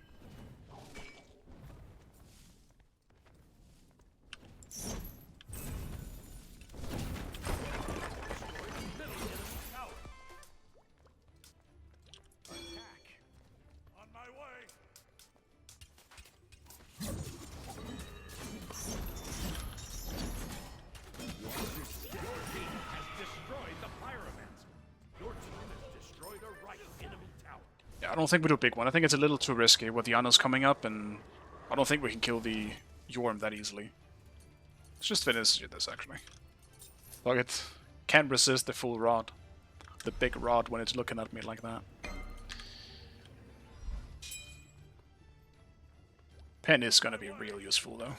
Speaker 4: Attack.
Speaker 3: On my way. Destroyed the pyromancer. Your team has destroyed a right enemy tower.
Speaker 1: Yeah, I don't think we do a big one. I think it's a little too risky with the Yana's coming up, and I don't think we can kill the Yorm that easily. Let's just finish this actually. Fuck it. Can't resist the full rod. The big rod when it's looking at me like that. Pen is gonna be real useful though.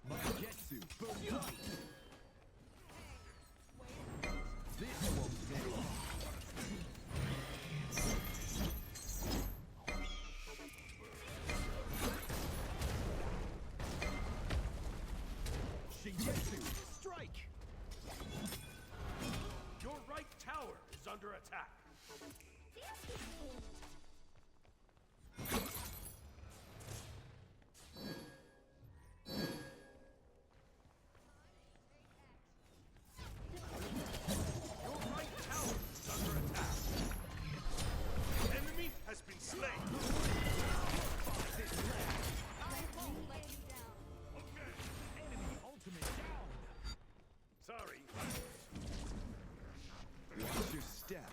Speaker 8: Magetsu, burn light. This won't miss. Shingetsu,
Speaker 4: Strike.
Speaker 3: Your right tower is under attack. Your right tower is under attack. Enemy has been slain.
Speaker 4: Enemy ultimate down.
Speaker 3: Sorry.
Speaker 8: watch your step.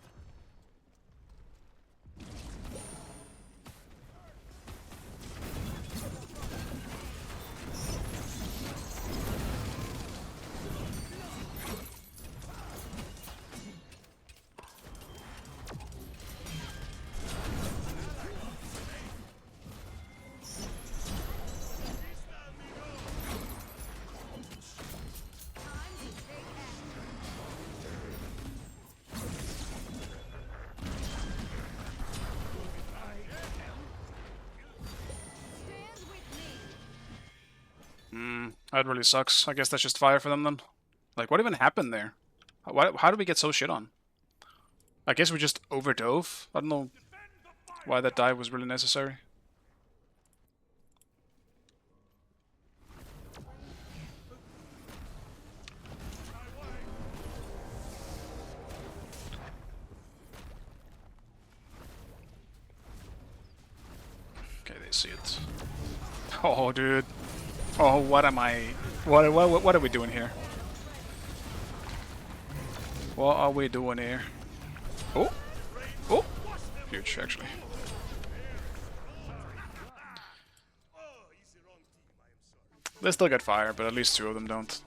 Speaker 1: That really sucks. I guess that's just fire for them then. Like, what even happened there? How did we get so shit on? I guess we just overdove. I don't know why that dive was really necessary. Okay, they see it. Oh, dude. Oh, what am I... What are we doing here? What are we doing here? Oh! Oh! Huge, actually. They still get fire, but at least two of them don't.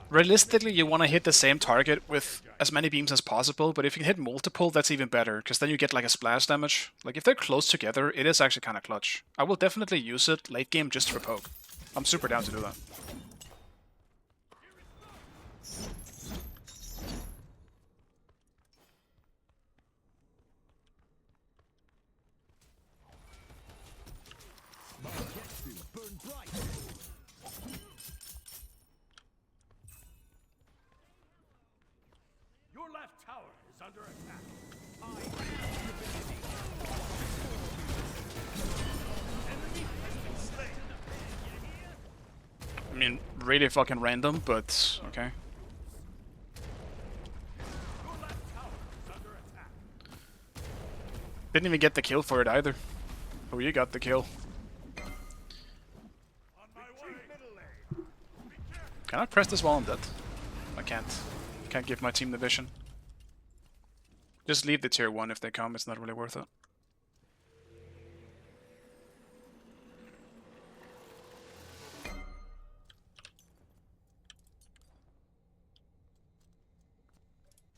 Speaker 1: Realistically, you want to hit the same target with as many beams as possible, but if you can hit multiple, that's even better, because then you get like a splash damage. Like if they're close together, it is actually kind of clutch. I will definitely use it late game just for poke. I'm super down to do that.
Speaker 8: Burn bright.
Speaker 3: Your left tower is under attack.
Speaker 1: I mean, really fucking random, but okay.
Speaker 3: Your left tower is under attack.
Speaker 1: Didn't even get the kill for it either. Oh, you got the kill.
Speaker 3: On my way. Middle lane.
Speaker 1: Can I press this while I'm dead? I can't. Can't give my team the vision. Just leave the tier 1 if they come, it's not really worth it.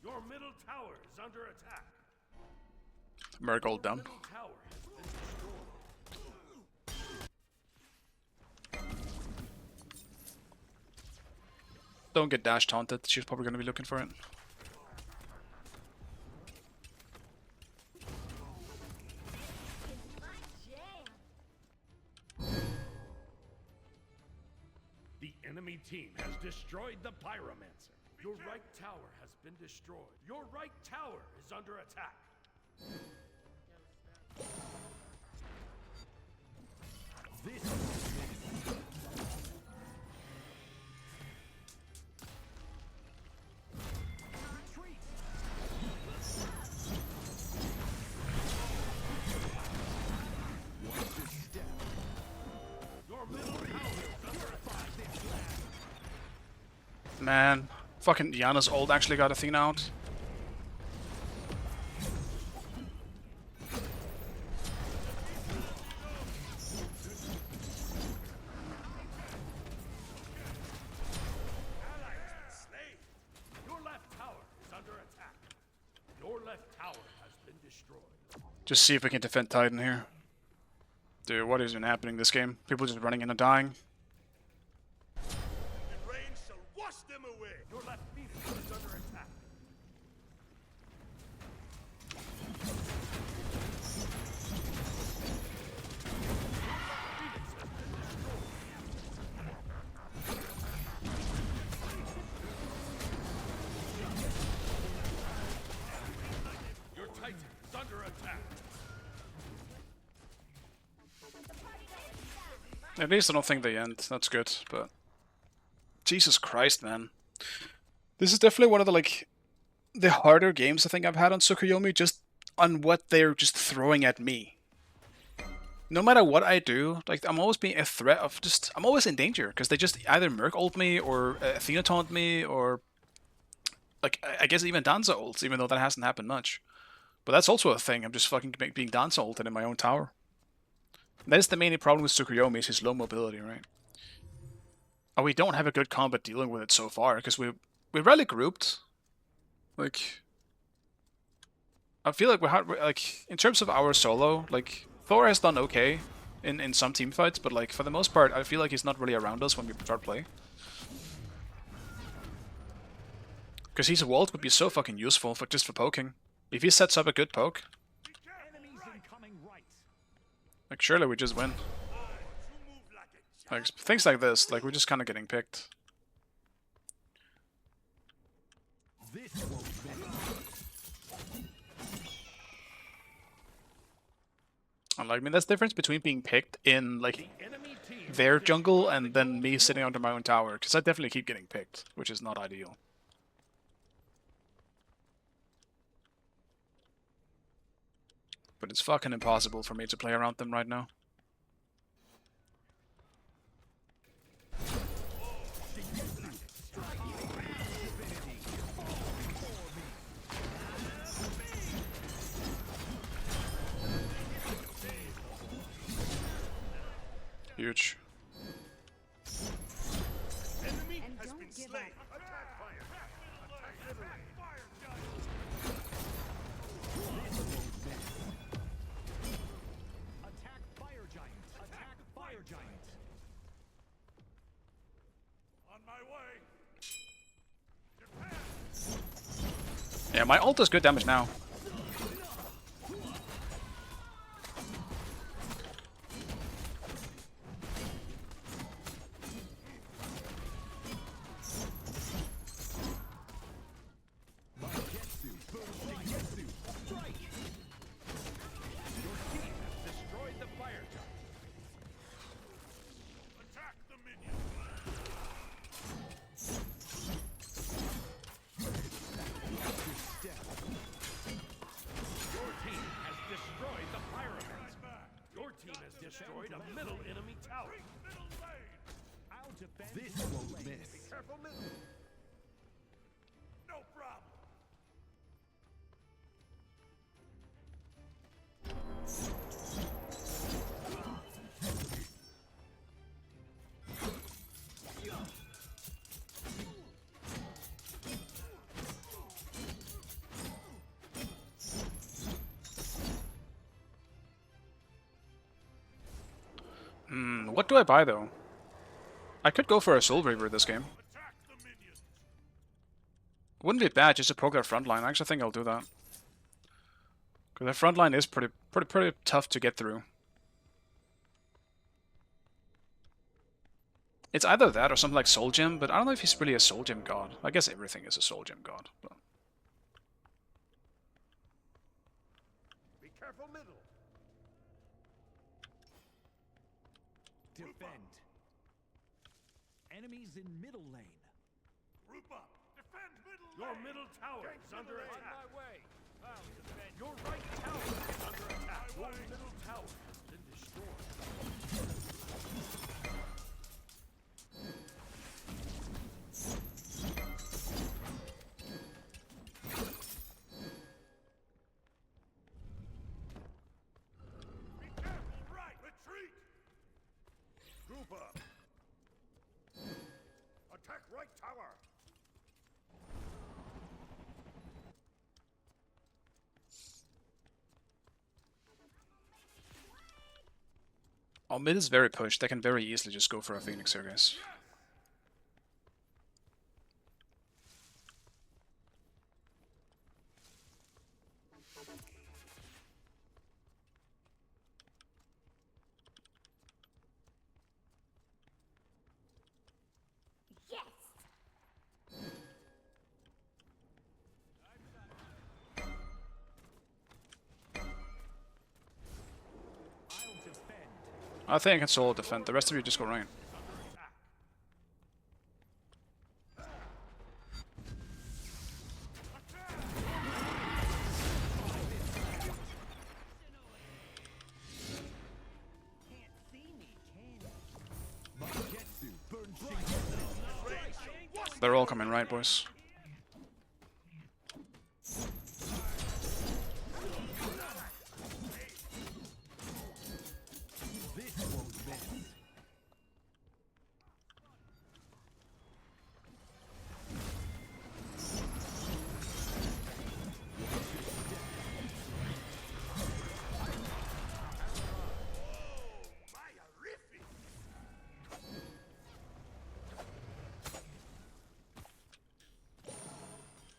Speaker 3: Your middle tower is under attack.
Speaker 1: Murgold down.
Speaker 3: Middle tower has been destroyed.
Speaker 1: Don't get dash taunted, she's probably gonna be looking for it.
Speaker 3: The enemy team has destroyed the Pyromancer. Your right tower has been destroyed. Your right tower is under attack. Your middle tower is under attack.
Speaker 1: Man, fucking Diana's ult actually got Athena out.
Speaker 3: Ally has been slain. Your left tower is under attack. Your left tower has been destroyed.
Speaker 1: Just see if we can defend Titan here. Dude, what is even happening this game? People just running in and dying.
Speaker 3: The rain shall wash them away. Your left Phoenix is under attack. Your Titan is under attack.
Speaker 1: At least I don't think they end. That's good, but Jesus Christ, man. This is definitely one of the harder games I think I've had on Tsukuyomi, just on what they're just throwing at me. No matter what I do, like I'm always being a threat of I'm always in danger because they just either Merc ult me or Athena taunt me or like I guess even Danza ults, even though that hasn't happened much. But that's also a thing. I'm just fucking being Danza ulted in my own tower. That is the main problem with Tsukuyomi, is his low mobility, right? Oh, we don't have a good combat dealing with it so far, because we're rarely grouped. Like, I feel like like in terms of our solo, like Thor has done okay in some team fights, but like for the most part, I feel like he's not really around us when we start play. Because his wall would be so fucking useful for just for poking. If he sets up a good poke,
Speaker 4: Enemies incoming right.
Speaker 1: like surely we just win. Like things like this, like we're just kind of getting picked.
Speaker 8: This won't matter.
Speaker 1: And like, I mean, that's the difference between being picked in like
Speaker 3: Enemy team
Speaker 1: their jungle and then me sitting under my own tower, because I definitely keep getting picked, which is not ideal. But it's fucking impossible for me to play around them right now. Huge.
Speaker 3: enemy
Speaker 2: And
Speaker 3: has
Speaker 2: don't
Speaker 3: been
Speaker 2: give
Speaker 3: slain.
Speaker 2: up.
Speaker 1: Yeah, my ult does good damage now.
Speaker 8: Getsu, burn Getsu, strike!
Speaker 3: Your team has destroyed the fire giant. Attack the minion. Your team has destroyed the pyramid. Your team has destroyed a middle enemy tower.
Speaker 4: I'll defend
Speaker 8: This
Speaker 4: middle
Speaker 8: won't
Speaker 4: lane.
Speaker 8: miss.
Speaker 3: Be careful, middle. No problem.
Speaker 1: What do I buy though? I could go for a Soul Reaver this game.
Speaker 3: Attack the minions.
Speaker 1: Wouldn't be bad just to poke their front line. I actually think I'll do that. Because their front line is pretty tough to get through. It's either that or something like Soul Gem, but I don't know if he's really a Soul Gem god. I guess everything is a Soul Gem god. But...
Speaker 3: Be careful, middle.
Speaker 4: Defend. Enemies in middle lane.
Speaker 3: Group up. Defend middle. Your middle tower is under attack. On my way. I'll defend. Your right tower is under attack. Your middle tower has been destroyed. Be careful, right. Retreat. Group up. Attack right tower.
Speaker 1: Oh, mid is very pushed. They can very easily just go for a Phoenix here, guys.
Speaker 2: Yes!
Speaker 4: I'll defend.
Speaker 1: I think I can solo defend. The rest of you just go right.
Speaker 8: Getsu, burn Getsu.
Speaker 1: They're all coming right, boys.
Speaker 8: This won't miss.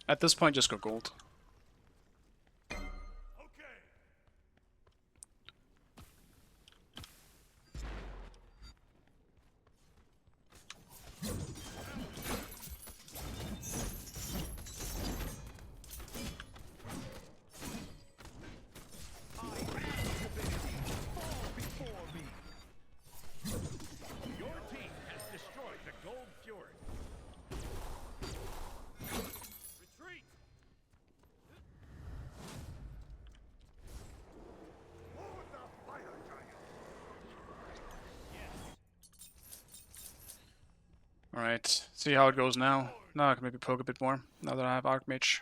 Speaker 1: At this point, just go gold.
Speaker 3: Okay. Your team has destroyed the Gold Fury. Retreat! Forward the fire giant!
Speaker 1: Alright, see how it goes now. Now I can maybe poke a bit more, now that I have Archmage.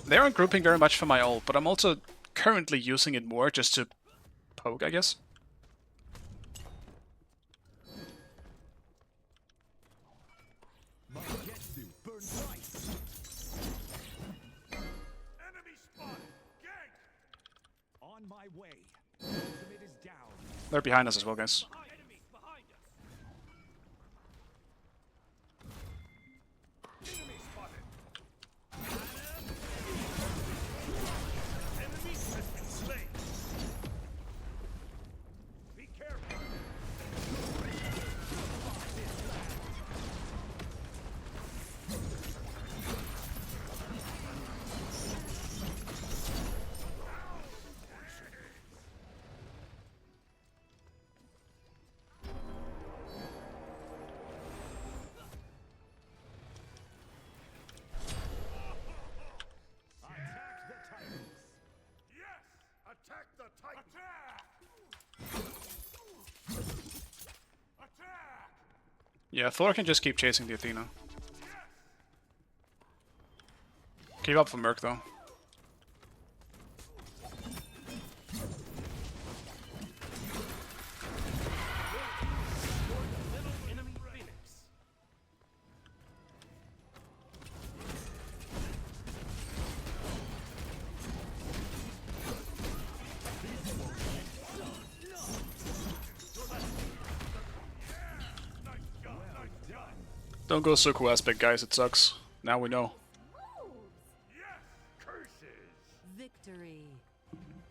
Speaker 1: They aren't grouping very much for my ult, but I'm also currently using it more just to poke, I guess.
Speaker 8: Getsu, burn twice.
Speaker 3: Enemy spotted! Gank!
Speaker 4: On my way. Ultimate is down.
Speaker 1: They're behind us as well, guys.
Speaker 3: Enemies behind us! Enemy spotted!
Speaker 1: Yeah, Thor can just keep chasing the Athena. Keep up for Merc though.
Speaker 3: Little enemy Phoenix.
Speaker 1: Don't go Tsuku aspect, guys. It sucks. Now we know.
Speaker 3: Curses.
Speaker 7: Victory.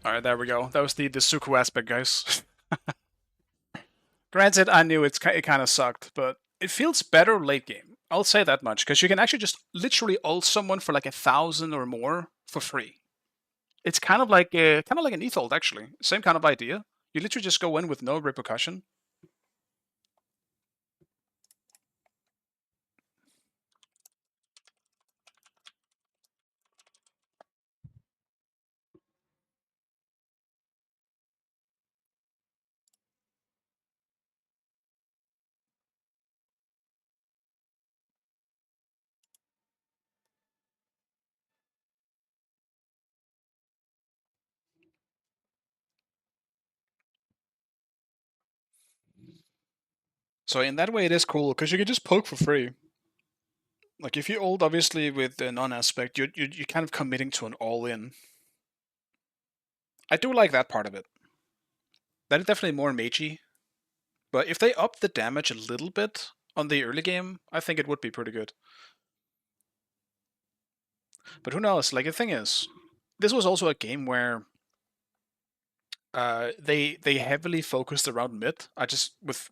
Speaker 1: Alright, there we go. That was the Tsuku aspect, guys. Granted, I knew it kind of sucked, but it feels better late game. I'll say that much, because you can actually just literally ult someone for like 1,000 or more for free. It's kind of like an ETH ult, actually. Same kind of idea. You literally just go in with no repercussion. So in that way, it is cool because you can just poke for free. Like if you ult, obviously with the non-aspect, you're kind of committing to an all-in. I do like that part of it. That is definitely more magey. But if they up the damage a little bit on the early game, I think it would be pretty good. But who knows? Like the thing is, this was also a game where they heavily focused around mid. I just with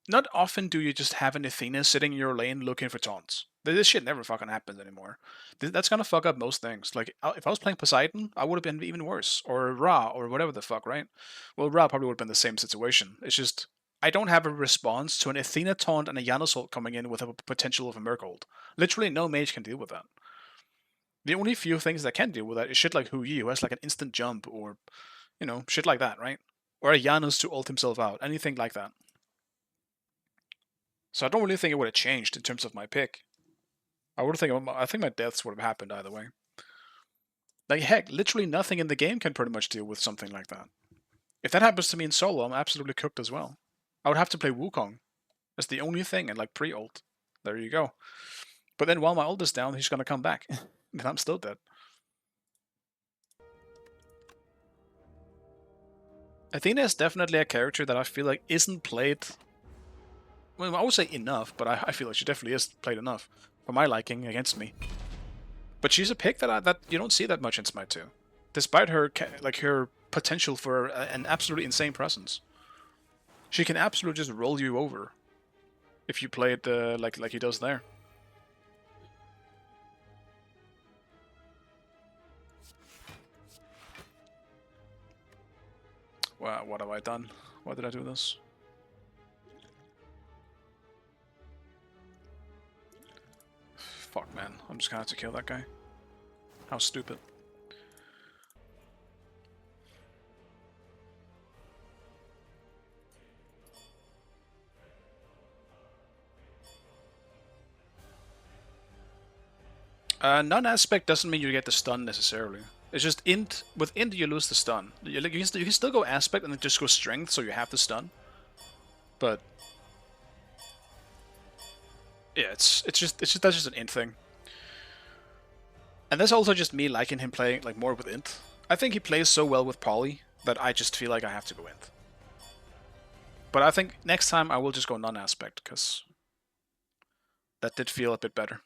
Speaker 1: not often do you just have an Athena sitting in your lane looking for taunts. This shit never fucking happens anymore. That's gonna fuck up most things. Like if I was playing Poseidon, I would have been even worse, or Ra, or whatever the fuck, right? Well, Ra probably would have been the same situation. It's just I don't have a response to an Athena taunt and a Janus ult coming in with a potential of a Merc ult. Literally, no mage can deal with that. The only few things that can deal with that is shit like Hu Yi, who has like an instant jump, or shit like that, right? Or a Janus to ult himself out, anything like that. So I don't really think it would have changed in terms of my pick. I think my deaths would have happened either way. Like heck, literally nothing in the game can pretty much deal with something like that. If that happens to me in solo, I'm absolutely cooked as well. I would have to play Wukong. That's the only thing, and like pre-ult. There you go. But then while my ult is down, he's gonna come back. And I'm still dead. Athena is definitely a character that I feel like isn't played. Well, I would say enough, but I feel like she definitely is played enough for my liking against me. But she's a pick that you don't see that much in Smite 2, despite her her potential for an absolutely insane presence. She can absolutely just roll you over if you play it like he does there. Wow, what have I done? Why did I do this? Fuck, man. I'm just gonna have to kill that guy. How stupid. Non-aspect doesn't mean you get the stun necessarily. It's just int. With int, you lose the stun. You can still go aspect and then just go strength, so you have the stun. But yeah, that's just an int thing. And that's also just me liking him playing like more with int. I think he plays so well with poly that I just feel like I have to go int. But I think next time I will just go non-aspect, because that did feel a bit better.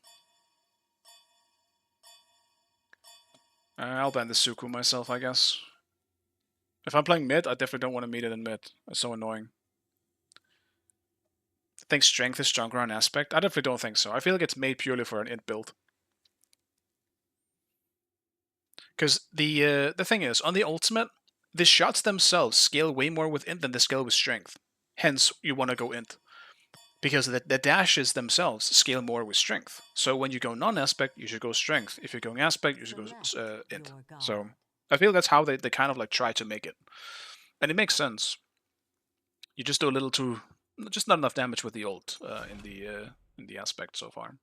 Speaker 1: I'll ban the Tsuku myself, I guess. If I'm playing mid, I definitely don't want to meet it in mid. It's so annoying. I think strength is stronger on aspect. I definitely don't think so. I feel like it's made purely for an int build. Because the thing is, on the ultimate, the shots themselves scale way more with int than they scale with strength. Hence, you want to go int. Because the dashes themselves scale more with strength. So when you go non-aspect, you should go strength. If you're going aspect, you should go int. So I feel that's how they kind of like try to make it. And it makes sense. You just do a little too just not enough damage with the ult in the aspect so far.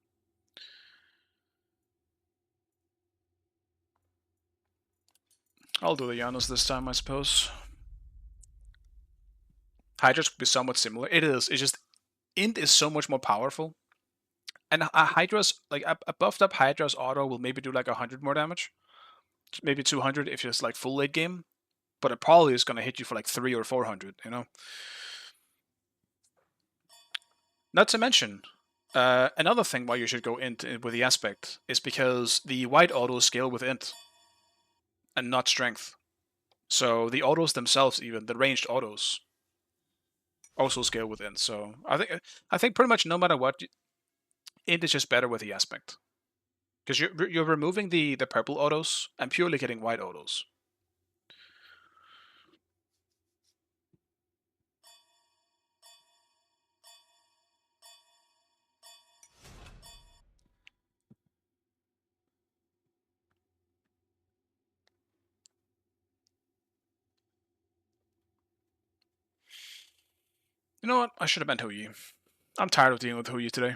Speaker 1: I'll do the Janus this time, I suppose. Hydra's could be somewhat similar. It is. It's just Int is so much more powerful, and a Hydra's like a buffed up Hydra's auto will maybe do like 100 more damage, maybe 200 if it's like full late game, but it probably is gonna hit you for like 300 or 400. You know. Not to mention, another thing why you should go Int with the aspect is because the white autos scale with Int and not strength. So the autos themselves, even the ranged autos, also scale with Int. So I think pretty much no matter what, Int is just better with the aspect because you're removing the purple autos and purely getting white autos. You know what? I should have been Huyi. I'm tired of dealing with Huyi today.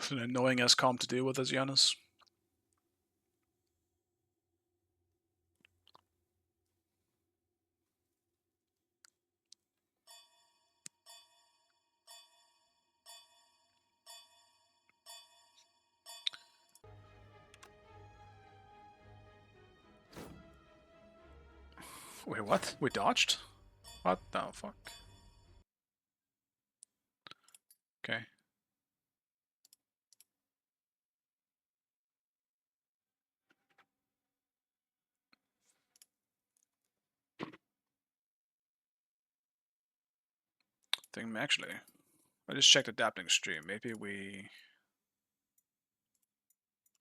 Speaker 1: It's an annoying ass comp to deal with as Janus. Wait, what? We dodged? What the fuck? Okay. Think actually, I just checked adapting stream. Maybe we.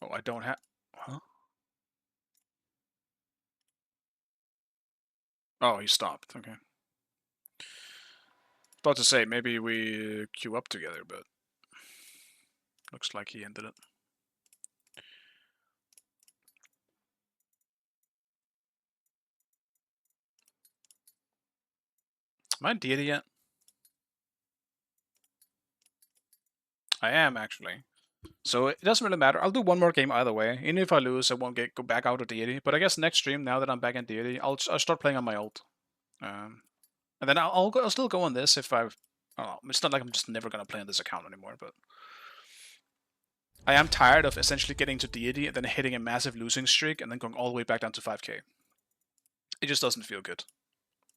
Speaker 1: Oh, I don't have. Huh? Oh, he stopped. Okay. About to say maybe we queue up together, but looks like he ended it. Am I in deity yet? I am actually. So it doesn't really matter. I'll do one more game either way. Even if I lose, I won't go back out of deity. But I guess next stream, now that I'm back in deity, I'll start playing on my ult. And then I'll still go on this if I've. I don't know. It's not like I'm just never gonna play on this account anymore, but I am tired of essentially getting to deity and then hitting a massive losing streak and then going all the way back down to 5k. It just doesn't feel good.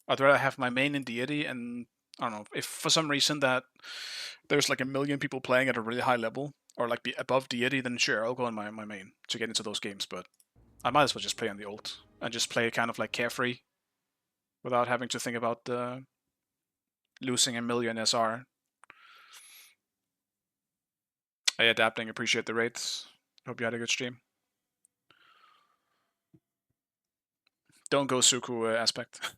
Speaker 1: I'd rather have my main in deity, and I don't know if for some reason that there's like a million people playing at a really high level or like be above deity, then sure I'll go on my main to get into those games. But I might as well just play on the ult and just play kind of like carefree without having to think about losing a million SR. Hey, adapting, appreciate the rates. Hope you had a good stream. Don't go Tsuku aspect.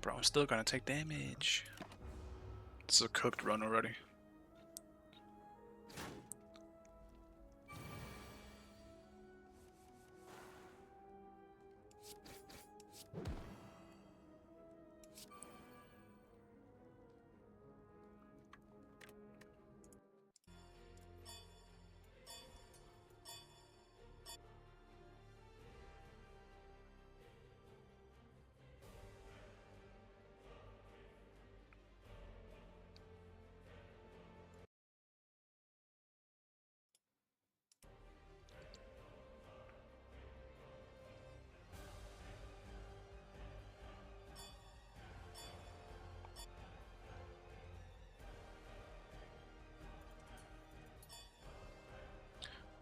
Speaker 1: Bro, I'm still gonna take damage. It's a cooked run already.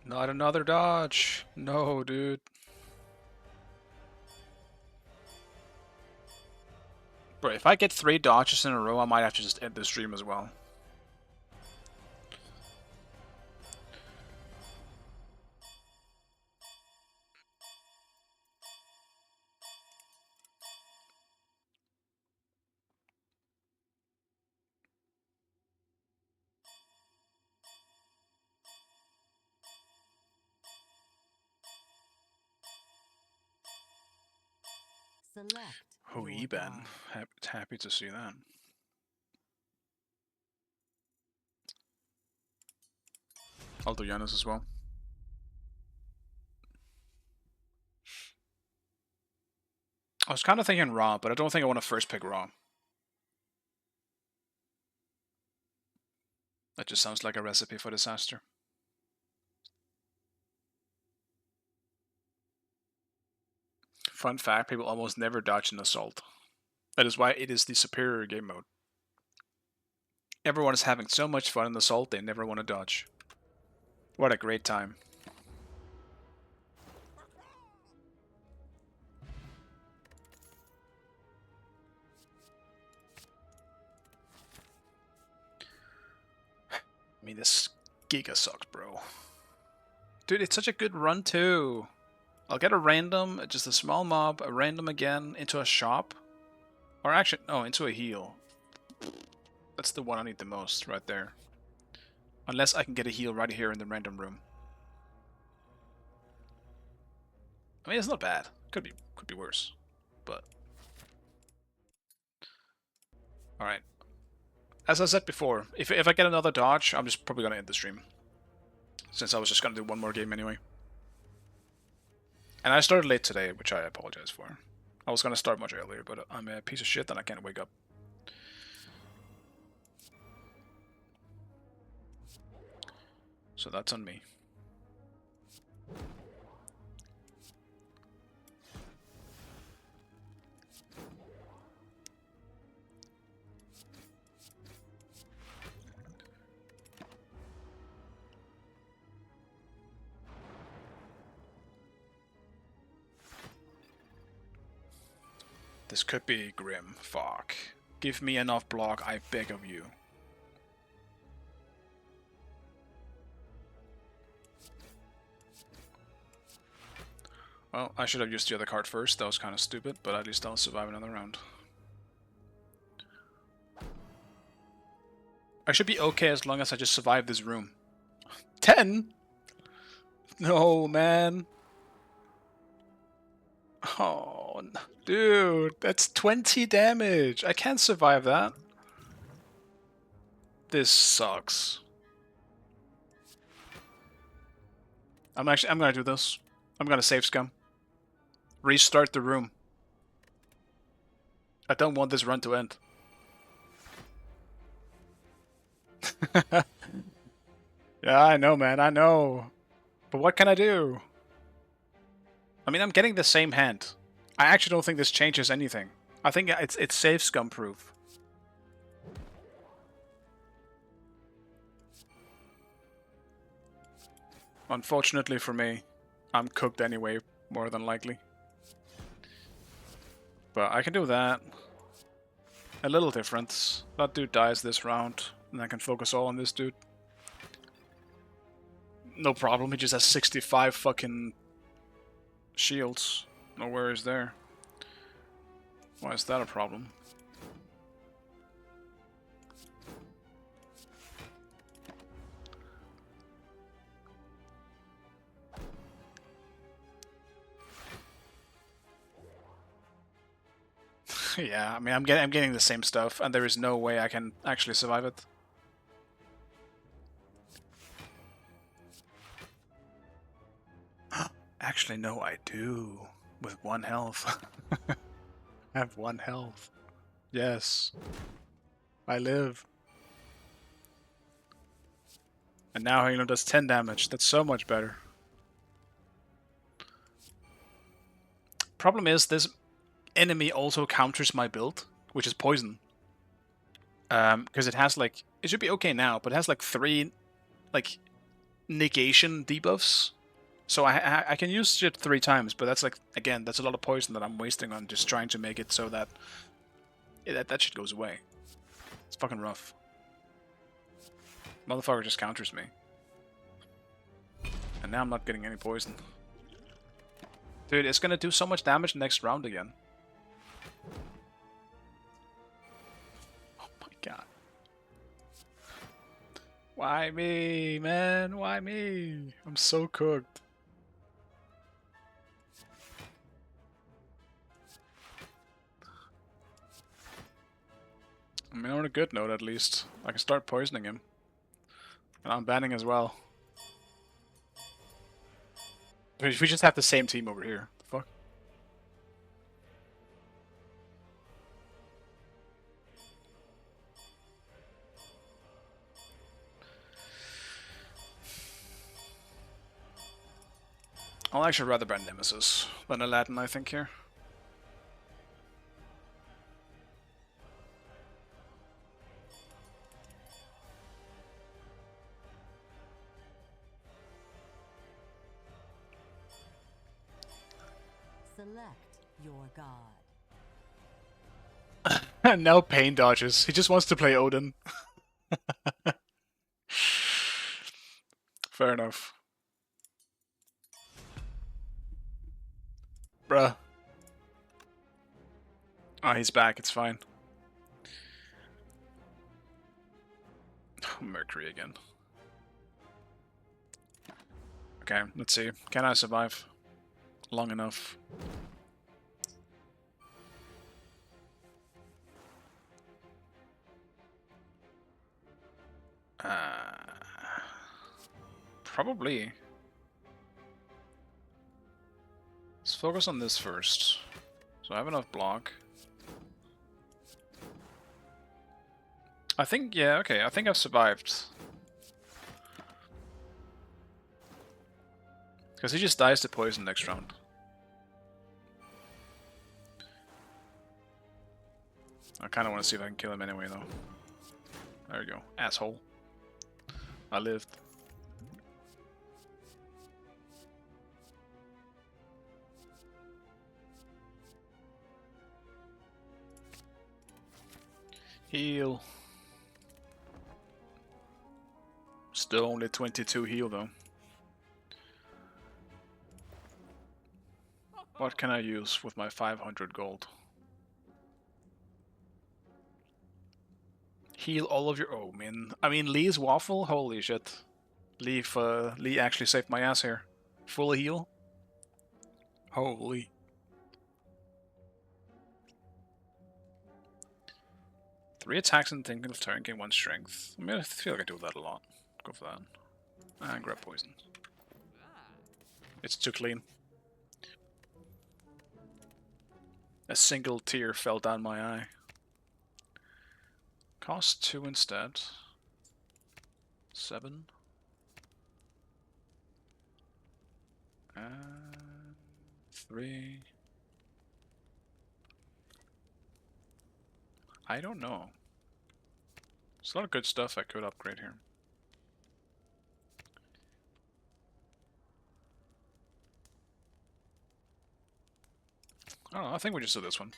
Speaker 1: Not another dodge. No, dude. Bro, if I get 3 dodges in a row, I might have to just end the stream as well.
Speaker 7: Select
Speaker 1: Oh,
Speaker 7: your
Speaker 1: Eben.
Speaker 7: guard.
Speaker 1: Happy to see that. I'll do Giannis as well. I was kind of thinking Raw, but I don't think I want to first pick Raw. That just sounds like a recipe for disaster. Fun fact, people almost never dodge an assault. That is why it is the superior game mode. Everyone is having so much fun in assault, they never want to dodge. What a great time. I mean, this Giga sucks, bro. Dude, it's such a good run, too. I'll get a random, just a small mob, a random again, into a shop. Or actually, no, into a heal. That's the one I need the most, right there. Unless I can get a heal right here in the random room. I mean, it's not bad. Could be worse. But... Alright. As I said before, if I get another dodge, I'm just probably gonna end the stream. Since I was just gonna do one more game anyway. And I started late today, which I apologize for. I was gonna start much earlier, but I'm a piece of shit and I can't wake up. So that's on me. This could be grim. Fuck. Give me enough block, I beg of you. Well, I should have used the other card first. That was kind of stupid, but at least I'll survive another round. I should be okay as long as I just survive this room. 10? No, man. Oh, dude, that's 20 damage. I can't survive that. This sucks. I'm gonna do this. I'm gonna save scum. Restart the room. I don't want this run to end. Yeah, I know, man, I know. But what can I do? I mean, I'm getting the same hand. I actually don't think this changes anything. I think it's save scum proof. Unfortunately for me, I'm cooked anyway, more than likely. But I can do that. A little difference. That dude dies this round, and I can focus all on this dude. No problem, he just has 65 fucking shields. No worries there. Why is that a problem? Yeah, I mean, I'm getting the same stuff, and there is no way I can actually survive it. Actually, no, I do. With 1 health. I have 1 health. Yes. I live. And now Halo does 10 damage. That's so much better. Problem is, this enemy also counters my build, which is poison. Because it has like... It should be okay now, but it has like 3... Like... negation debuffs. So I can use it 3 times, but that's like, again, that's a lot of poison that I'm wasting on just trying to make it so that that shit goes away. It's fucking rough. Motherfucker just counters me. And now I'm not getting any poison. Dude, it's gonna do so much damage next round again. Oh my god. Why me, man? Why me? I'm so cooked. I mean, on a good note, at least. I can start poisoning him. And I'm banning as well. We just have the same team over here. The fuck? I'll actually rather ban Nemesis than Aladdin, I think, here.
Speaker 7: Select your god.
Speaker 1: And now Pain dodges. He just wants to play Odin. Fair enough. Bruh. Oh, he's back. It's fine. Mercury again. Okay, let's see. Can I survive long enough? Probably. Let's focus on this first. So I have enough block. I think, yeah, okay, I think I've survived. Because he just dies to poison next round. I kind of want to see if I can kill him anyway, though. There we go. Asshole. I lived. Heal. Still only 22 heal, though. What can I use with my 500 gold? Heal all of your... Oh, man. I mean, Lee's waffle? Holy shit. Lee actually saved my ass here. Full heal? Holy. Three attacks in a single turn, gain 1 strength. I mean, I feel like I do that a lot. Go for that. And grab poison. It's too clean. A single tear fell down my eye. Cost 2 instead. 7. And 3. I don't know. There's a lot of good stuff I could upgrade here. I don't know, I think we just do this one.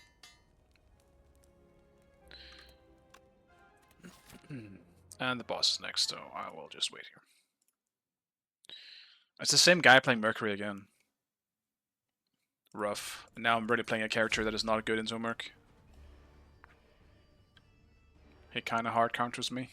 Speaker 1: And the boss is next, so I will just wait here. It's the same guy playing Mercury again. Rough. And now I'm really playing a character that is not good into Merc. He kinda hard counters me.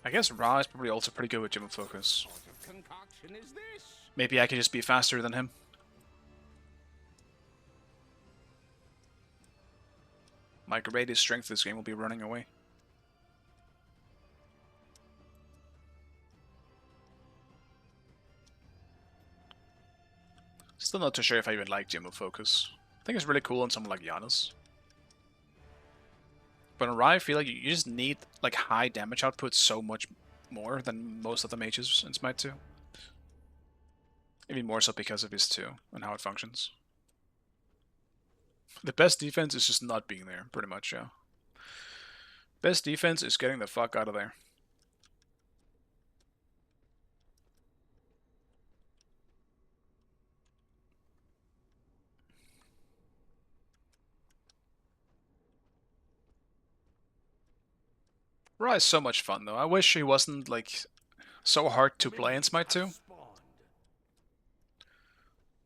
Speaker 1: I guess Ra is probably also pretty good with Gem Focus.
Speaker 4: Concoction is this?
Speaker 1: Maybe I could just be faster than him. My greatest strength this game will be running away. Still not too sure if I even like Gem Focus. I think it's really cool on someone like Giannis. But on Rai, I feel like you just need like high damage output so much more than most of the mages in Smite 2. Even more so because of his 2 and how it functions. The best defense is just not being there, pretty much, yeah. Best defense is getting the fuck out of there. Rai is so much fun though. I wish he wasn't like so hard to play in Smite 2.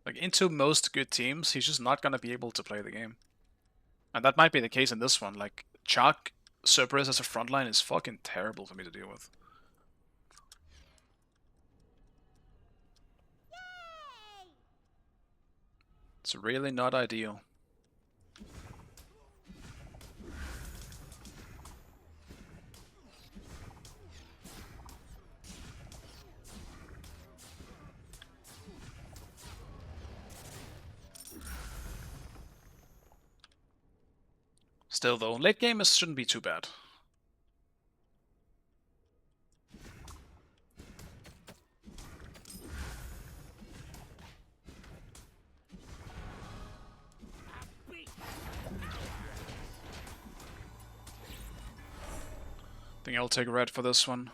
Speaker 1: Like into most good teams, he's just not gonna be able to play the game. And that might be the case in this one. Like Chalk Cerberus as a frontline is fucking terrible for me to deal with. It's really not ideal. Still though, late gamers shouldn't be too bad. I think I'll take red for this one.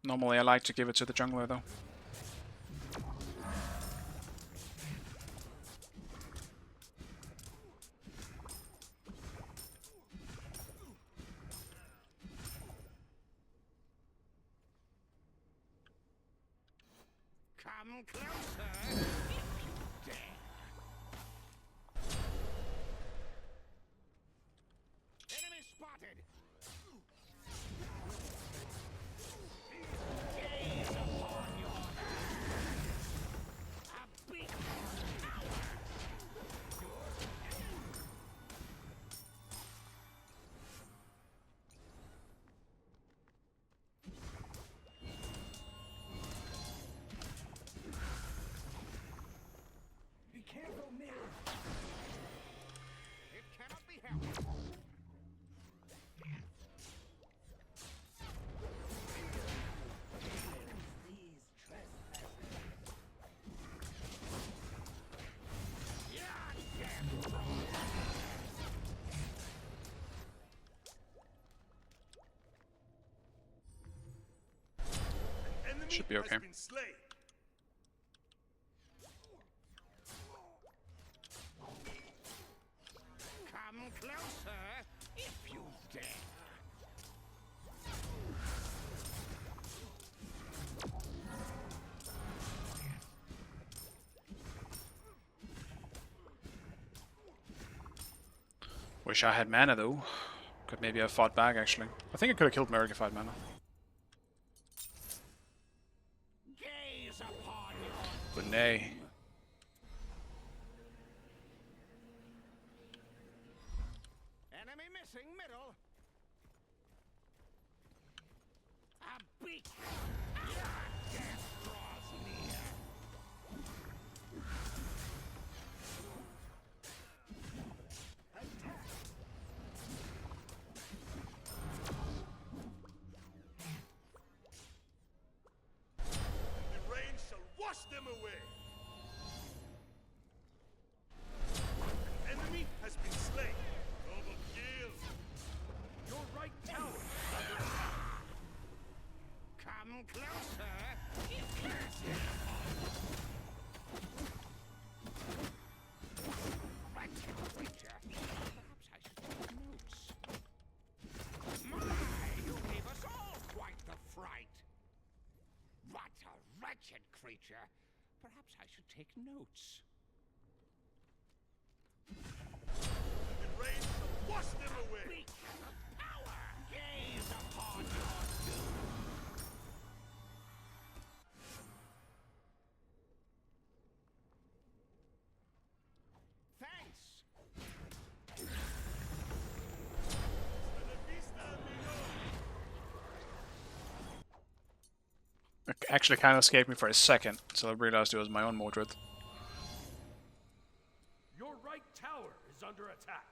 Speaker 1: Normally I like to give it to the jungler though.
Speaker 3: Come closer, if you dare. Enemy spotted. Gaze upon your a big
Speaker 4: Be careful, Mid.
Speaker 3: it cannot be helped.
Speaker 1: Should be okay.
Speaker 3: Come closer, if you dare.
Speaker 1: Wish I had mana though. Could maybe have fought back actually. I think I could have killed Merrick if I had mana.
Speaker 3: Gaze upon your
Speaker 1: But nay.
Speaker 3: enemy missing middle. A beak. Your death draws near.
Speaker 8: The rain shall wash them away. An enemy has been slain. Double kill.
Speaker 3: Your right tower. Come closer. If you dare. Wretched creature. Perhaps I should take notes. My, you gave us all quite the fright. What a wretched creature. Perhaps I should take notes.
Speaker 8: The rain shall wash them away.
Speaker 3: Beacon of power. Gaze upon your doom. Thanks.
Speaker 1: It actually kind of escaped me for a second, so I realized it was my own Mordred.
Speaker 3: Your right tower is under attack.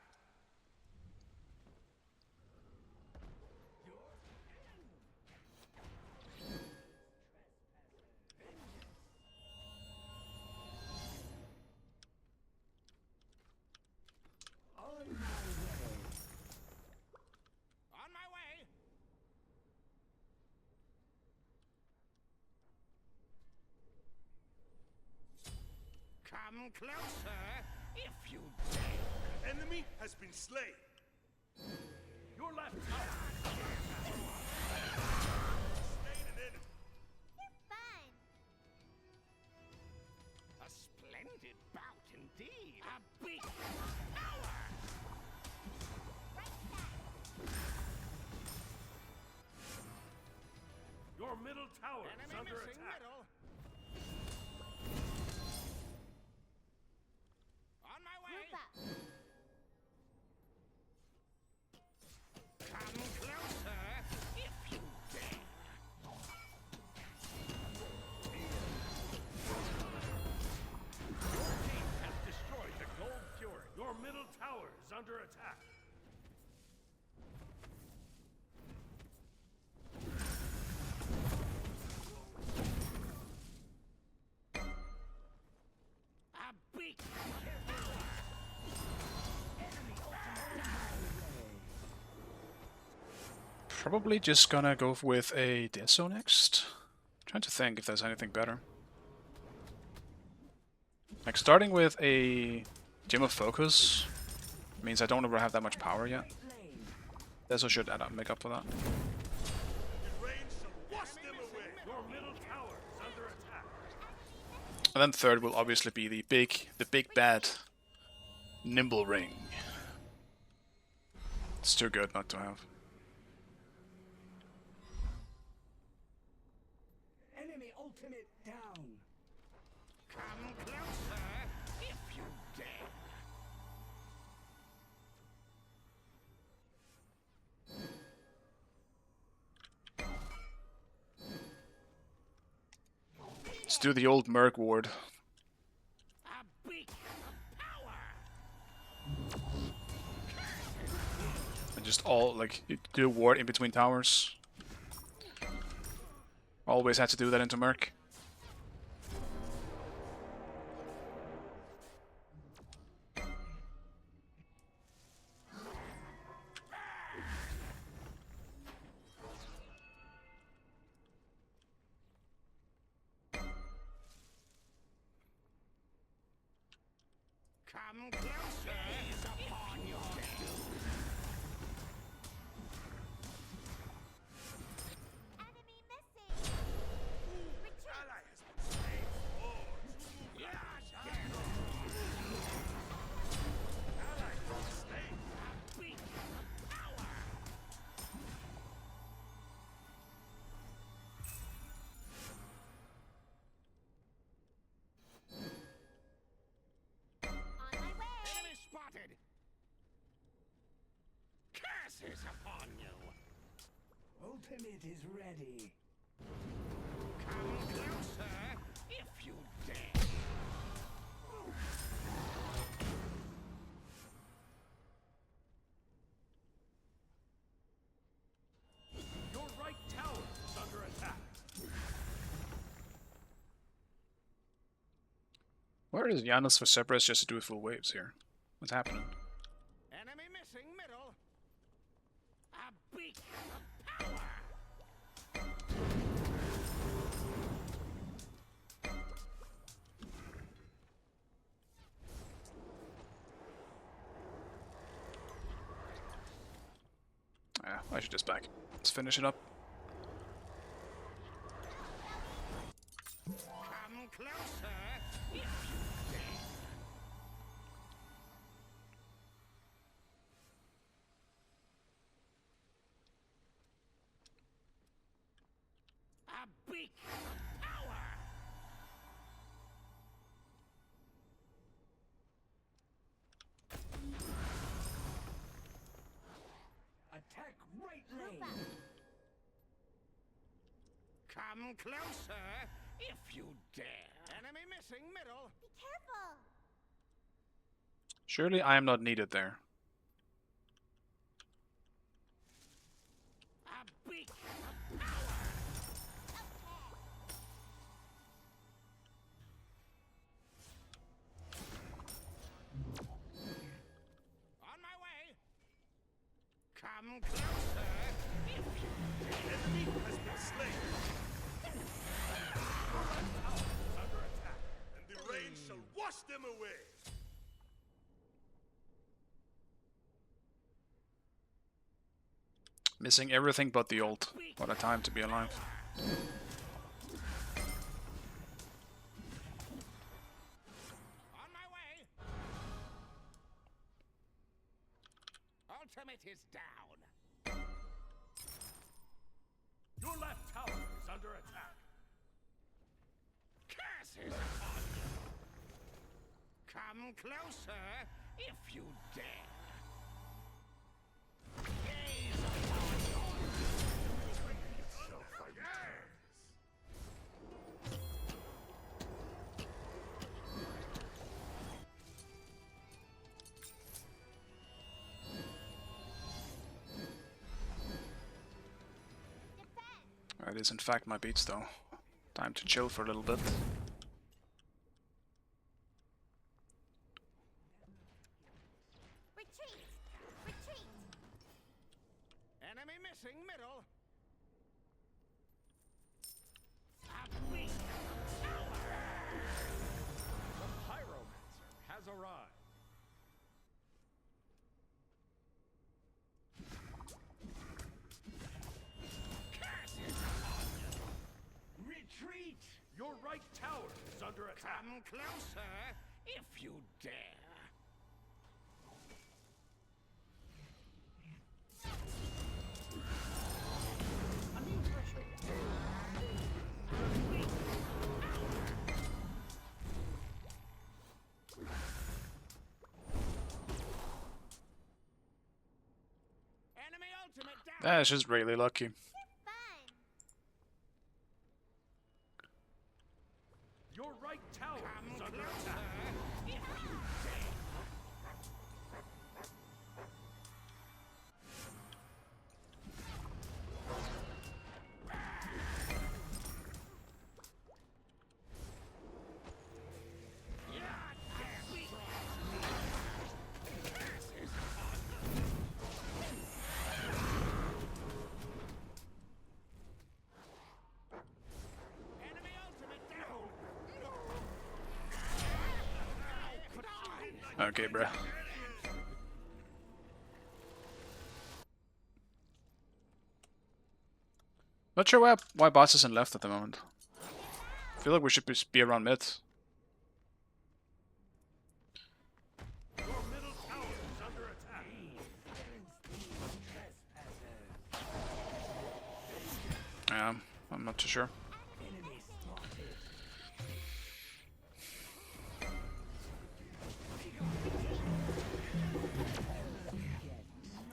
Speaker 3: Come closer, if you dare.
Speaker 8: Enemy has been slain.
Speaker 3: Your left tower.
Speaker 8: Slain an enemy.
Speaker 6: You're fine.
Speaker 3: A splendid bout indeed. A big power.
Speaker 6: Right back.
Speaker 3: Your middle tower is under attack. On my way.
Speaker 6: Group up.
Speaker 3: Come closer, if you dare. Your team has destroyed the Gold Fury. Your middle tower is under attack. A big
Speaker 1: Probably just gonna go with a Deso next. Trying to think if there's anything better. Like starting with a Gem of Focus means I don't ever have that much power yet. Deso should make up for that.
Speaker 8: The rain shall wash them away.
Speaker 3: Your middle tower is under attack.
Speaker 1: And then third will obviously be the big bad Nimble Ring. It's too good not to have.
Speaker 4: Enemy ultimate down.
Speaker 3: Come closer, if you dare.
Speaker 1: Let's do the old Merc Ward.
Speaker 3: A big power.
Speaker 1: And just all, like, you do a ward in between towers. Always had to do that into Merc.
Speaker 3: Come closer, is upon your doom.
Speaker 6: Enemy missing. Retreat.
Speaker 8: Ally has been slain. Oh, Tsuku. Ally has been slain.
Speaker 3: A big power.
Speaker 6: On my way.
Speaker 3: Enemy spotted. Curses upon you.
Speaker 4: Ultimate is ready.
Speaker 3: Come closer, if you dare. Your right tower is under attack.
Speaker 1: Where is Janus for Cerberus just to do full waves here? What's happening?
Speaker 3: Enemy missing middle. A big power.
Speaker 1: Yeah, I should just back. Let's finish it up.
Speaker 3: Come closer, if you dare. A big power.
Speaker 4: Attack right
Speaker 6: Group
Speaker 4: lane.
Speaker 6: up.
Speaker 3: Come closer, if you dare. Enemy missing middle.
Speaker 6: Be careful.
Speaker 1: Surely I am not needed there.
Speaker 3: A big power. On my way. Come closer, if you dare.
Speaker 8: Enemy has been slain. Under attack. And the rain shall wash them
Speaker 1: Missing everything but the ult. What a time to be alive.
Speaker 4: On my way. Ultimate is down.
Speaker 3: Your left tower is under attack.
Speaker 4: Curses upon you. Come closer if you dare. Gaze upon your
Speaker 1: It is in fact my beats though. Time to chill for a little bit.
Speaker 6: Retreat! Retreat!
Speaker 4: enemy missing middle.
Speaker 3: The Pyromancer has arrived.
Speaker 4: Curses upon you.
Speaker 3: Retreat! Your right tower is under attack.
Speaker 4: Come closer if you dare. Enemy ultimate down.
Speaker 1: That's just really lucky.
Speaker 6: Fun!
Speaker 3: Your right tower is
Speaker 4: Come
Speaker 3: under
Speaker 4: closer
Speaker 3: attack.
Speaker 4: if you Enemy ultimate down.
Speaker 1: Okay, bruh. Not sure why boss isn't left at the moment. I feel like we should be around mid.
Speaker 3: Your middle tower is under attack.
Speaker 1: Yeah, I'm not too sure.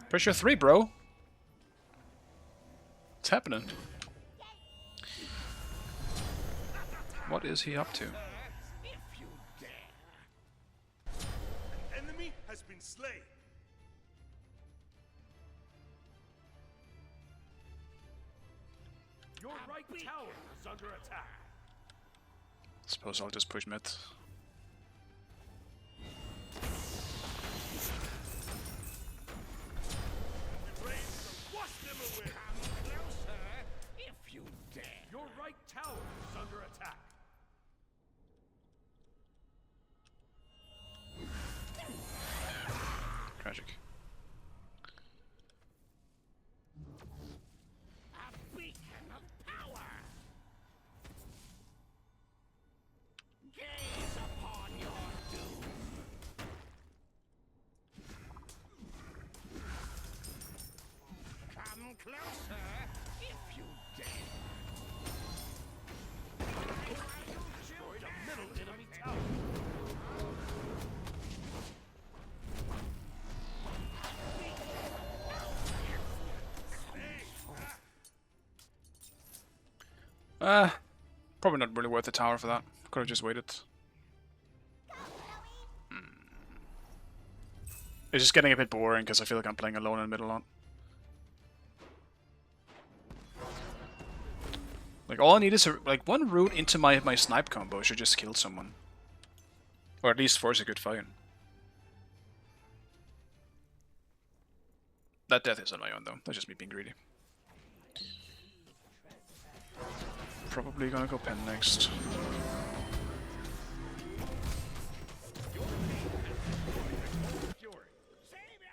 Speaker 1: Pressure 3, bro. What's happening? What is he up to?
Speaker 4: If you dare.
Speaker 8: An enemy has been slain.
Speaker 3: Your right tower is under attack.
Speaker 1: Suppose I'll just push mid.
Speaker 8: Wash them away.
Speaker 4: Come closer if you dare.
Speaker 3: Your right tower is under attack.
Speaker 1: Tragic.
Speaker 4: A beacon of power. Gaze upon your doom. Come closer if you dare.
Speaker 3: Destroyed a middle enemy tower.
Speaker 1: Probably not really worth the tower for that. Could have just waited. It's just getting a bit boring because I feel like I'm playing alone in the middle a lot. Like all I need is like one route into my snipe combo should just kill someone, or at least force a good fight. That death is on my own though. That's just me being greedy. Probably gonna go pen next.
Speaker 4: Save yourself.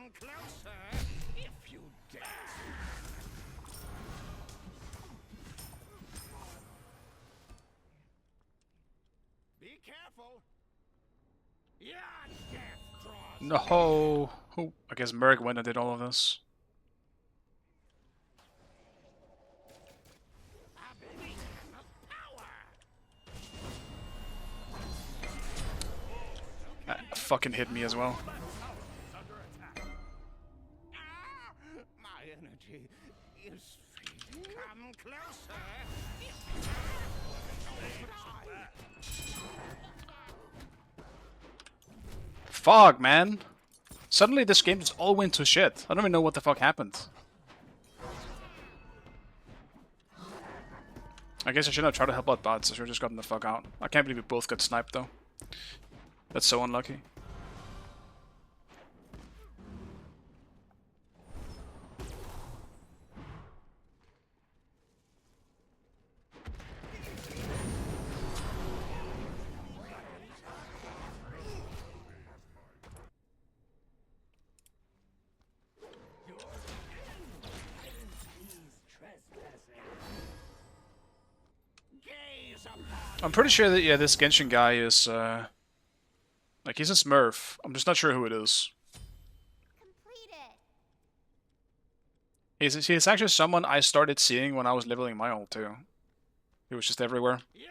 Speaker 4: Come closer if you dare. Be careful. Your death draws.
Speaker 1: No. Oh, I guess Merc went and did all of this.
Speaker 4: A beacon of power.
Speaker 1: That fucking hit me as well.
Speaker 4: Ah, my energy is fading. Come closer.
Speaker 1: Fuck, man. Suddenly this game just all went to shit. I don't even know what the fuck happened. I guess I should have tried to help out bots. I should have just gotten the fuck out. I can't believe we both got sniped though. That's so unlucky.
Speaker 4: Gaze upon.
Speaker 1: I'm pretty sure that, yeah, this Genshin guy is, like, he's a Smurf. I'm just not sure who it is.
Speaker 6: Completed.
Speaker 1: He's actually someone I started seeing when I was leveling my ult too. He was just everywhere,
Speaker 4: Your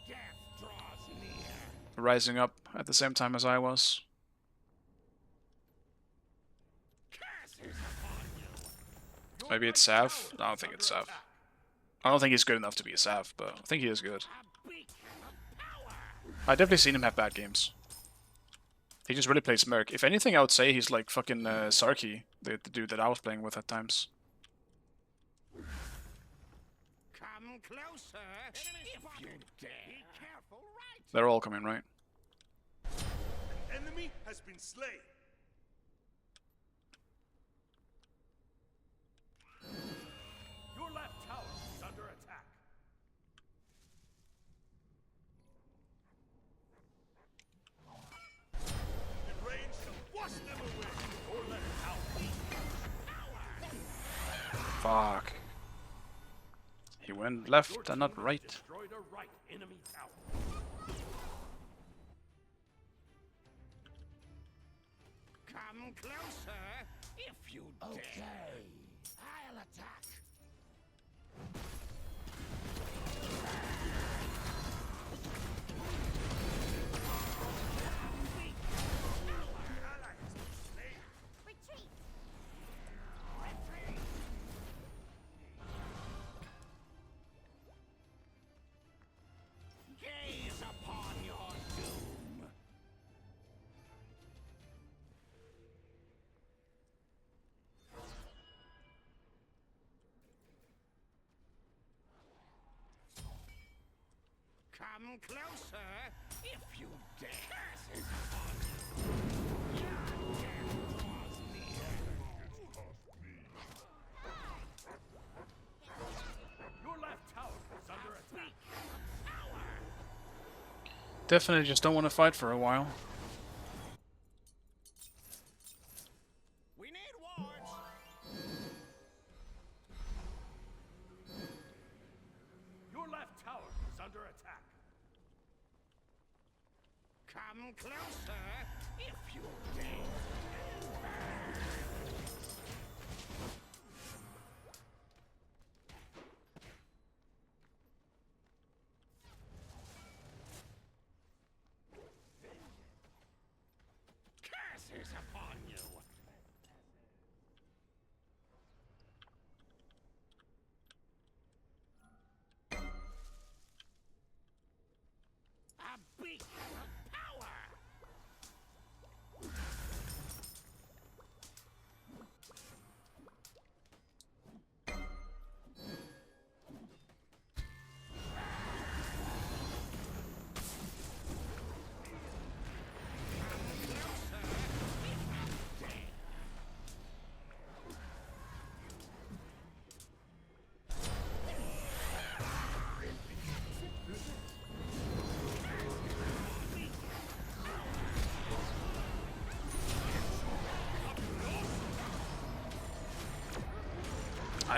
Speaker 4: death draws near.
Speaker 1: rising up at the same time as I was.
Speaker 4: Curses upon you.
Speaker 1: Maybe it's Sav? I don't think it's Sav. I don't think he's good enough to be a Sav, but I think he is good.
Speaker 4: A beacon of power.
Speaker 1: I definitely seen him have bad games. He just really plays Merc. If anything, I would say he's like fucking Sarky, the dude that I was playing with at times.
Speaker 4: Come closer if you dare. Be careful, right?
Speaker 1: They're all coming, right?
Speaker 8: An enemy has been slain.
Speaker 3: Your left tower is under attack.
Speaker 8: In range to wash them away.
Speaker 3: Your left tower.
Speaker 1: Fuck. He went left and not right.
Speaker 3: Destroyed a right enemy tower.
Speaker 4: Come closer if you dare. Okay. I'll attack.
Speaker 6: Retreat.
Speaker 4: Gaze upon your doom. Come closer if you dare. Curses upon you. Your death draws near.
Speaker 3: Your left tower is under attack.
Speaker 1: Definitely just don't want to fight for a while.
Speaker 4: We need wards.
Speaker 3: Your left tower is under attack.
Speaker 4: Come closer if you dare. Curses upon you. A beacon of power.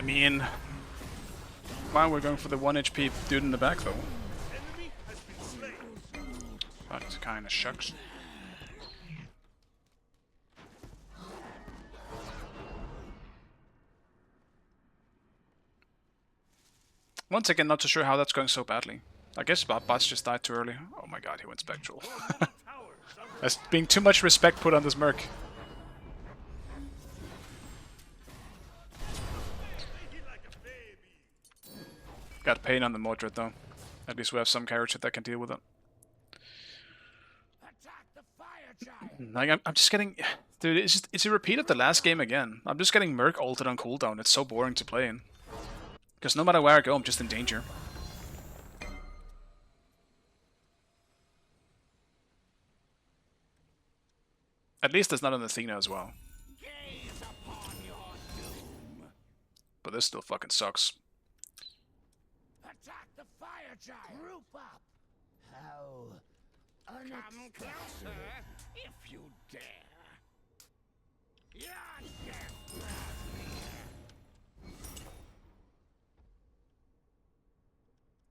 Speaker 1: I mean, why we're going for the 1 HP dude in the back though?
Speaker 8: Enemy has been slain.
Speaker 1: That kind of shucks. Once again, not too sure how that's going so badly. I guess Bots just died too early. Oh my god, he went Spectral. There's being too much respect put on this Merc. Got pain on the Mordred though. At least we have some character that can deal with it.
Speaker 4: Attack the fire giant.
Speaker 1: Like I'm just getting, dude. It's a repeat of the last game again. I'm just getting Merc ulted on cooldown. It's so boring to play in. Because no matter where I go, I'm just in danger. At least it's not an Athena as well.
Speaker 4: Gaze upon your doom.
Speaker 1: But this still fucking sucks.
Speaker 4: Attack the fire giant. Group up. How Come closer if you dare. Your death draws near.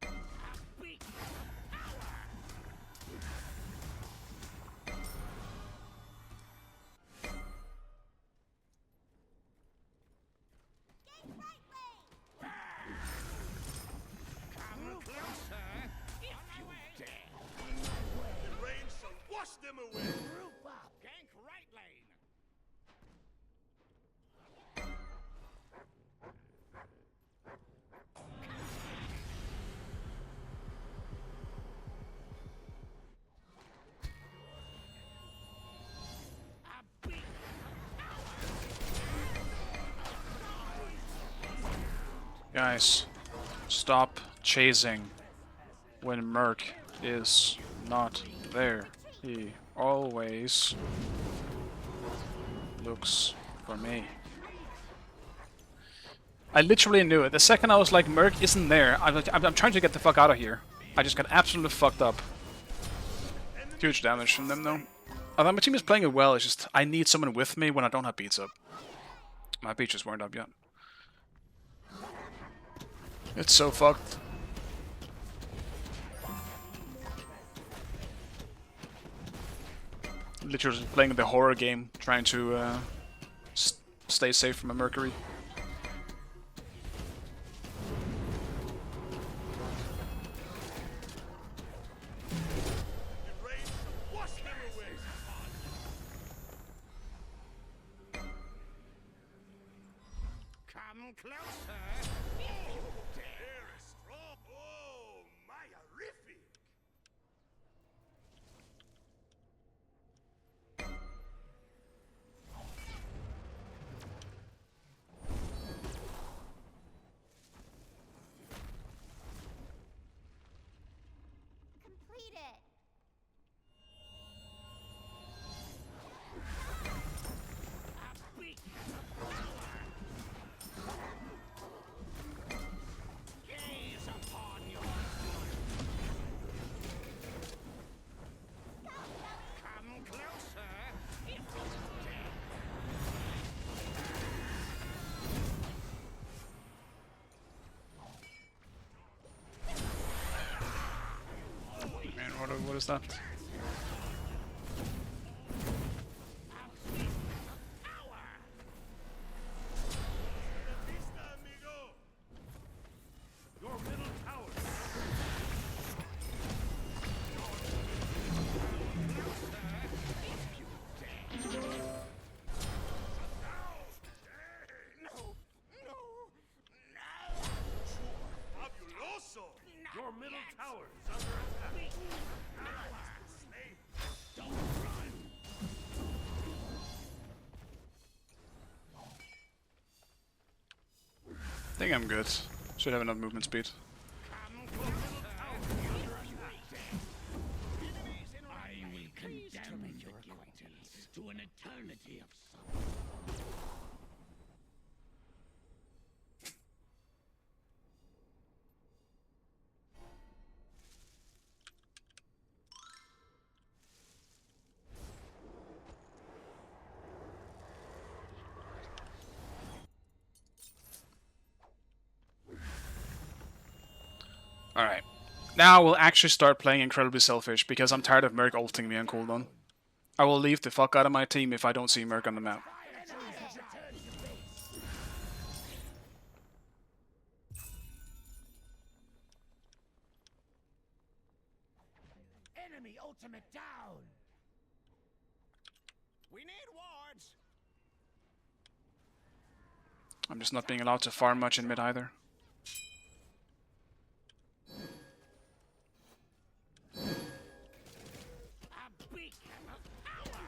Speaker 4: A beacon of power. Come closer if you dare.
Speaker 8: The rain shall wash them away.
Speaker 4: Group up. Gank right lane. A beacon
Speaker 1: Guys, stop chasing when Merc is not there. He always looks for me. I literally knew it. The second I was like, Merc isn't there, I'm trying to get the fuck out of here. I just got absolutely fucked up. Huge damage from them though. Although my team is playing it well, it's just I need someone with me when I don't have beats up. My beats just weren't up yet. It's so fucked. Literally playing the horror game, trying to stay safe from a Mercury.
Speaker 8: The rain shall wash them away.
Speaker 4: come closer if you dare.
Speaker 8: Very strong. Oh, my horrific.
Speaker 6: Complete it.
Speaker 4: A beacon of power. Gaze upon your come closer if you dare.
Speaker 1: Man, what is that?
Speaker 4: Power.
Speaker 8: Vista, amigo.
Speaker 3: Your middle tower.
Speaker 4: No, no, no.
Speaker 8: Fabuloso.
Speaker 3: Your middle tower is under attack.
Speaker 4: Don't run.
Speaker 1: I think I'm good. Should have enough movement speed.
Speaker 4: Come closer if you dare. I will condemn your acquaintance to an eternity of suffering.
Speaker 1: Alright. Now we'll actually start playing incredibly selfish because I'm tired of Merc ulting me on cooldown. I will leave the fuck out of my team if I don't see Merc on the map.
Speaker 4: Enemy ultimate down. We need wards.
Speaker 1: I'm just not being allowed to farm much in mid either.
Speaker 4: A beacon of power.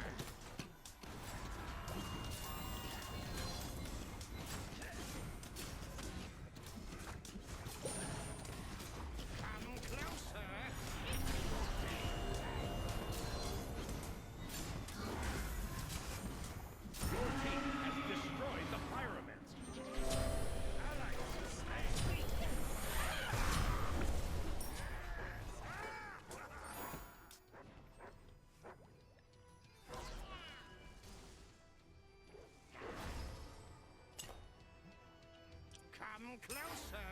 Speaker 4: Come closer.
Speaker 3: Your team has destroyed the pyramids. Allies slain.
Speaker 4: Come closer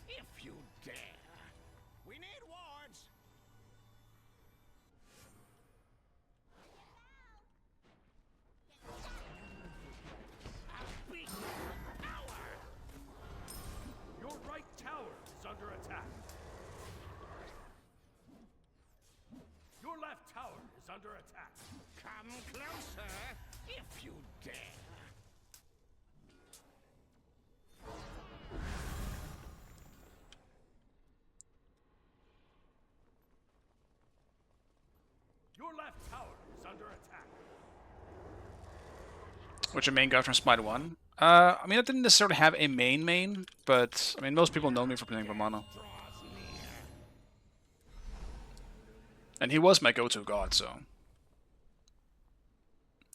Speaker 4: if you dare. We need wards. A beacon of power.
Speaker 3: Your right tower is under attack. Your left tower is under attack.
Speaker 4: Come closer if you dare.
Speaker 3: Your left tower is under attack.
Speaker 1: Which a main guy from Smite 1. I mean, I didn't necessarily have a main, but I mean, most people know me for playing Vamana. And he was my go-to god, so.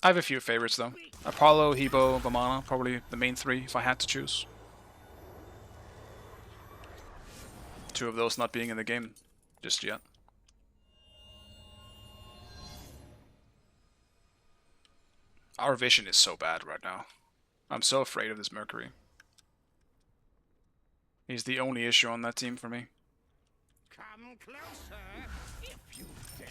Speaker 1: I have a few favorites though. Apollo, Hebo, Vamana, probably the main three if I had to choose. Two of those not being in the game just yet. Our vision is so bad right now. I'm so afraid of this Mercury. He's the only issue on that team for me.
Speaker 4: Come closer if you dare.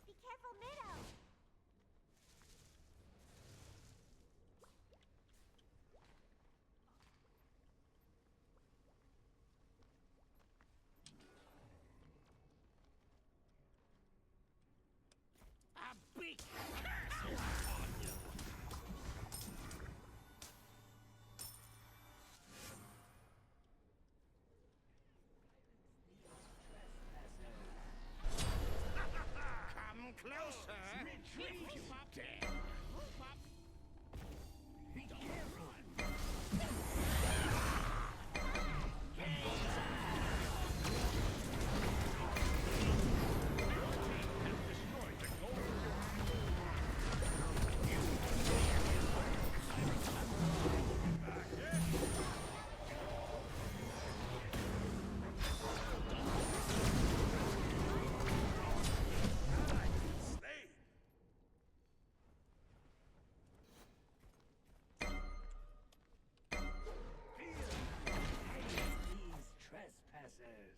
Speaker 6: Be careful, Middle.
Speaker 4: A beacon curses upon you. Come closer if you dare. Be careful.
Speaker 3: Destroy the gold.
Speaker 8: Slain.
Speaker 4: These trespassers.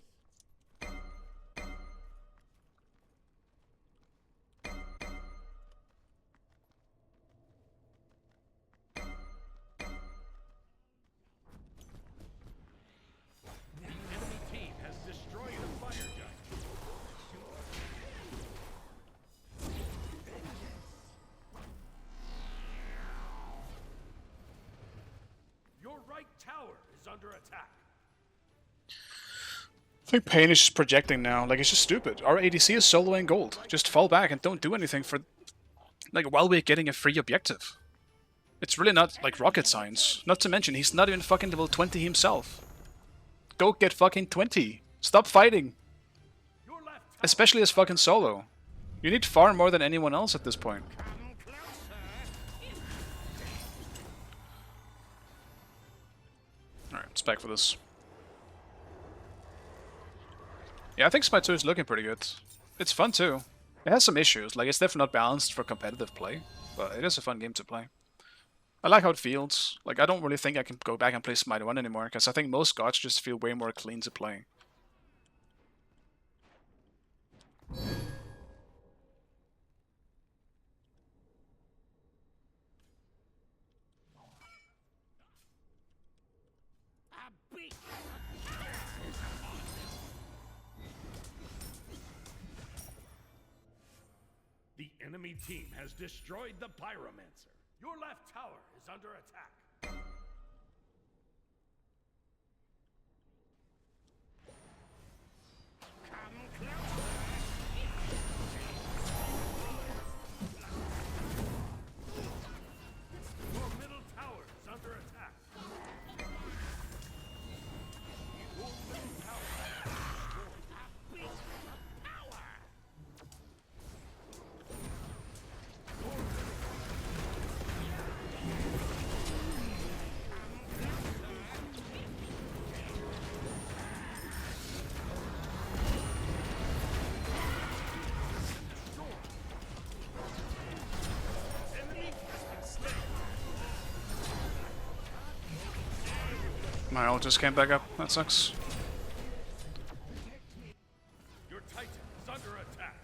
Speaker 3: The enemy team has destroyed a fire giant. Your right tower is under attack.
Speaker 1: I think Pain is just projecting now. Like, it's just stupid. Our ADC is soloing gold. Just fall back and don't do anything for... Like, while we're getting a free objective. It's really not, like, rocket science. Not to mention, he's not even fucking level 20 himself. go get fucking 20. Stop fighting.
Speaker 3: Your left tower
Speaker 1: Especially as fucking solo. You need far more than anyone else at this point. Alright, let's back for this. Yeah, I think Smite 2 is looking pretty good. It's fun too. It has some issues, like it's definitely not balanced for competitive play, but it is a fun game to play. I like how it feels. Like, I don't really think I can go back and play Smite 1 anymore, because I think most gods just feel way more clean to play.
Speaker 3: The enemy team has destroyed the Pyromancer. Your left tower is under attack. Your middle tower is under attack. Your middle tower is destroyed.
Speaker 1: My ult just came back up. That sucks.
Speaker 3: Your Titan is under attack.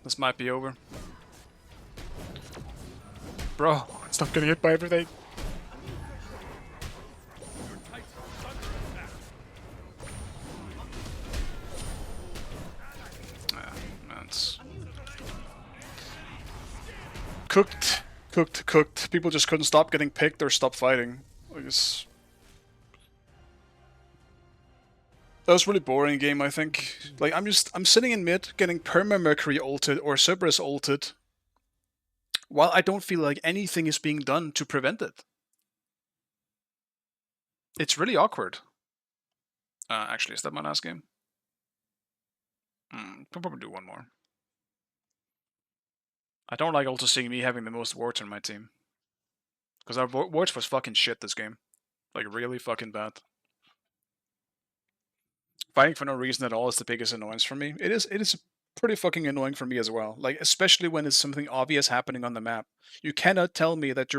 Speaker 1: This might be over. Bro, stop getting hit by everything.
Speaker 3: Your Titan is under attack.
Speaker 1: That's cooked. Cooked. People just couldn't stop getting picked or stop fighting. Like, it's... That was a really boring game, I think. Like, I'm sitting in mid, getting Perma Mercury ulted or Cerberus ulted, while I don't feel like anything is being done to prevent it. It's really awkward. Actually, is that my last game? I'll probably do one more. I don't like also seeing me having the most wards on my team. Because our wards was fucking shit this game. Like, really fucking bad. Fighting for no reason at all is the biggest annoyance for me. It is pretty fucking annoying for me as well. Like, especially when it's something obvious happening on the map. You cannot tell me that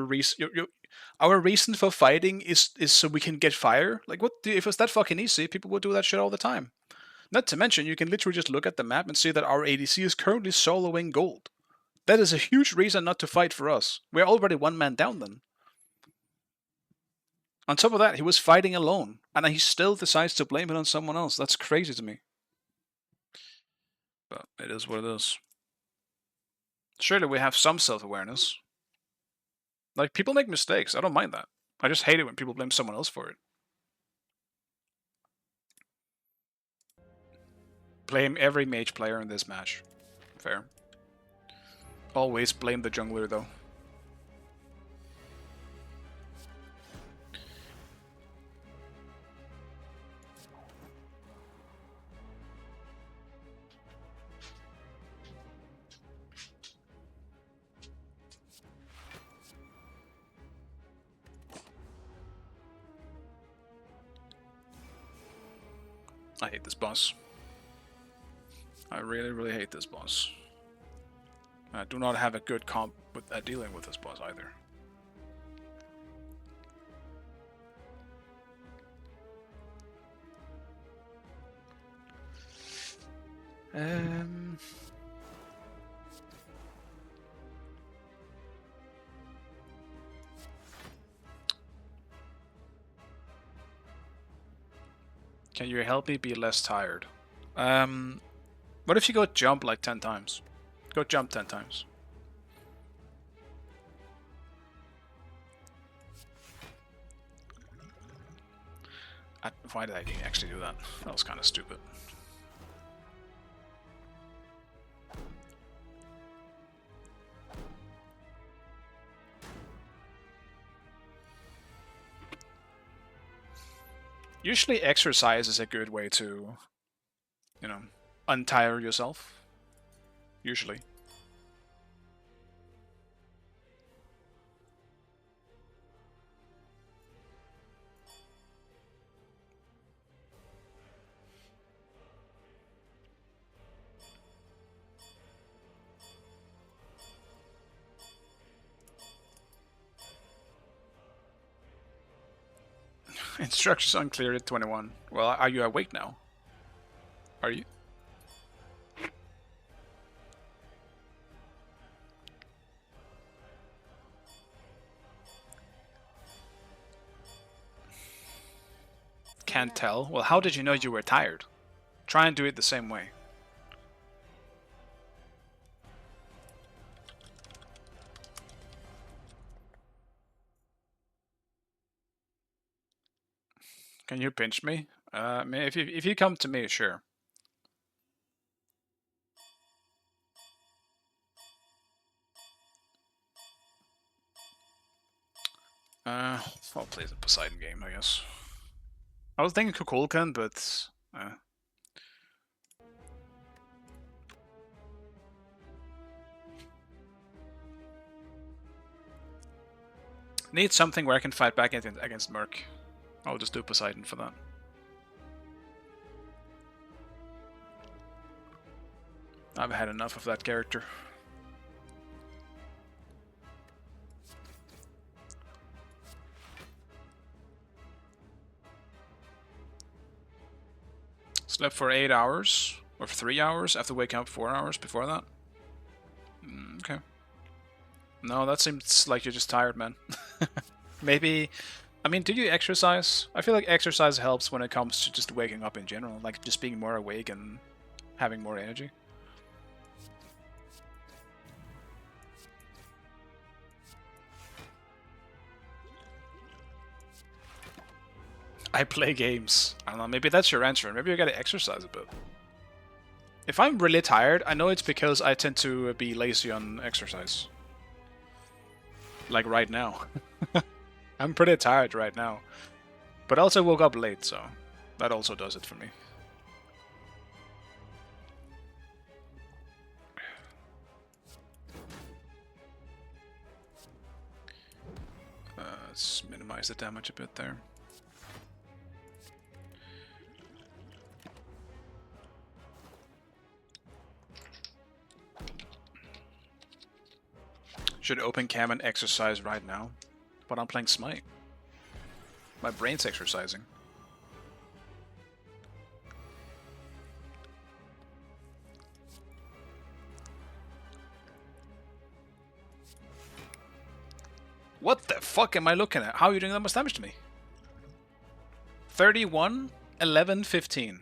Speaker 1: our reason for fighting is so we can get fire. Like, what? If it's that fucking easy, people would do that shit all the time. Not to mention, you can literally just look at the map and see that our ADC is currently soloing gold. That is a huge reason not to fight for us. We're already one man down then. On top of that, he was fighting alone, and he still decides to blame it on someone else. That's crazy to me. But it is what it is. Surely we have some self-awareness. Like, people make mistakes. I don't mind that. I just hate it when people blame someone else for it. Blame every mage player in this match. Fair. Always blame the jungler, though. I hate this boss. I really, really hate this boss. I do not have a good comp with dealing with this boss either. Can you help me be less tired? What if you go jump like 10 times? Go jump 10 times. Why did I actually do that? That was kind of stupid. Usually exercise is a good way to, you know, untire yourself. Usually. Instructions unclear at 21. Well, are you awake now? Are you? Can't tell. Well, how did you know you were tired? Try and do it the same way. Can you pinch me? If you come to me, sure. I'll play the Poseidon game, I guess. I was thinking Kukulkan, but need something where I can fight back against Merc. I'll just do Poseidon for that. I've had enough of that character. Slept for 8 hours, or 3 hours, after waking up 4 hours before that. Okay. No, that seems like you're just tired, man. Maybe... I mean, do you exercise? I feel like exercise helps when it comes to just waking up in general, like just being more awake and having more energy. I play games. I don't know, maybe that's your answer. Maybe you gotta exercise a bit. If I'm really tired, I know it's because I tend to be lazy on exercise. Like right now. I'm pretty tired right now. But I also woke up late, so that also does it for me. Let's minimize the damage a bit there. Should open cam and exercise right now, but I'm playing Smite. My brain's exercising. What the fuck am I looking at? How are you doing that much damage to me? 31, 11, 15.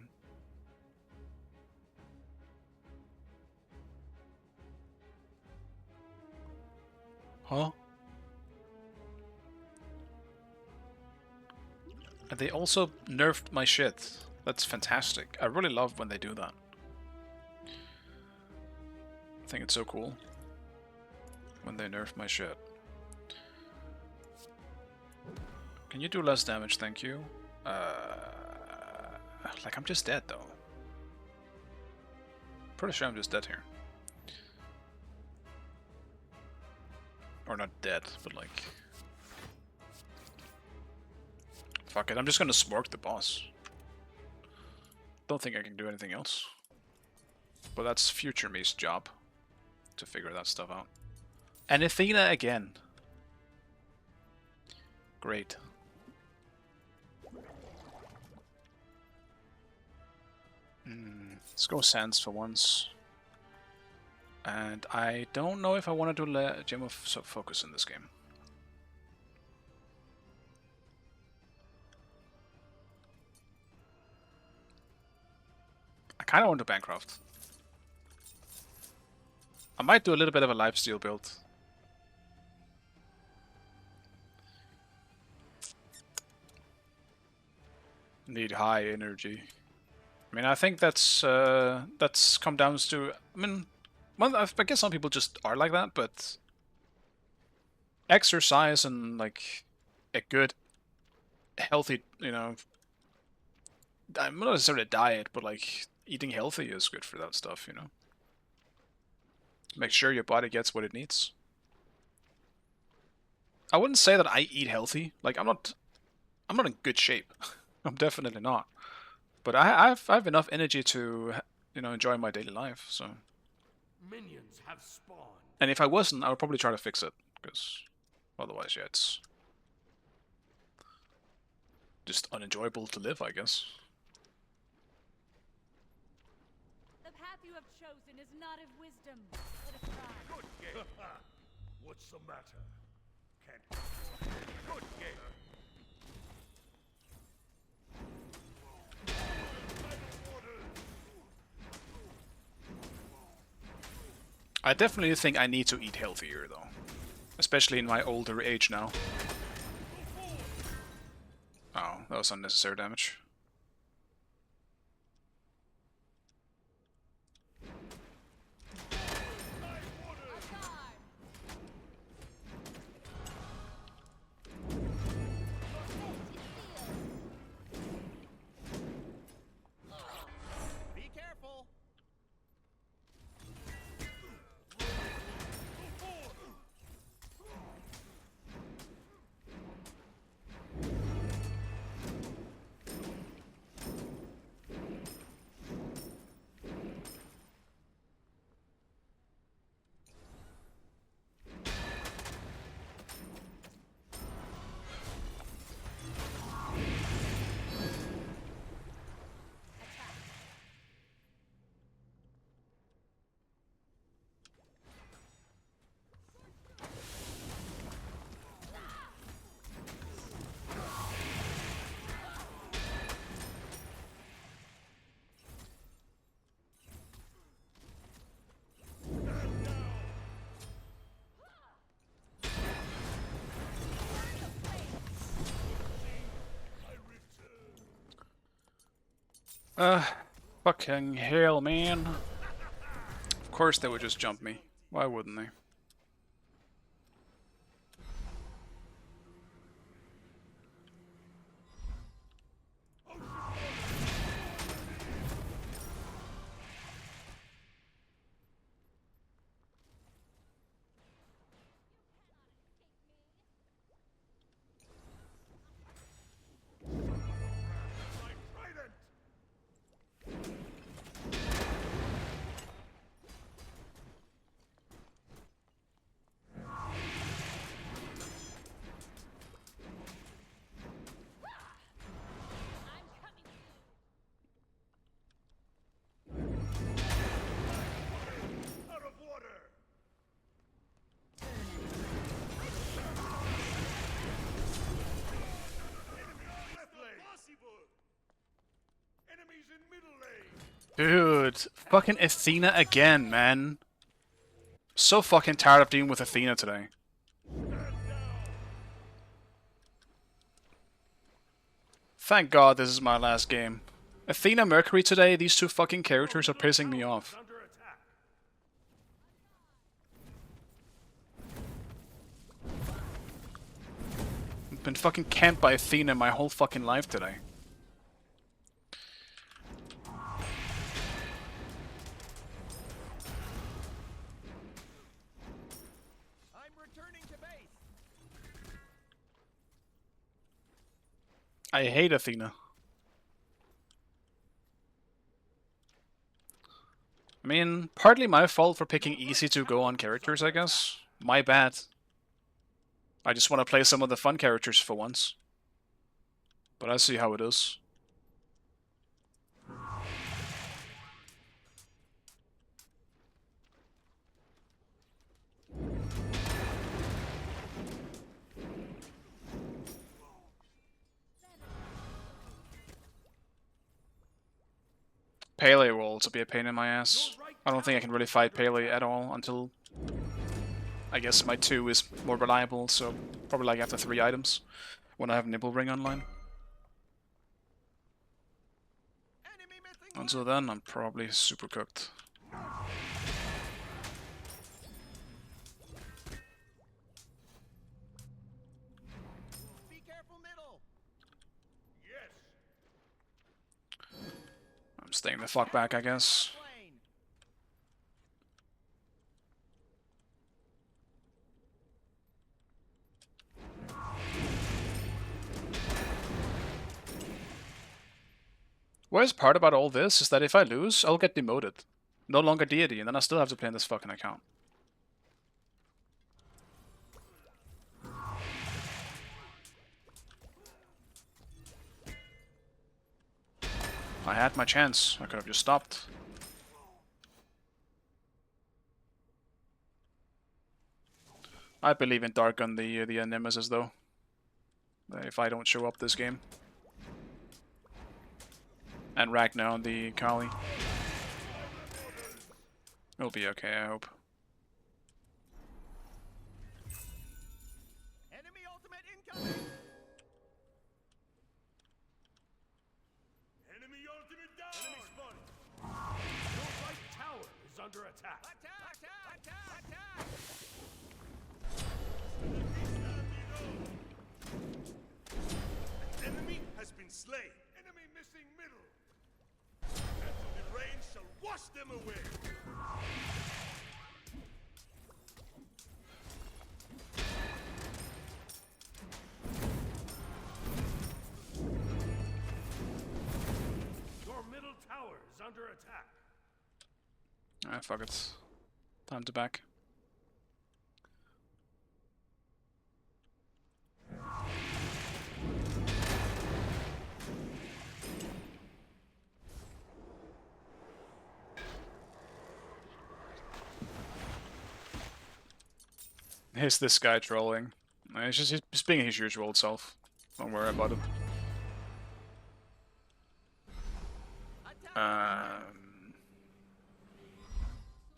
Speaker 1: Huh? And they also nerfed my shit. That's fantastic. I really love when they do that. I think it's so cool when they nerf my shit. Can you do less damage, thank you? Like I'm just dead though. Pretty sure I'm just dead here. Or not dead, but like... Fuck it, I'm just gonna smork the boss. Don't think I can do anything else. But that's future me's job. To figure that stuff out. And Athena again. Great. Let's go Sands for once. And I don't know if I want to do Gem of Focus in this game. I kind of want to Bancroft. I might do a little bit of a lifesteal build. Need high energy. I mean, I think that's come down to... I mean, well, I guess some people just are like that, but... Exercise and, like, a good, healthy, you know, I'm not necessarily a diet, but like eating healthy is good for that stuff, you know. Make sure your body gets what it needs. I wouldn't say that I eat healthy. Like I'm not in good shape. I'm definitely not. But I've enough energy to, you know, enjoy my daily life. So,
Speaker 3: Minions have spawned.
Speaker 1: and if I wasn't, I would probably try to fix it, because otherwise, yeah, it's just unenjoyable to live, I guess.
Speaker 2: The path you have chosen is not of wisdom, but of pride.
Speaker 3: Good game. What's the matter? Can't. Good game.
Speaker 1: I definitely think I need to eat healthier, though. Especially in my older age now. Oh, that was unnecessary damage.
Speaker 8: Be careful.
Speaker 1: Fucking hell, man. Of course they would just jump me. Why wouldn't they?
Speaker 3: Out of water. Left lane.
Speaker 8: Possible.
Speaker 3: Enemies in middle lane.
Speaker 1: Dude, fucking Athena again, man. So fucking tired of dealing with Athena today. Thank God this is my last game. Athena, Mercury today, these two fucking characters are pissing me off.
Speaker 3: Under attack.
Speaker 1: I've been fucking camped by Athena my whole fucking life today.
Speaker 8: I'm returning to base.
Speaker 1: I hate Athena. I mean, partly my fault for picking easy to go on characters, I guess. My bad. I just want to play some of the fun characters for once. But I see how it is. Pele will also be a pain in my ass. I don't think I can really fight Pele at all until I guess my 2 is more reliable, so probably like after 3 items when I have Nibble Ring online.
Speaker 8: Enemy missing.
Speaker 1: Until then, I'm probably super cooked.
Speaker 8: Be careful, middle.
Speaker 3: Yes.
Speaker 1: Staying the fuck back, I guess. Worst part about all this is that if I lose, I'll get demoted. No longer deity, and then I still have to play in this fucking account. I had my chance. I could have just stopped. I believe in Dark on the Nemesis though. If I don't show up this game. And Ragnar on the Kali. It'll be okay, I hope.
Speaker 3: Enemy ultimate incoming! Enemy ultimate down! Enemy spotted! Your right tower is under attack! Attack! Attack! Attack!
Speaker 8: An enemy has been slain.
Speaker 3: Enemy missing middle!
Speaker 8: And the rain shall wash them away.
Speaker 3: Your middle tower is under attack!
Speaker 1: Ah, fuck it. Time to back. Here's this guy trolling. He's just being his usual self. Don't worry about it.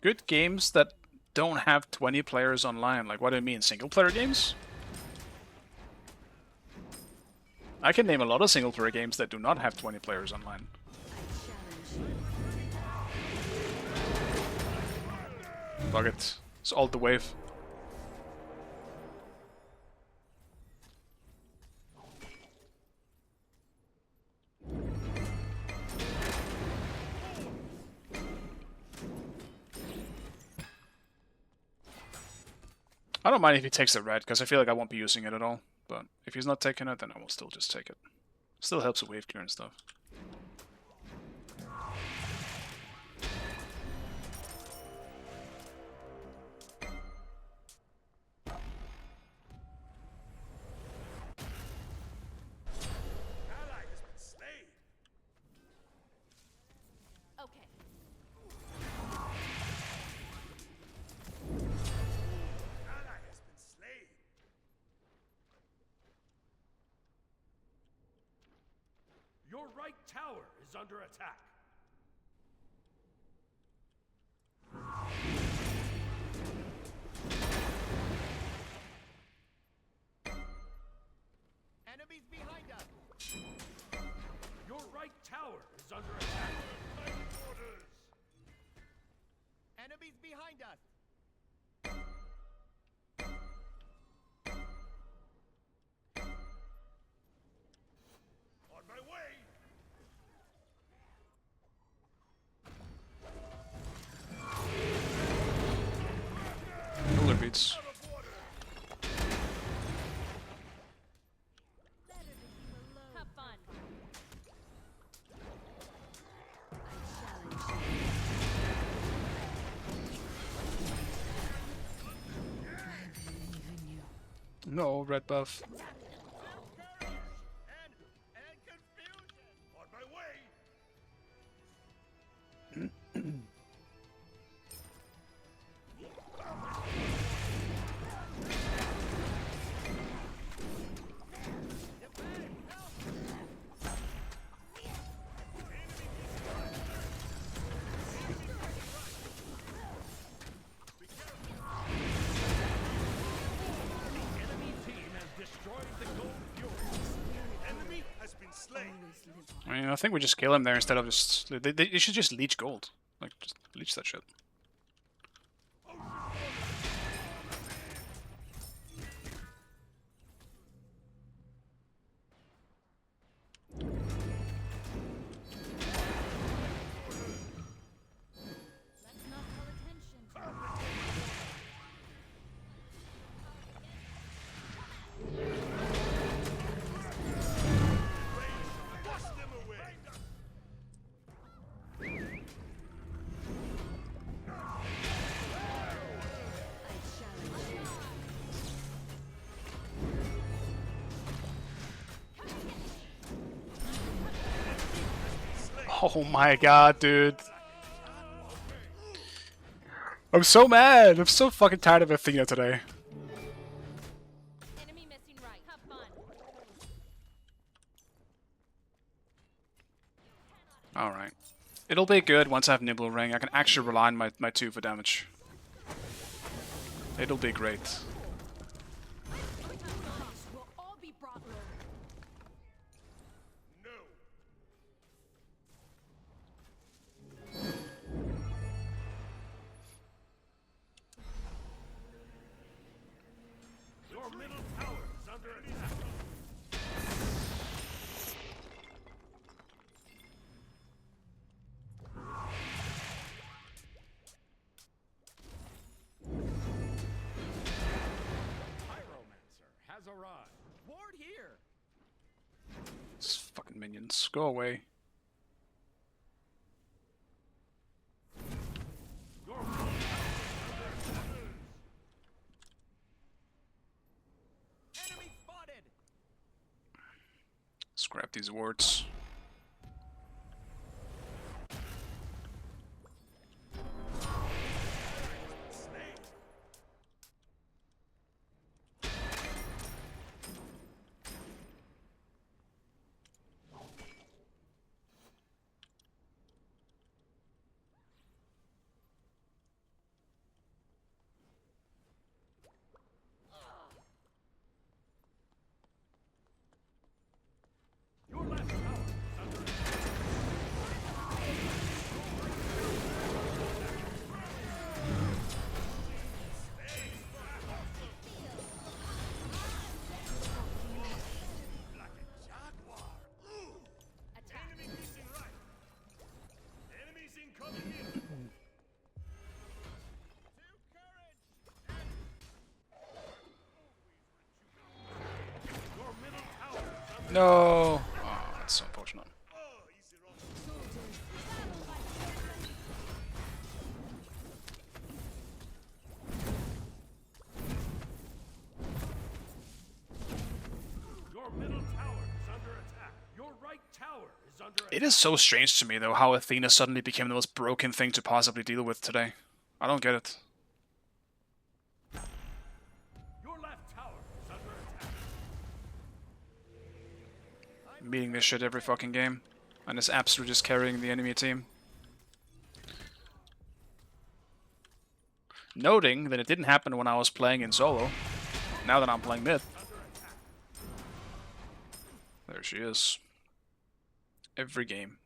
Speaker 1: Good games that don't have 20 players online. Like, what do you mean? Single player games? I can name a lot of single player games that do not have 20 players online. Fuck it. It's all the wave. I don't mind if he takes the red, because I feel like I won't be using it at all. But if he's not taking it, then I will still just take it. Still helps with wave clear and stuff.
Speaker 8: Ally has been slain.
Speaker 2: Okay.
Speaker 8: Ally has been slain.
Speaker 3: Your right tower is under attack! Enemies behind us! Your right tower is under attack! Orders! Enemies behind us!
Speaker 8: On my way.
Speaker 1: Cooler beats.
Speaker 2: Have fun.
Speaker 1: No, red buff.
Speaker 3: And confusion!
Speaker 8: On my way.
Speaker 3: Enemy team has destroyed the gold fury!
Speaker 8: Enemy has been slain.
Speaker 1: I mean, I think we just kill him there instead of just... They should just leech gold. Like, just leech that shit.
Speaker 8: Wash them away.
Speaker 2: I challenge you.
Speaker 1: Oh my god, dude. I'm so mad. I'm so fucking tired of Athena today.
Speaker 2: Enemy missing right. Have fun.
Speaker 1: Alright. It'll be good once I have Nibble Ring. I can actually rely on my 2 for damage. It'll be great.
Speaker 2: We'll all be brought low.
Speaker 8: No.
Speaker 3: Your middle tower is under attack. Pyromancer has arrived. Ward here.
Speaker 1: These fucking minions. Go away.
Speaker 3: Your middle tower is under attack. Enemy spotted.
Speaker 1: Scrap these wards.
Speaker 3: Your left tower is under attack.
Speaker 8: Like a jaguar. Ooh.
Speaker 2: Attack.
Speaker 8: Enemy missing right. Enemies incoming in. To courage.
Speaker 3: Your middle tower is under
Speaker 1: No! Oh, that's so unfortunate.
Speaker 8: Oh, easy roll.
Speaker 3: Your middle tower is under attack. Your right tower is under attack.
Speaker 1: It is so strange to me, though, how Athena suddenly became the most broken thing to possibly deal with today. I don't get it.
Speaker 3: Your left tower is under attack.
Speaker 1: Meeting this shit every fucking game. And is absolutely just carrying the enemy team. Noting that it didn't happen when I was playing in solo. Now that I'm playing mid. There she is. Every game.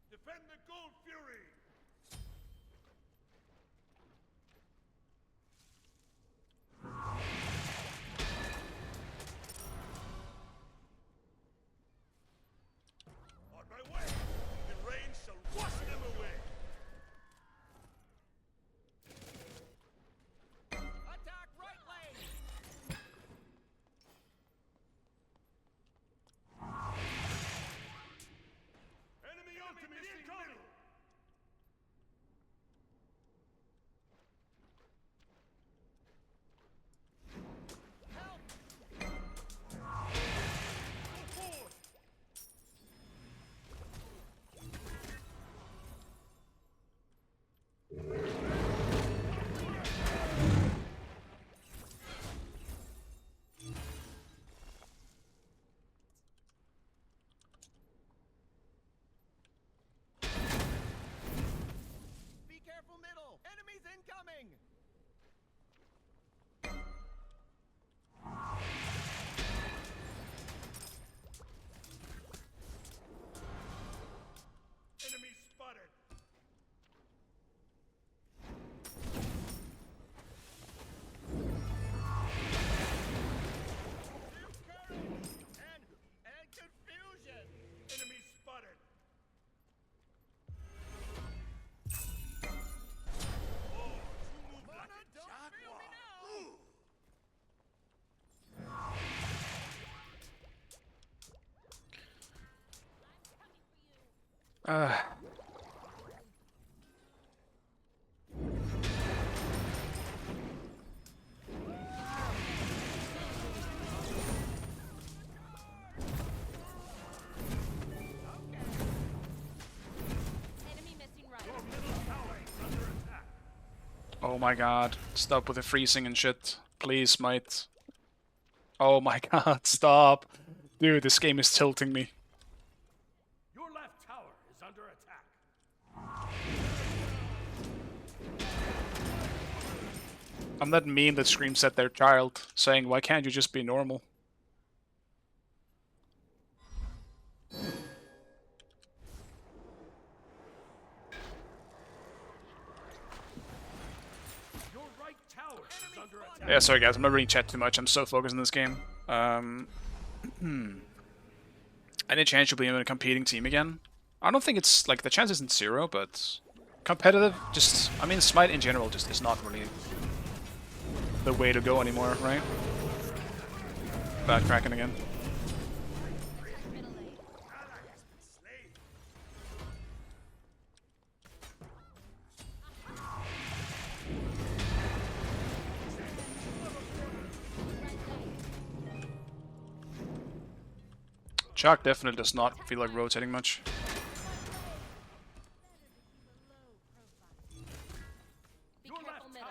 Speaker 8: Defend the gold fury. On my way. The rain shall wash them away.
Speaker 3: Attack right lane.
Speaker 8: Enemy ultimate incoming.
Speaker 2: Enemy missing right.
Speaker 1: Oh my god. Stop with the freezing and shit. Please, mate. Oh my god, stop. Dude, this game is tilting me.
Speaker 3: Your left tower is under attack.
Speaker 1: I'm that meme that screams at their child, saying, why can't you just be normal?
Speaker 3: Your right tower is under attack.
Speaker 1: Yeah, sorry guys, I'm not reading chat too much. I'm so focused on this game. Any chance you'll be in a competing team again? I don't think it's, like, the chance isn't zero, but competitive, just, I mean, Smite in general just is not really the way to go anymore, right? Bad Kraken again. Chuck definitely does not feel like rotating much.
Speaker 2: Be careful middle.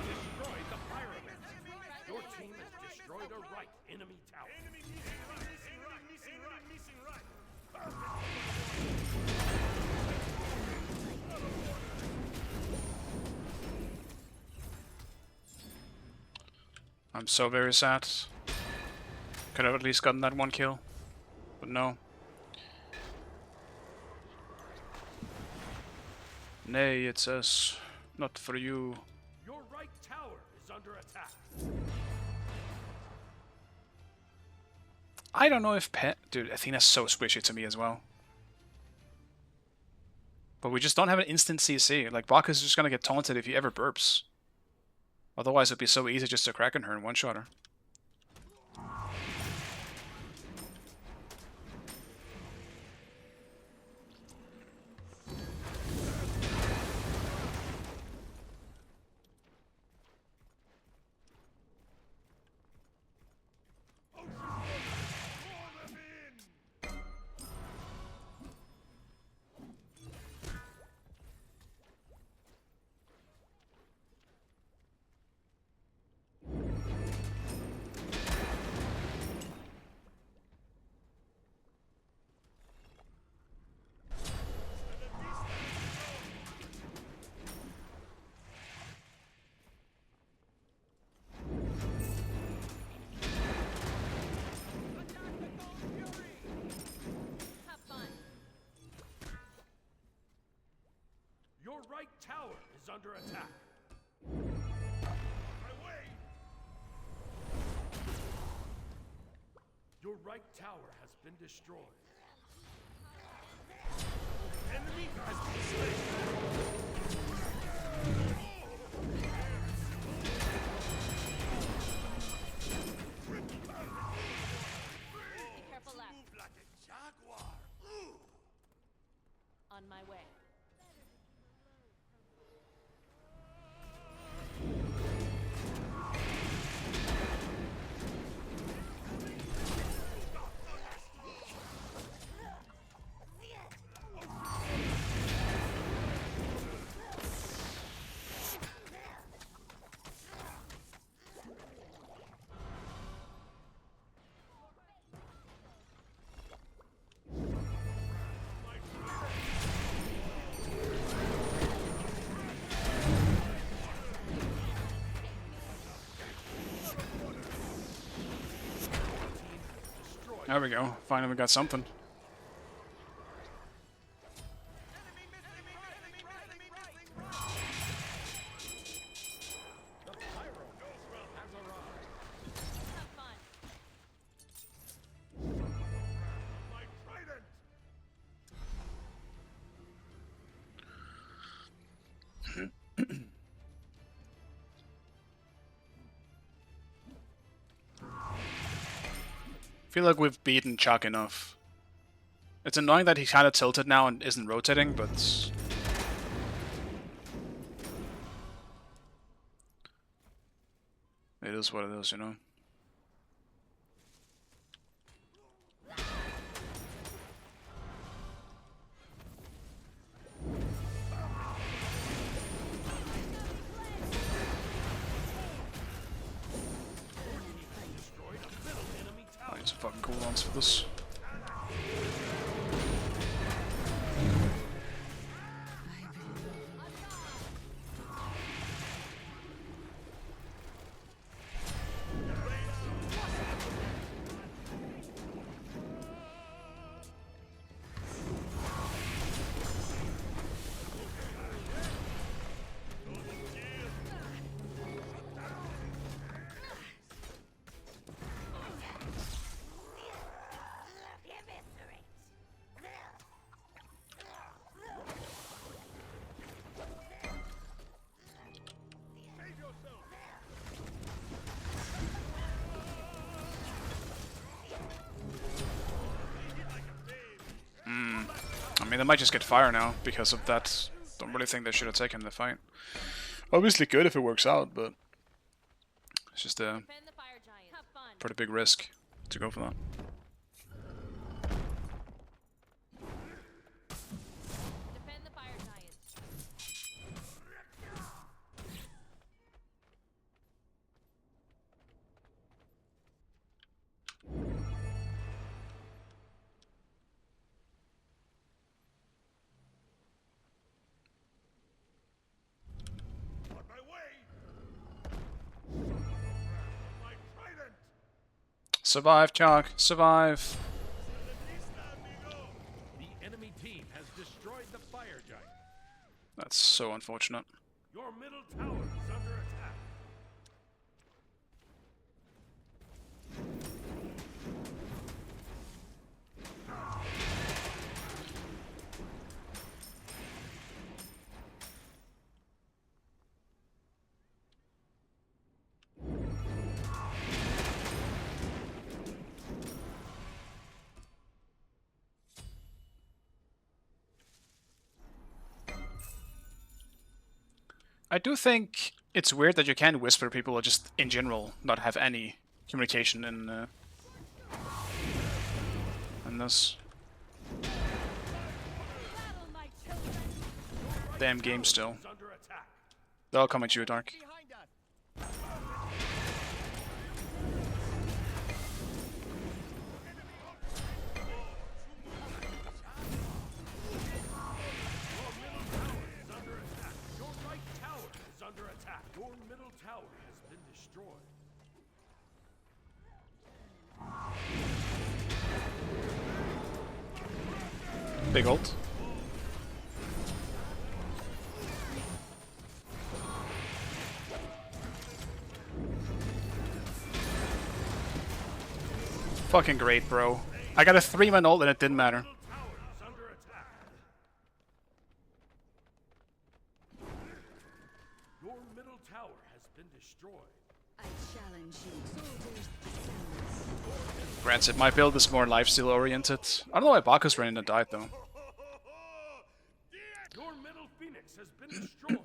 Speaker 3: Destroyed the pyramid. Your team has destroyed a right enemy tower.
Speaker 8: Enemy missing right.
Speaker 1: I'm so very sad. Could have at least gotten that one kill, but no. Nay, it says, not for you.
Speaker 3: Your right tower is under attack.
Speaker 1: I don't know if Dude, Athena's so squishy to me as well. But we just don't have an instant CC. Like, Baka's just gonna get taunted if he ever burps. Otherwise, it'd be so easy just to Kraken her and one-shot her.
Speaker 2: Have fun.
Speaker 3: Your right tower is under attack. Your right tower has been destroyed.
Speaker 8: Enemy has been slain.
Speaker 2: Be careful left.
Speaker 8: Move like a jaguar. Ooh.
Speaker 2: On my way.
Speaker 1: There we go. Finally, we got something.
Speaker 2: Have fun.
Speaker 8: My trident.
Speaker 1: feel like we've beaten Chuck enough. It's annoying that he's kind of tilted now and isn't rotating, but it is what it is, you know? I need some fucking cooldowns for this. I mean, they might just get fire now because of that. Don't really think they should have taken the fight. Obviously good if it works out, but it's just a
Speaker 2: Defend the fire giant. Have fun.
Speaker 1: pretty big risk to go for that.
Speaker 2: Defend the fire giant.
Speaker 8: On my way! My trident!
Speaker 1: Survive, Chuck. Survive.
Speaker 3: The enemy team has destroyed the fire giant.
Speaker 1: That's so unfortunate.
Speaker 3: Your middle tower is under attack.
Speaker 1: I do think it's weird that you can whisper people or just in general not have any communication in this
Speaker 2: Battle, my children.
Speaker 1: damn game still.
Speaker 3: Is under attack.
Speaker 1: They'll come at you, Dark.
Speaker 3: Your right tower is under attack. Your middle tower has been destroyed.
Speaker 1: Big ult. Fucking great, bro. I got a 3-man ult and it didn't matter.
Speaker 3: Tower is under attack. Your middle tower has been destroyed.
Speaker 6: I challenge you. Soldiers, assemble.
Speaker 1: Granted, my build is more lifesteal oriented. I don't know why Bacchus ran in and died though.
Speaker 3: Your middle phoenix has been destroyed.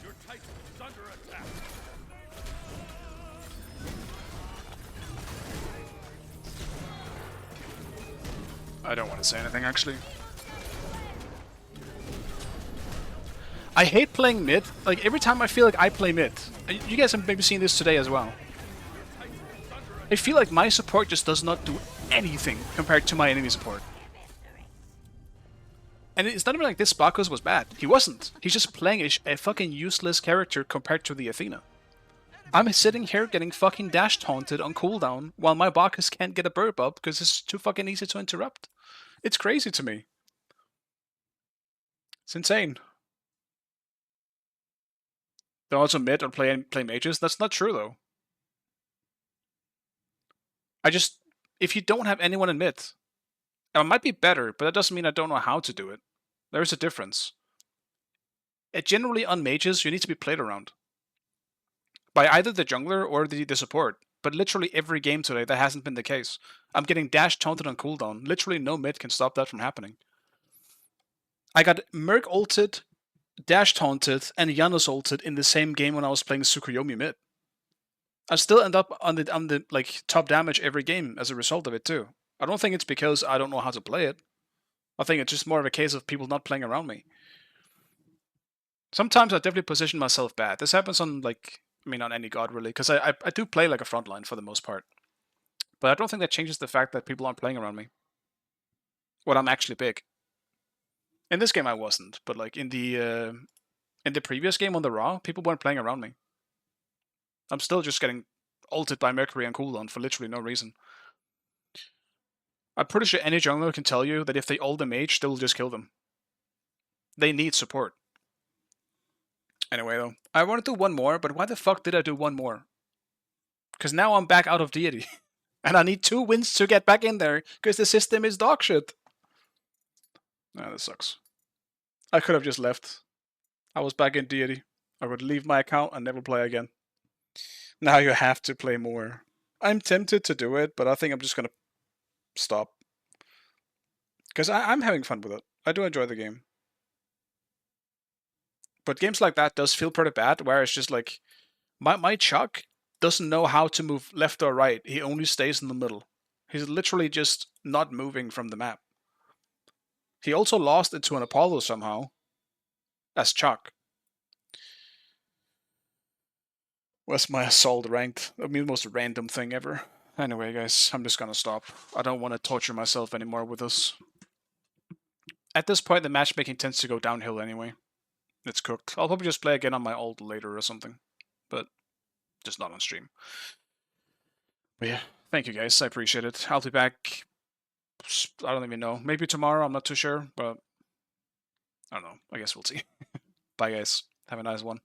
Speaker 3: Your titan is under attack.
Speaker 1: I don't want to say anything actually. I hate playing mid. Like every time I feel like I play mid. You guys have maybe seen this today as well. I feel like my support just does not do anything compared to my enemy support. And it's not even like this Bacchus was bad. He wasn't. He's just playing a fucking useless character compared to the Athena. I'm sitting here getting fucking dash taunted on cooldown while my Bacchus can't get a burp up because it's too fucking easy to interrupt. It's crazy to me. It's insane. They're also mid or play mages. That's not true though. If you don't have anyone in mid, it might be better, but that doesn't mean I don't know how to do it. There is a difference. generally on mages, you need to be played around by either the jungler or the support. But literally every game today, that hasn't been the case. I'm getting dash taunted on cooldown. Literally no mid can stop that from happening. I got Merc ulted, dash taunted, and Janus ulted in the same game when I was playing Tsukuyomi mid. I still end up on the like top damage every game as a result of it too. I don't think it's because I don't know how to play it. I think it's just more of a case of people not playing around me. Sometimes I definitely position myself bad. This happens on like, I mean, on any god really, because I do play like a frontline for the most part. But I don't think that changes the fact that people aren't playing around me when I'm actually big. In this game I wasn't, but like in the previous game on the Raw, people weren't playing around me. I'm still just getting ulted by Mercury on cooldown for literally no reason. I'm pretty sure any jungler can tell you that if they ult a mage, they'll just kill them. They need support. Anyway though, I want to do one more, but why the fuck did I do one more? Because now I'm back out of deity. And I need 2 wins to get back in there, because the system is dog shit. Nah, this sucks. I could have just left. I was back in deity. I would leave my account and never play again. Now you have to play more. I'm tempted to do it, but I think I'm just gonna stop. Because I'm having fun with it. I do enjoy the game. But games like that does feel pretty bad, where it's just like, my Chuck doesn't know how to move left or right. He only stays in the middle. He's literally just not moving from the map. He also lost it to an Apollo somehow, as Chuck. Where's my assault ranked? I mean, the most random thing ever. Anyway, guys, I'm just gonna stop. I don't want to torture myself anymore with this. At this point, the matchmaking tends to go downhill anyway. It's cooked. I'll probably just play again on my ult later or something. But just not on stream. But yeah, thank you guys. I appreciate it. I'll be back. I don't even know. Maybe tomorrow. I'm not too sure. But I don't know. I guess we'll see. Bye, guys. Have a nice one.